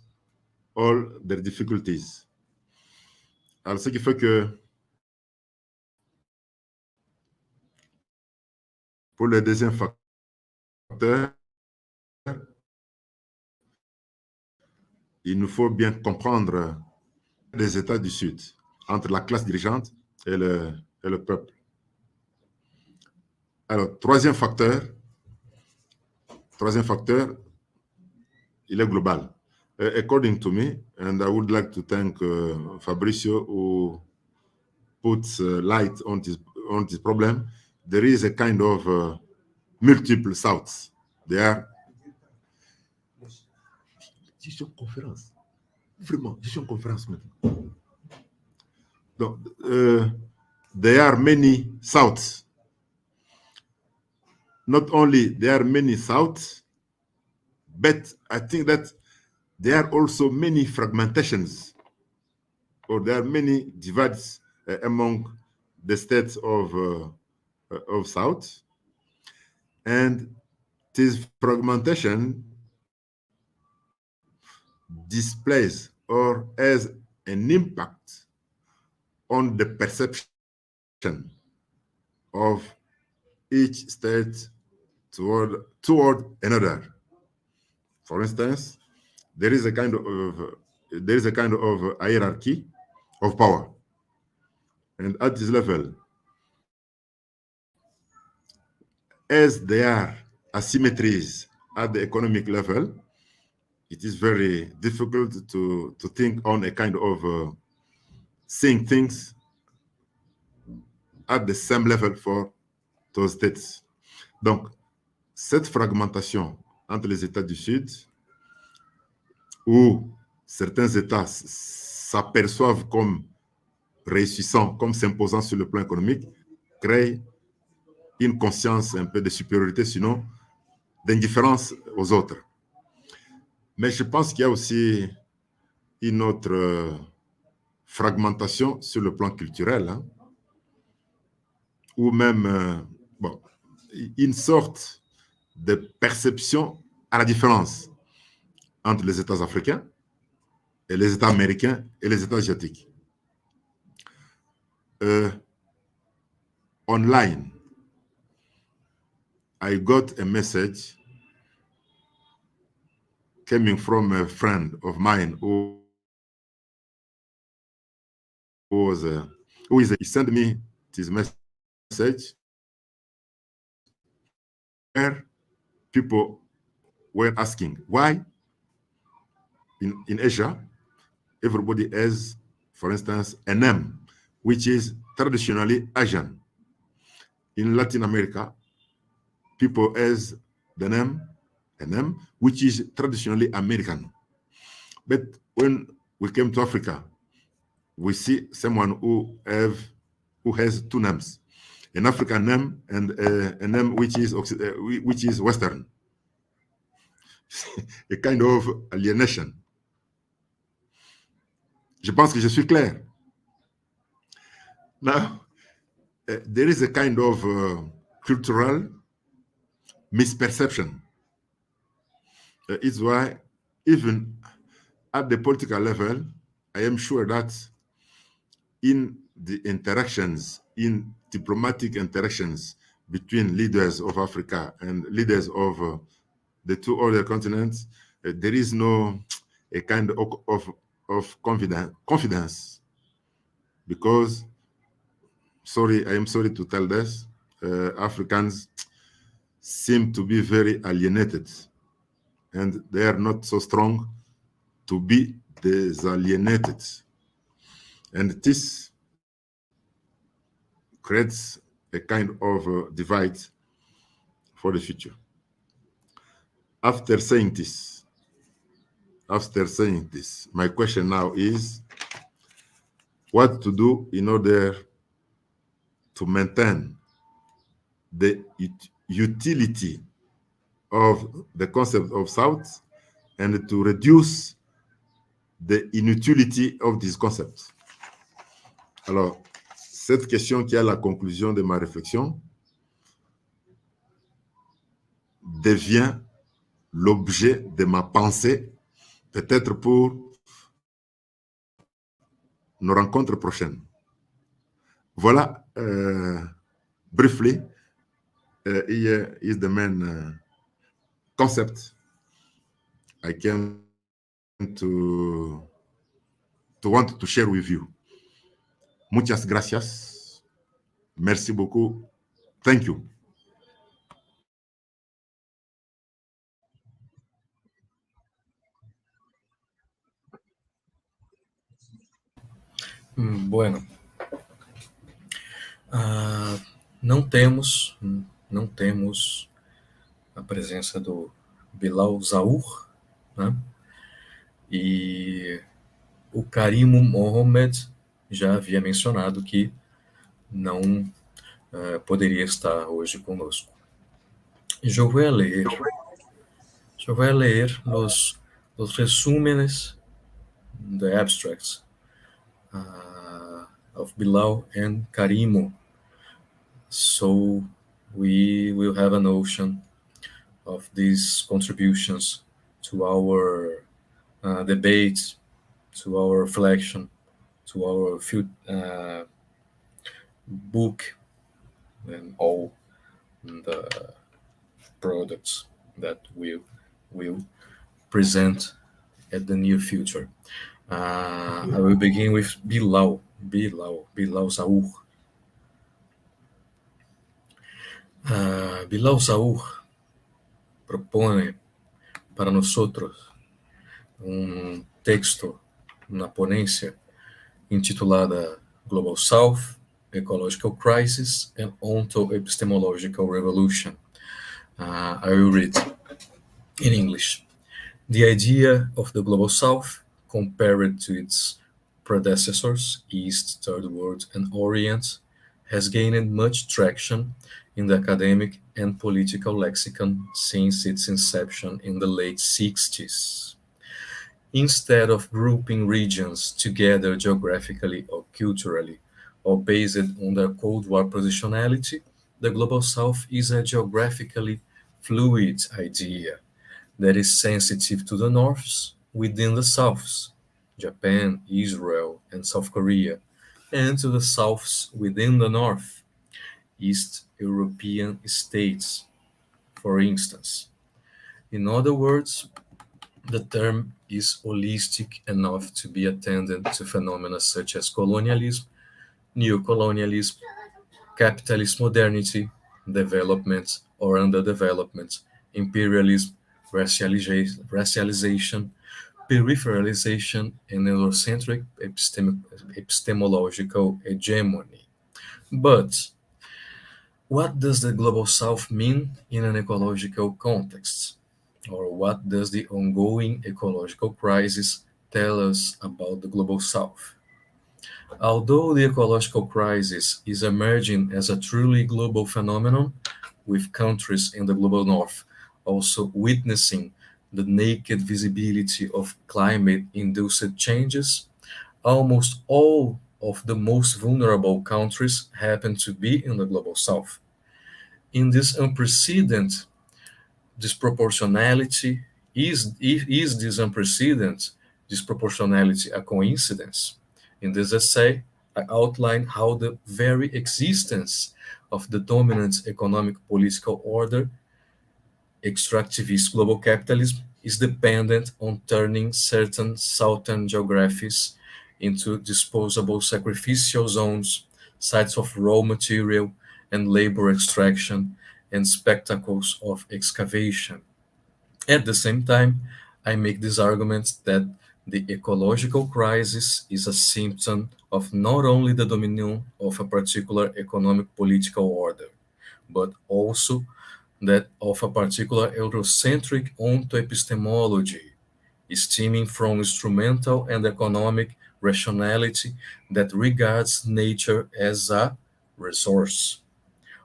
all their difficulties. Alors, ce qui fait que pour le deuxième facteur, il nous faut bien comprendre les États du Sud, entre la classe dirigeante et le peuple. Alors, troisième facteur, il est global. According to me, and I would like to thank Fabricio who puts light on this problem, there is a kind of multiple Souths. They are... Je suis en conférence. Vraiment, je suis en conférence maintenant. Donc, there are many Souths. Not only there are many Souths, but I think that there are also many fragmentations, or there are many divides among the states of South. And this fragmentation displays or has an impact on the perception of each state toward another. For instance, there is a kind of hierarchy of power, and at this level, as there are asymmetries at the economic level, it is very difficult to think on a kind of seeing things at the same level for those states. Donc, cette fragmentation entre les États du Sud, où certains États s'aperçoivent comme réussissant, comme s'imposant sur le plan économique, crée une conscience un peu de supériorité, sinon d'indifférence aux autres. Mais je pense qu'il y a aussi une autre fragmentation sur le plan culturel, hein, ou même bon, une sorte de perception à la différence entre les États africains et les États américains et les États asiatiques. Online, I got a message coming from a friend of mine who he sent me this message where people were asking why in Asia everybody has, for instance, a name which is traditionally Asian. In Latin America, people has a name which is traditionally American. But when we came to Africa, we see someone who has two names, an African name and a name which is Western. A kind of alienation. Je pense que je suis clair. Now, there is a kind of cultural misperception. It's why even at the political level, I am sure that in the interactions, in diplomatic interactions between leaders of Africa and leaders of the two other continents, there is no a kind of confidence, because I am sorry to tell this, Africans seem to be very alienated, and they are not so strong to be disalienated. And this creates a kind of divide for the future. After saying this, my question now is what to do in order to maintain the utility of the concept of South and to reduce the inutility of this concept. Alors, cette question qui est la conclusion de ma réflexion devient l'objet de ma pensée, peut-être pour nos rencontres prochaines. Voilà, briefly, here is the main concept I came to want to share with you. Muchas gracias. Merci beaucoup. Thank you. Bueno, não temos a presença do Bilal Zahoor, né? E o Carimo Mohomed já havia mencionado que não poderia estar hoje conosco. Eu vou ler os resúmenes, the abstracts of Bilal and Carimo, so we will have a notion of these contributions to our debate, to our reflection, to our book, and all the products that we will present at the near future. I will begin with Bilal Zahoor. Bilal Zahoor propone para nosotros texto na ponencia intitulada Global South, Ecological Crisis, and Onto-epistemological Revolution. I will read in English. The idea of the Global South, compared to its predecessors, East, Third World, and Orient, has gained much traction in the academic and political lexicon since its inception in the late 60s. Instead of grouping regions together geographically or culturally, or based on their Cold War positionality, the Global South is a geographically fluid idea that is sensitive to the Norths within the Souths, Japan, Israel, and South Korea, and to the Souths within the North, East European states, for instance. In other words, the term is holistic enough to be attendant to phenomena such as colonialism, neocolonialism, capitalist modernity, development or underdevelopment, imperialism, racialization, peripheralization, and Eurocentric epistemological hegemony. But what does the Global South mean in an ecological context? Or what does the ongoing ecological crisis tell us about the Global South? Although the ecological crisis is emerging as a truly global phenomenon, with countries in the global north also witnessing the naked visibility of climate-induced changes, almost all of the most vulnerable countries happen to be in the global south. In this unprecedented disproportionality, is this unprecedented disproportionality a coincidence? In this essay, I outline how the very existence of the dominant economic political order, extractivist global capitalism, is dependent on turning certain southern geographies into disposable sacrificial zones, sites of raw material and labor extraction, and spectacles of excavation. At the same time, I make this argument that the ecological crisis is a symptom of not only the dominion of a particular economic political order, but also that of a particular Eurocentric onto-epistemology, stemming from instrumental and economic rationality that regards nature as a resource,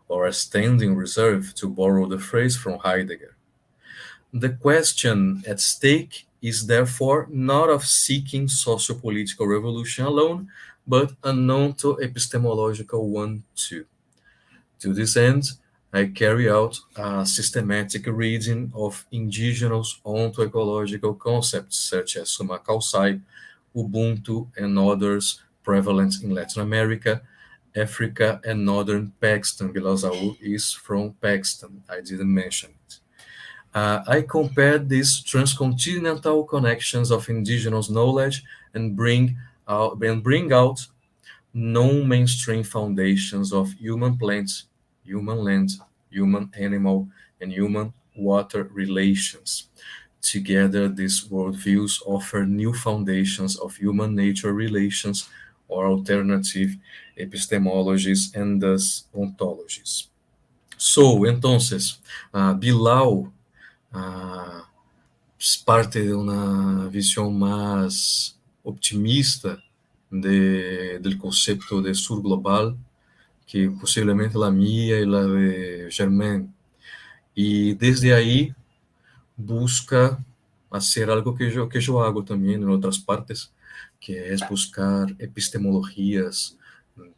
or a standing reserve, to borrow the phrase from Heidegger. The question at stake is therefore not of seeking socio-political revolution alone, but a onto-epistemological one too. To this end, I carry out a systematic reading of indigenous onto-ecological concepts such as Sumacausai, Ubuntu, and others prevalent in Latin America, Africa, and northern Pakistan. Bilal Zahoor is from Pakistan. I didn't mention it. I compared these transcontinental connections of indigenous knowledge and bring out non-mainstream foundations of human plants, human land, human animal, and human water relations. Together, these worldviews offer new foundations of human nature relations or alternative epistemologies and thus ontologies. So, entonces, Bilal parte de una visión más optimista del concepto de sur global, que posiblemente la mía y la de Germain. Y desde ahí busca hacer algo que yo hago también en otras partes, que es buscar epistemologías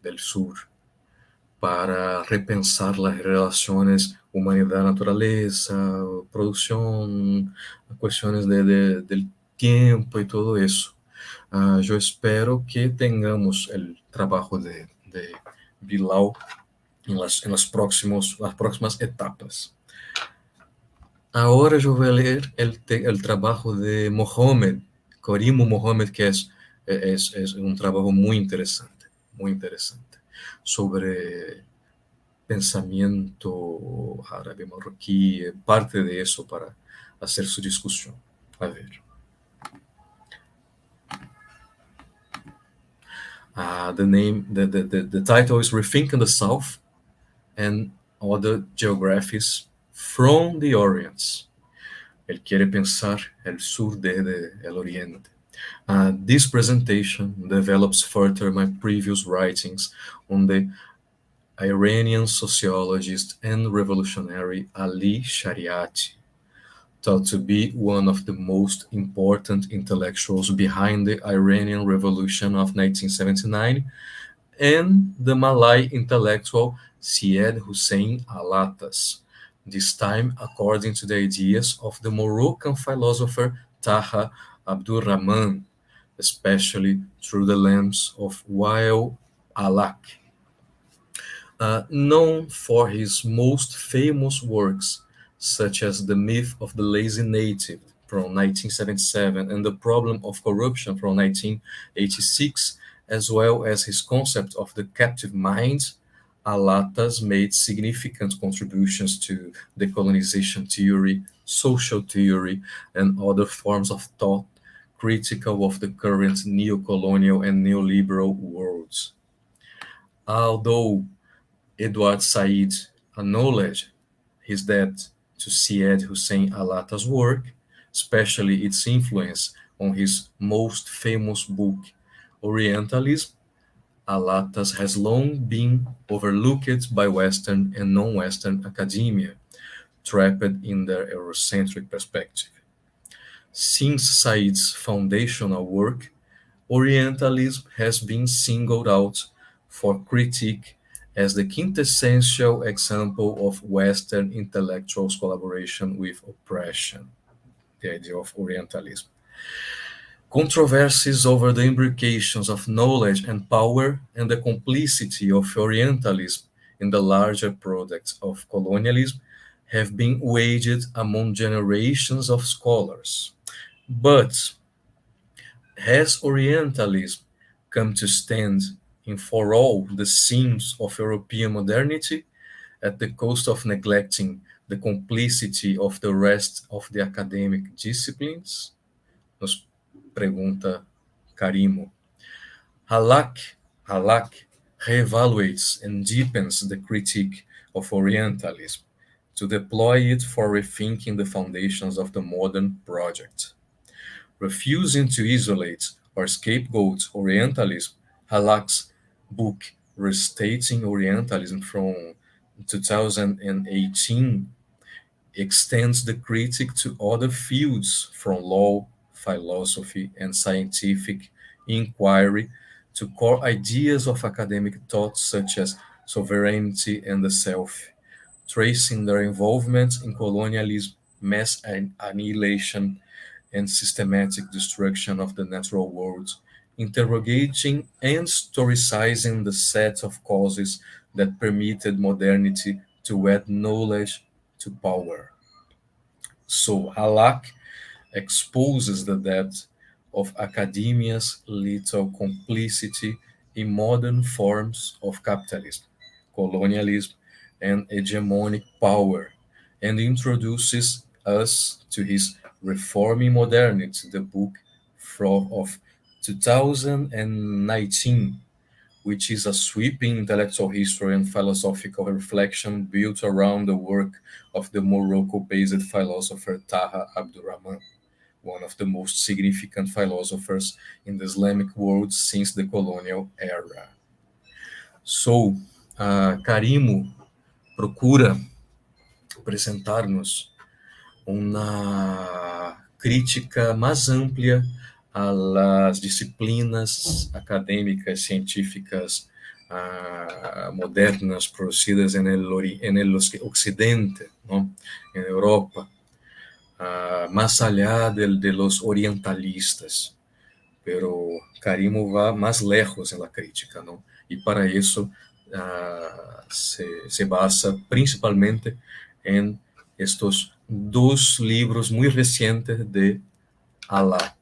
del sur para repensar las relaciones humanidad-naturaleza, producción, cuestiones del tiempo y todo eso. Yo espero que tengamos el trabajo de Bilal en las próximas etapas. Ahora yo voy a leer el trabajo de Mohomed, Carimo Mohomed, que es un trabajo muy interesante, sobre pensamiento árabe marroquí, parte de eso para hacer su discusión. A ver. The title is Rethinking the South and Other Geographies from the Orient. Él quiere pensar el sur desde el oriente. This presentation develops further my previous writings on the Iranian sociologist and revolutionary Ali Shariati, thought to be one of the most important intellectuals behind the Iranian Revolution of 1979, and the Malay intellectual Syed Hussein Alatas, this time according to the ideas of the Moroccan philosopher Taha Abdurrahman, especially through the lens of Wael Alak. Known for his most famous works, such as The Myth of the Lazy Native from 1977 and The Problem of Corruption from 1986, as well as his concept of the captive mind, Alatas made significant contributions to decolonization theory, social theory, and other forms of thought critical of the current neo-colonial and neoliberal worlds. Although Edward Said acknowledged his debt to Syed Hussein Alatas' work, especially its influence on his most famous book, Orientalism. Alatas has long been overlooked by Western and non-Western academia, trapped in their Eurocentric perspective. Since Said's foundational work, Orientalism has been singled out for critique as the quintessential example of Western intellectuals' collaboration with oppression, the idea of Orientalism. Controversies over the imbrications of knowledge and power and the complicity of Orientalism in the larger product of colonialism have been waged among generations of scholars. But has Orientalism come to stand in for all the sins of European modernity at the cost of neglecting the complicity of the rest of the academic disciplines? Nos pergunta Carimo. Halak reevaluates and deepens the critique of Orientalism to deploy it for rethinking the foundations of the modern project. Refusing to isolate or scapegoat Orientalism, Halak's book Restating Orientalism from 2018 extends the critique to other fields from law, philosophy, and scientific inquiry to core ideas of academic thought such as sovereignty and the self, tracing their involvement in colonialism, mass annihilation, and systematic destruction of the natural world, interrogating and historicizing the set of causes that permitted modernity to add knowledge to power. So Halak exposes the depth of academia's lethal complicity in modern forms of capitalism, colonialism, and hegemonic power, and introduces us to his Reforming Modernity, the book of 2019, which is a sweeping intellectual history and philosophical reflection built around the work of the Morocco-based philosopher Taha Abdurrahman, one of the most significant philosophers in the Islamic world since the colonial era. So, Carimo procura apresentar-nos uma crítica mais ampla às disciplinas acadêmicas, científicas modernas producidas en el Occidente, ¿no? En Europa, más allá de los orientalistas. Pero Carimo va más lejos en la crítica, ¿no? Y para eso se basa principalmente en estos dos libros muy recientes de Alak,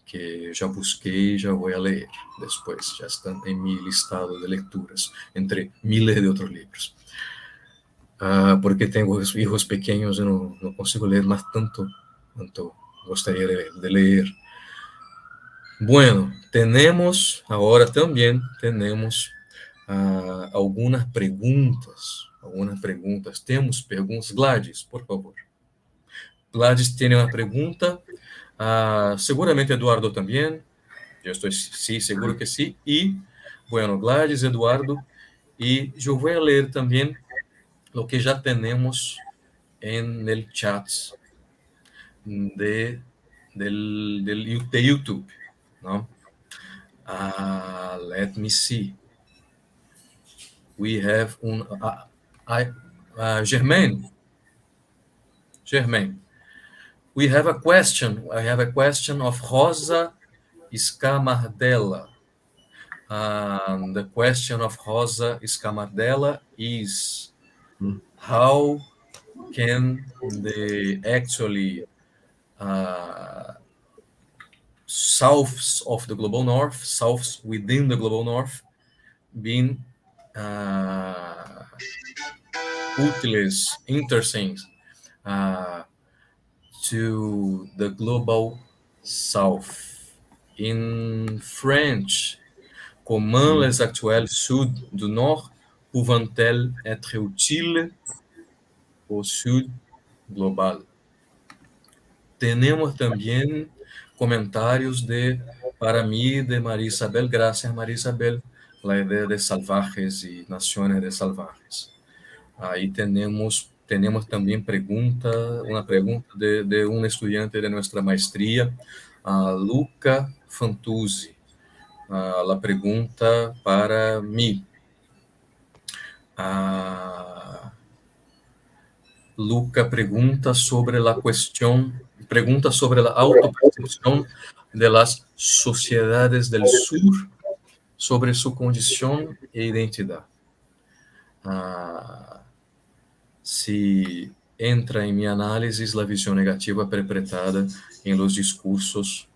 que já busquei e já vou a ler depois, já estão em meu listado de leituras, entre miles de outros livros. Porque tenho hijos pequeños, eu não consigo ler mais tanto quanto gostaria de ler. Bueno, agora também temos algumas perguntas. Temos perguntas. Gladys, por favor. Gladys tem uma pergunta. Seguramente Eduardo também. Eu estou seguro que sim. E, bueno, Gladys, Eduardo, Y yo voy a leer también lo que ya tenemos en el chat de YouTube, ¿no? Let me see. We have Germain. We have a question. I have a question of Rosa Scamardella. The question of Rosa Scamardella is how can the actually souths of the global north, souths within the global north, being útiles, interesting to the global south. In French, comment les actuels sud du nord pouvant-elles être utiles au sud global? Tenemos también comentarios para mí, de María Isabel. Gracias, María Isabel. La idea de salvajes y naciones de salvajes. Ahí tenemos también una pregunta de un estudiante de nuestra maestría, Luca Fantuzzi. La pregunta para mí. Luca pregunta sobre la autopercepción de las sociedades del sur sobre su condición e identidad. Si entra en mi análisis la visión negativa perpetrada en los discursos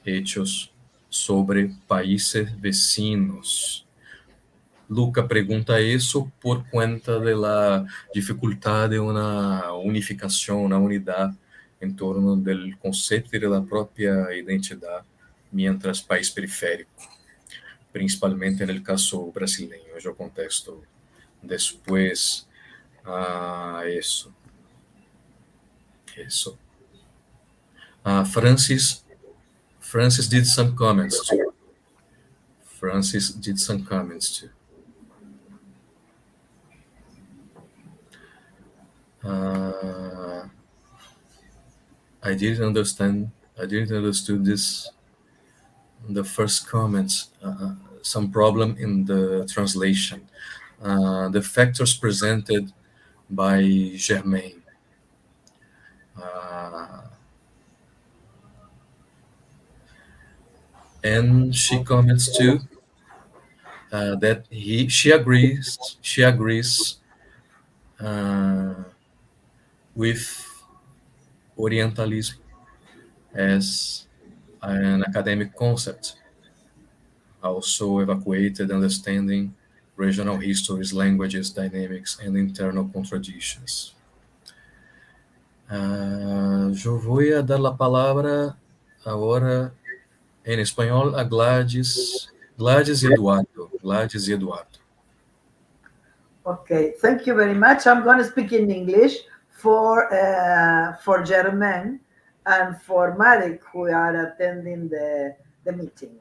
hechos sobre países vecinos. Luca pregunta eso por cuenta de la dificultad de una unificación, una unidad en torno del concepto de la propia identidad mientras país periférico, principalmente en el caso brasileño. Yo contesto después eso. Francis did some comments too. I didn't understand this. The first comments, some problem in the translation. The factors presented by Germain. And she comments too that she agrees with Orientalism as an academic concept, also evacuated understanding regional histories, languages, dynamics, and internal contradictions. Yo voy a dar la palabra ahora en español a Gladys y Eduardo. Okay, thank you very much. I'm going to speak in English for Germain and for Marek, who are attending the meeting.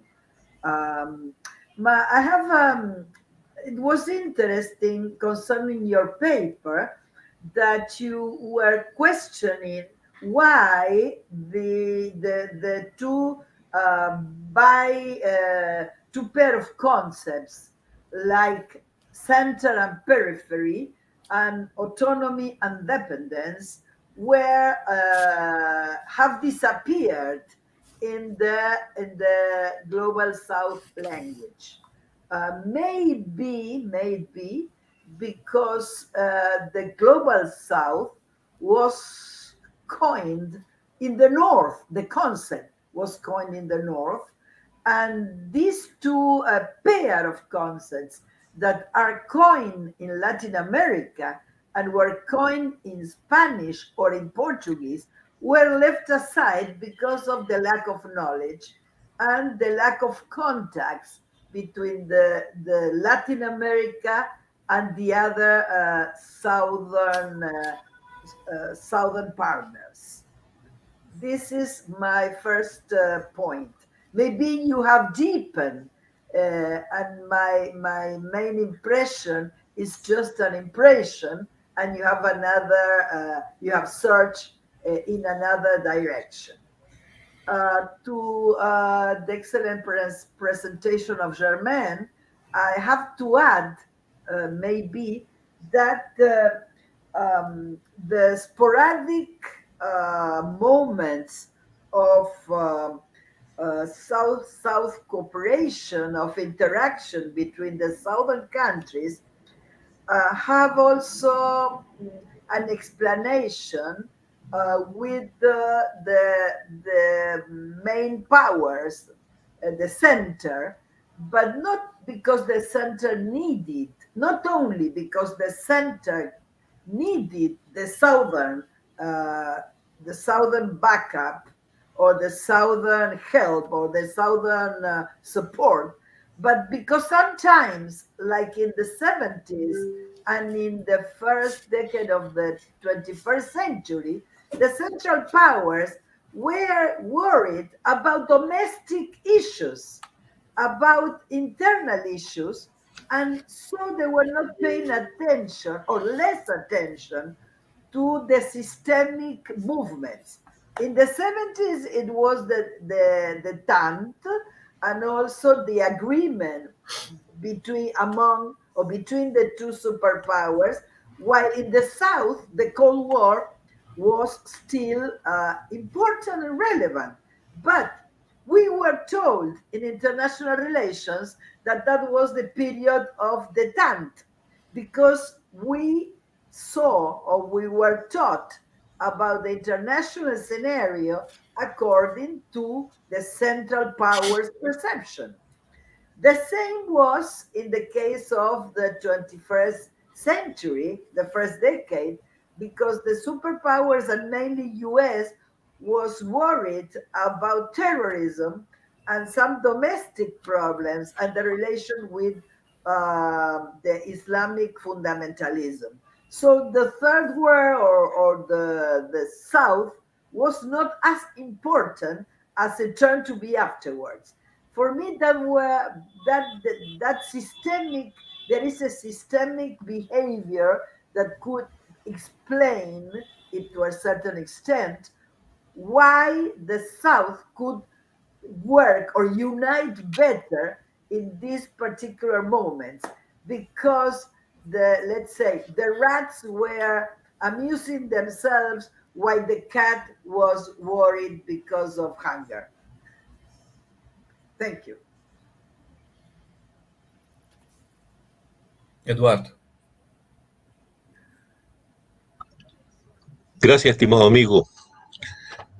It was interesting concerning your paper that you were questioning why the two pair of concepts like center and periphery and autonomy and dependence have disappeared in the Global South language. Maybe because the Global South was coined in the North, the concept was coined in the North, and these two pair of concepts that are coined in Latin America and were coined in Spanish or in Portuguese were left aside because of the lack of knowledge and the lack of contacts between the Latin America and the other southern partners. This is my first point. Maybe you have deepened And my main impression is just an impression, and you have another, you have search in another direction. To the excellent presentation of Germain, I have to add maybe that the sporadic moments of South-South cooperation, of interaction between the southern countries have also an explanation with the main powers, the center, but not because the center needed, not only because the center needed the southern backup or the southern help or the southern support, but because sometimes, like in the 70s and in the first decade of the 21st century, the central powers were worried about domestic issues, about internal issues, and so they were not paying attention or less attention to the systemic movements. In the 70s, it was the TANT and also the agreement between the two superpowers, while in the South, the Cold War was still important and relevant. But we were told in international relations that that was the period of detente, because we saw or we were taught about the international scenario according to the central powers perception. The same was in the case of the 21st century, the first decade, because the superpowers and mainly US was worried about terrorism and some domestic problems and the relation with the Islamic fundamentalism. So the third world or the South was not as important as it turned to be afterwards. For me, that systemic, there is a systemic behavior that could explain it to a certain extent why the South could work or unite better in these particular moments, because let's say the rats were amusing themselves while the cat was worried because of hunger. Thank you. Eduardo. Gracias, estimado amigo.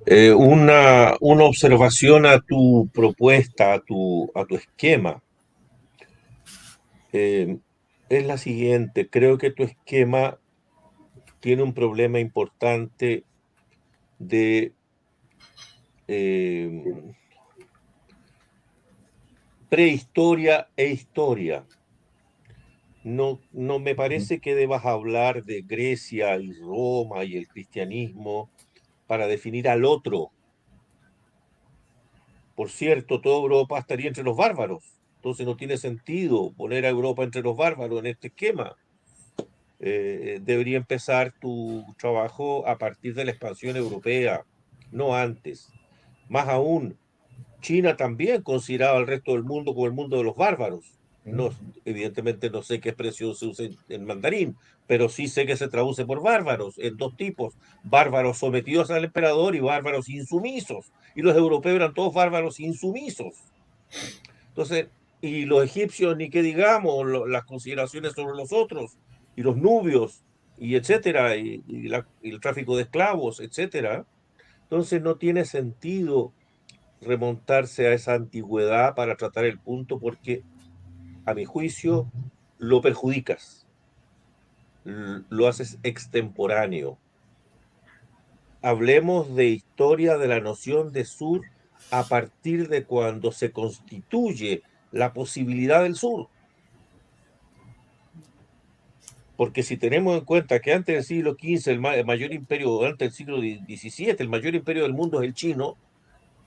Una observación a tu propuesta, a tu esquema. Es la siguiente. Creo que tu esquema tiene un problema importante de prehistoria e historia. No me parece que debas hablar de Grecia y Roma y el cristianismo para definir al otro. Por cierto, toda Europa estaría entre los bárbaros. Entonces no tiene sentido poner a Europa entre los bárbaros en este esquema. Debería empezar tu trabajo a partir de la expansión europea, no antes. Más aún, China también consideraba al resto del mundo como el mundo de los bárbaros. No, evidentemente no sé qué expresión se usa en mandarín, pero sí sé que se traduce por bárbaros, en dos tipos: bárbaros sometidos al emperador y bárbaros insumisos. Y los europeos eran todos bárbaros insumisos. Entonces, y los egipcios, ni qué digamos, las consideraciones sobre los otros, y los nubios, y etcétera, y el tráfico de esclavos, etcétera. Entonces no tiene sentido remontarse a esa antigüedad para tratar el punto, porque a mi juicio lo perjudicas, lo haces extemporáneo. Hablemos de historia de la noción de sur a partir de cuando se constituye la posibilidad del sur. Porque si tenemos en cuenta que antes del siglo XV, el mayor imperio, antes del siglo XVII, el mayor imperio del mundo es el chino,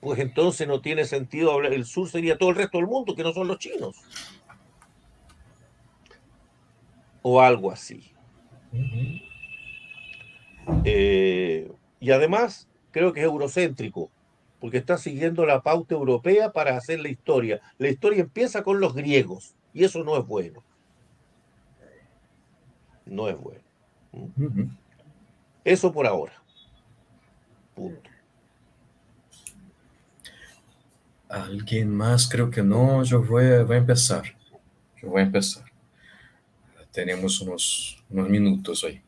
pues entonces no tiene sentido hablar. El sur sería todo el resto del mundo, que no son los chinos. O algo así. Y además, creo que es eurocéntrico, porque está siguiendo la pauta europea para hacer la historia. La historia empieza con los griegos, y eso no es bueno. No es bueno. Eso por ahora. Punto. ¿Alguien más? Creo que no. Yo voy a empezar. Tenemos unos minutos aí.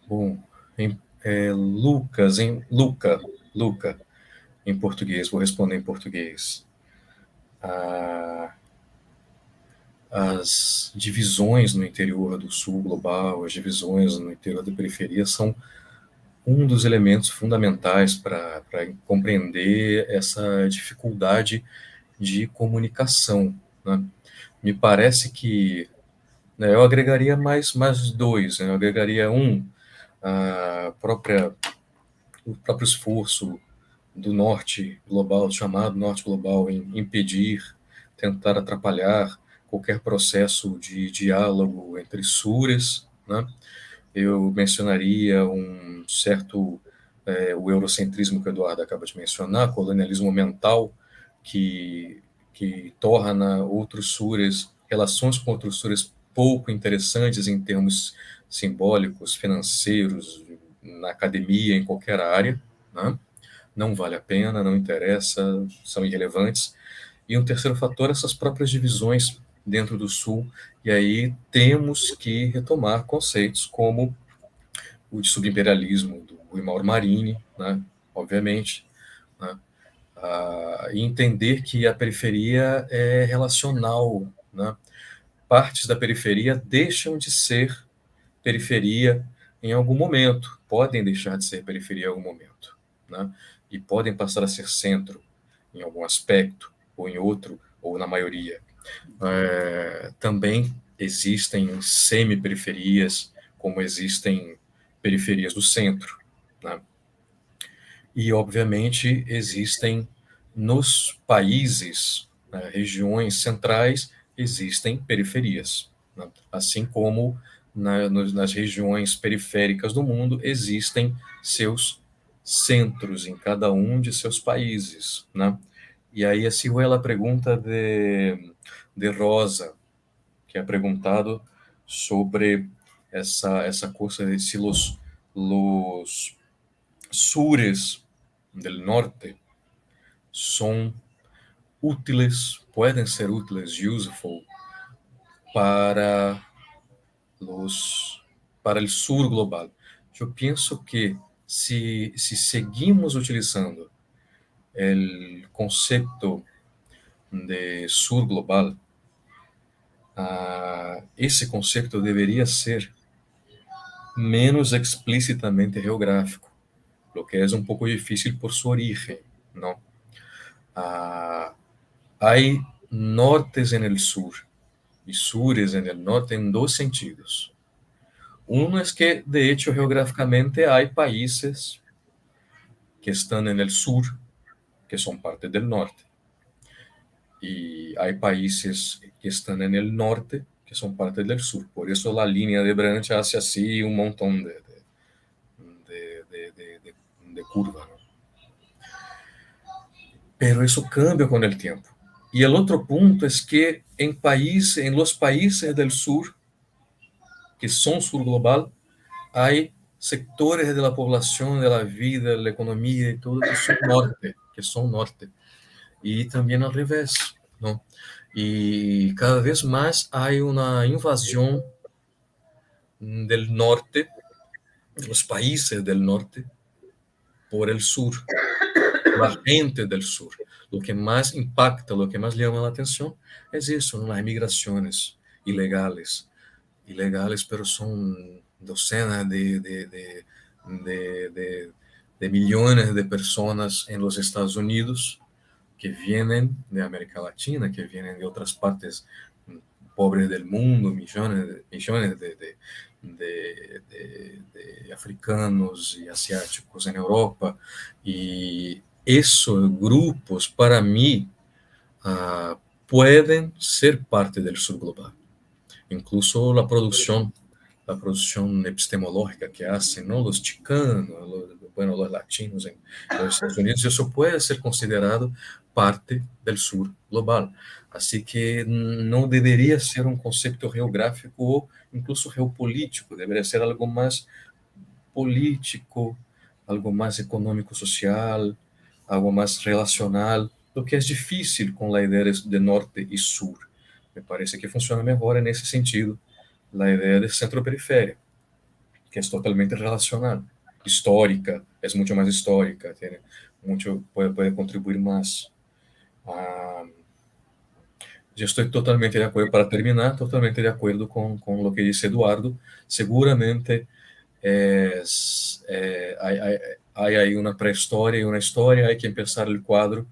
Bom, Luca, em português, vou responder em português. As divisões no interior do sul global, as divisões no interior da periferia são um dos elementos fundamentais para compreender essa dificuldade de comunicação, né? Me parece que, né, eu agregaria mais dois, né? Eu agregaria o próprio esforço do norte global, chamado norte global, em impedir, tentar atrapalhar qualquer processo de diálogo entre sures, né? Eu mencionaria um certo, o eurocentrismo que o Eduardo acaba de mencionar, colonialismo mental, que torna outros sures, relações com outros sures pouco interessantes em termos simbólicos, financeiros, na academia, em qualquer área, né? Não vale a pena, não interessa, são irrelevantes. E um terceiro fator, essas próprias divisões dentro do Sul, e aí temos que retomar conceitos como o de subimperialismo do Mauro Marini, né? Obviamente, né? E entender que a periferia é relacional, né? Partes da periferia deixam de ser periferia em algum momento, podem deixar de ser periferia em algum momento, né? E podem passar a ser centro em algum aspecto, ou em outro, ou na maioria. Também existem semi-periferias, como existem periferias do centro, né? E, obviamente, existem nos países, né, regiões centrais, existem periferias, né? Assim como nas regiões periféricas do mundo existem seus centros em cada um de seus países, né? E aí a Silvia pergunta de Rosa, que é perguntado sobre essa coisa de se los sures del norte son útiles, pueden ser útiles, useful, para el sur global. Eu penso que se seguimos utilizando o conceito de sur global, esse conceito deveria ser menos explicitamente geográfico, lo que es un poco difícil por su origen, ¿no? Hay nortes en el sur y sures en el norte en dos sentidos. Uno es que, de hecho, geográficamente hay países que están en el sur, que son parte del norte, y hay países que están en el norte, que son parte del sur. Por eso la línea de Brandt hace así un montón de curva, ¿no? Pero eso cambia con el tiempo. Y el otro punto es que en los países del sur, que son sur global, hay sectores de la población, de la vida, de la economía y todo que son norte. Y también al revés, ¿no? Y cada vez más hay una invasión del norte, de los países del norte, por el sur, la gente del sur. Lo que más impacta, lo que más llama la atención es eso, ¿no? Las migraciones ilegales, pero son docenas de millones de personas en los Estados Unidos que vienen de América Latina, que vienen de otras partes pobres del mundo, millones de africanos y asiáticos en Europa, y esos grupos, para mí, pueden ser parte del sur global. Incluso la producción epistemológica que hacen, ¿no? Los chicanos, los latinos en los Estados Unidos, eso puede ser considerado parte del sur global. Así que no debería ser un concepto geográfico o incluso geopolítico, debería ser algo más político, algo más económico-social, algo más relacional, lo que es difícil con la idea de norte y sur. Me parece que funciona mejor en ese sentido la idea de centro-periferia, que es totalmente relacional, histórica, es mucho más histórica, tiene mucho, puede contribuir más. Yo estoy totalmente de acuerdo, para terminar, totalmente de acuerdo con lo que dice Eduardo. Seguramente hay ahí una prehistoria y una historia, hay que empezar el cuadro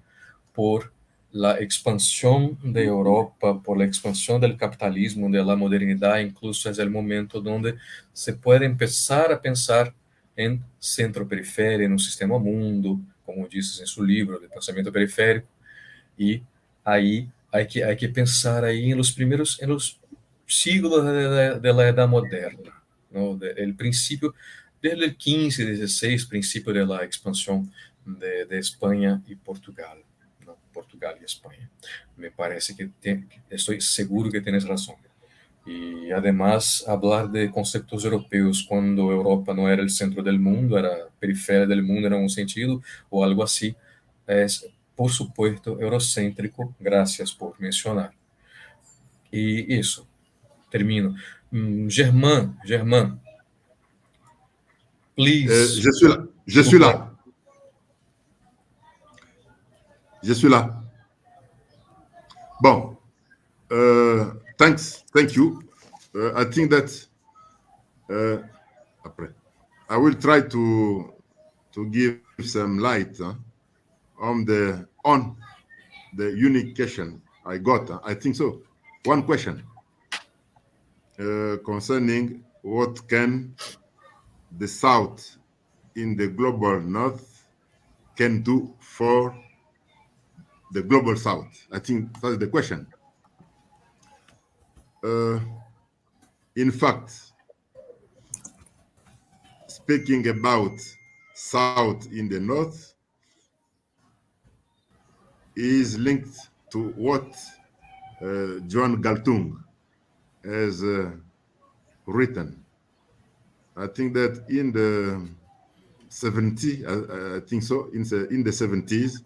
por la expansión de Europa, por la expansión del capitalismo, de la modernidad, incluso es el momento donde se puede empezar a pensar en centro-periferia, en un sistema mundo, como dices en su libro, de pensamiento periférico, y ahí hay que pensar ahí en los siglos de la edad moderna, ¿no? El principio, desde el 15, 16, principio de la expansión de España y Portugal, ¿no? Portugal y España. Me parece que estoy seguro que tienes razón. Y además, hablar de conceptos europeos cuando Europa no era el centro del mundo, era periferia del mundo en un sentido, o algo así, es, por supuesto, eurocéntrico. Gracias por mencionar. Y eso, termino. Germain, please. Je suis là. Je suis là. Je suis là. Bon. Thank you. I think that I will try to give some light on the unique question I got. I think so. One question concerning what can the South in the global North can do for the global South. I think that's the question. In fact, speaking about South in the North is linked to what John Galtung has written. I think that in the 70s, I think so, in the 70s,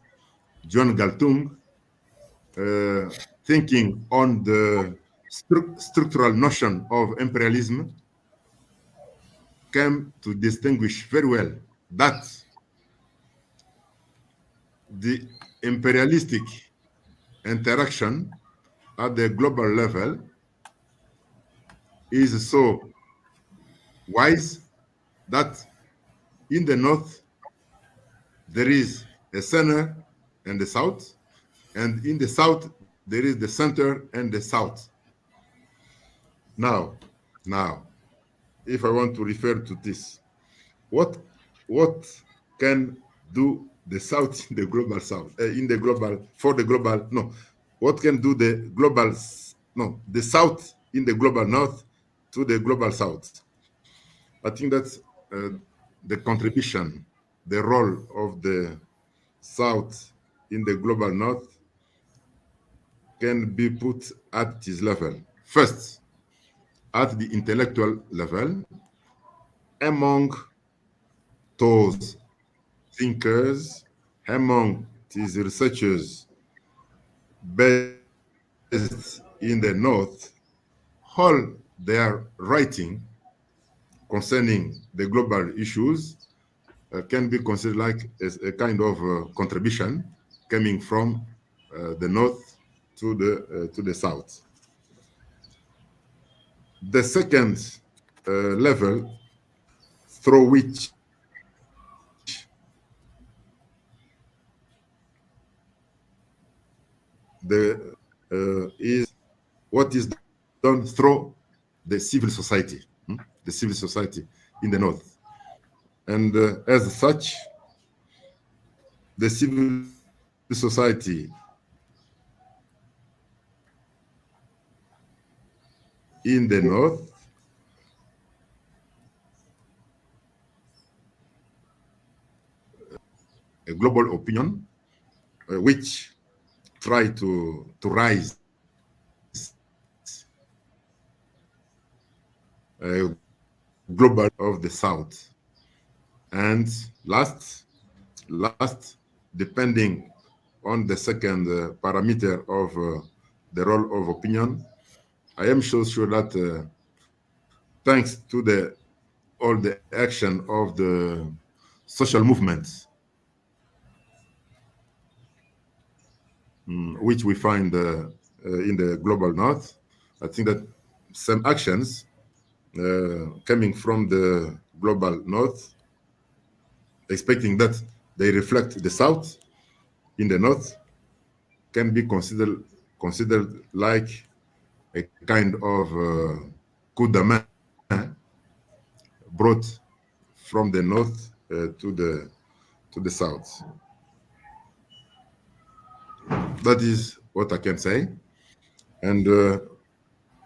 John Galtung, thinking on the structural notion of imperialism, came to distinguish very well that the imperialistic interaction at the global level is so wise that in the North there is a center and the South, and in the South there is the center and the South. Now, if I want to refer to this, what can do the South in the global South, what can do the South in the global North to the global South? I think that's the contribution, the role of the South in the global North can be put at this level. First, at the intellectual level, among those thinkers, among these researchers based in the North, all their writing concerning the global issues can be considered like as a kind of contribution coming from the North to the South. The second level through which is what is done through the civil society. the civil society in the north. And as such, the civil society in the north a global opinion which try to rise global of the south. And last, depending on the second parameter of the role of opinion, I am sure that thanks to all the action of the social movements, which we find in the global north, I think that some actions coming from the global north, expecting that they reflect the south in the north, can be considered like a kind of coup de main brought from the north to the south. That is what I can say. And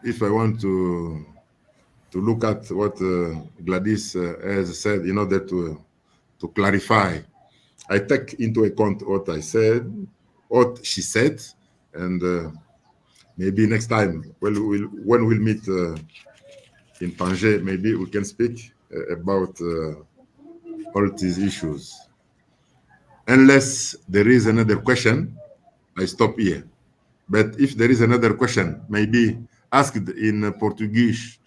if I want to look at what Gladys has said in order to clarify, I take into account what I said, what she said, and maybe next time when we'll meet in Tanger, maybe we can speak about all these issues. Unless there is another question, I stop here. But if there is another question, maybe asked in Portuguese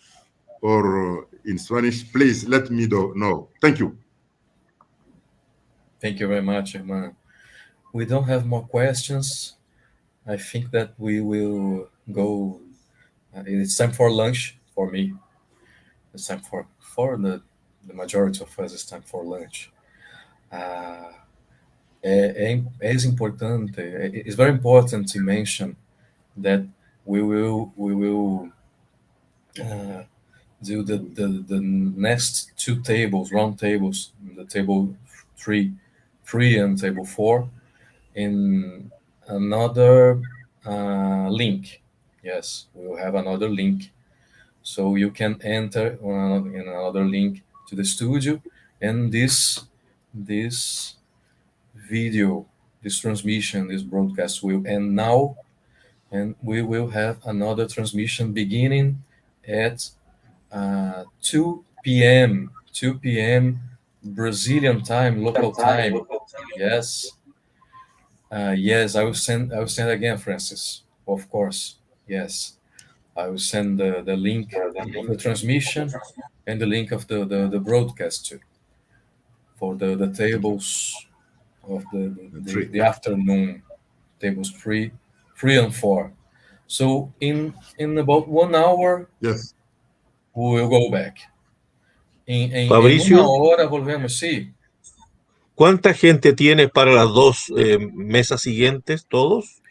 or in Spanish, please let me know. Thank you. Thank you very much, Germain. We don't have more questions. I think that we will go. It's time for lunch for me. It's time for the majority of us. It's time for lunch. It's very important to mention that we will do the next two tables, round tables, the table 3 and table 4, in another link. Yes, we will have another link, so you can enter in another link to the studio, and this video, this transmission, this broadcast will end now, and we will have another transmission beginning at 2 p.m. Brazilian time, local time. Yes. Yes, I will send again, Francis. Of course. Yes. I will send the link of the transmission and the link of the broadcast too, for the tables of the afternoon, tables 3 and 4. So in about 1 hour, yes, we will go back. Fabricio, en 1 hora volvemos, sí. ¿Cuánta gente tienes para las dos mesas siguientes, todos?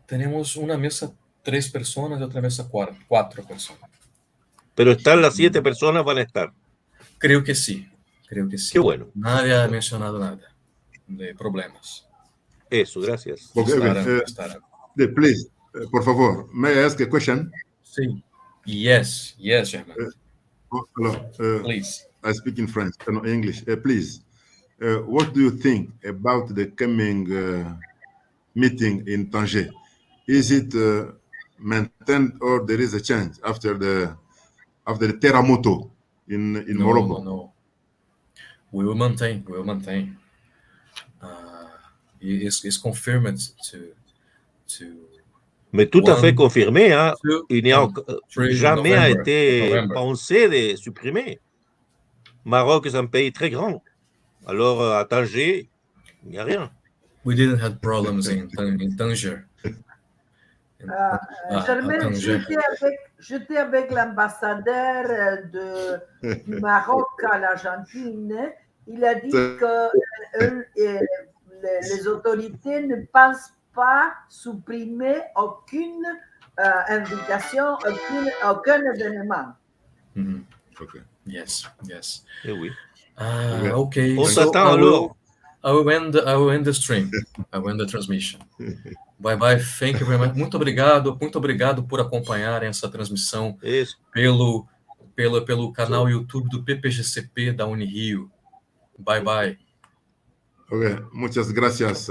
Tenemos una mesa 3 personas y otra mesa 4 personas. Pero están las 7 personas, van a estar. Creo que sí. Qué bueno. Nadie ha mencionado nada de problemas. Eso, gracias. Estarán. Please, por favor, may I ask a question? Sí. Yes, Germain. Please. I speak in French, no, English. Please, what do you think about the coming meeting in Tanger? Is it maintained or there is a change after the terremoto in Morocco? No. We will maintain. It's confirmed to Mais tout à fait confirmé, hein? Il n'y a jamais été pensé de supprimer. Maroc est un pays très grand. Alors, à Tanger, il n'y a rien. We didn't have problems in Tanger. Germain, j'étais avec l'ambassadeur du Maroc à l'Argentine. Il a dit que les autorités ne pensent pas supprimer aucune invitation, aucun événement. Mm-hmm. Okay. Yes, yes. Oui. Okay, On so t'attend alors. I will end the stream. I will end the transmission. Bye bye, thank you very much. Muito obrigado por acompanharem essa transmissão Isso. pelo canal YouTube do PPGCP da Unirio. Bye bye. Ok, muchas gracias.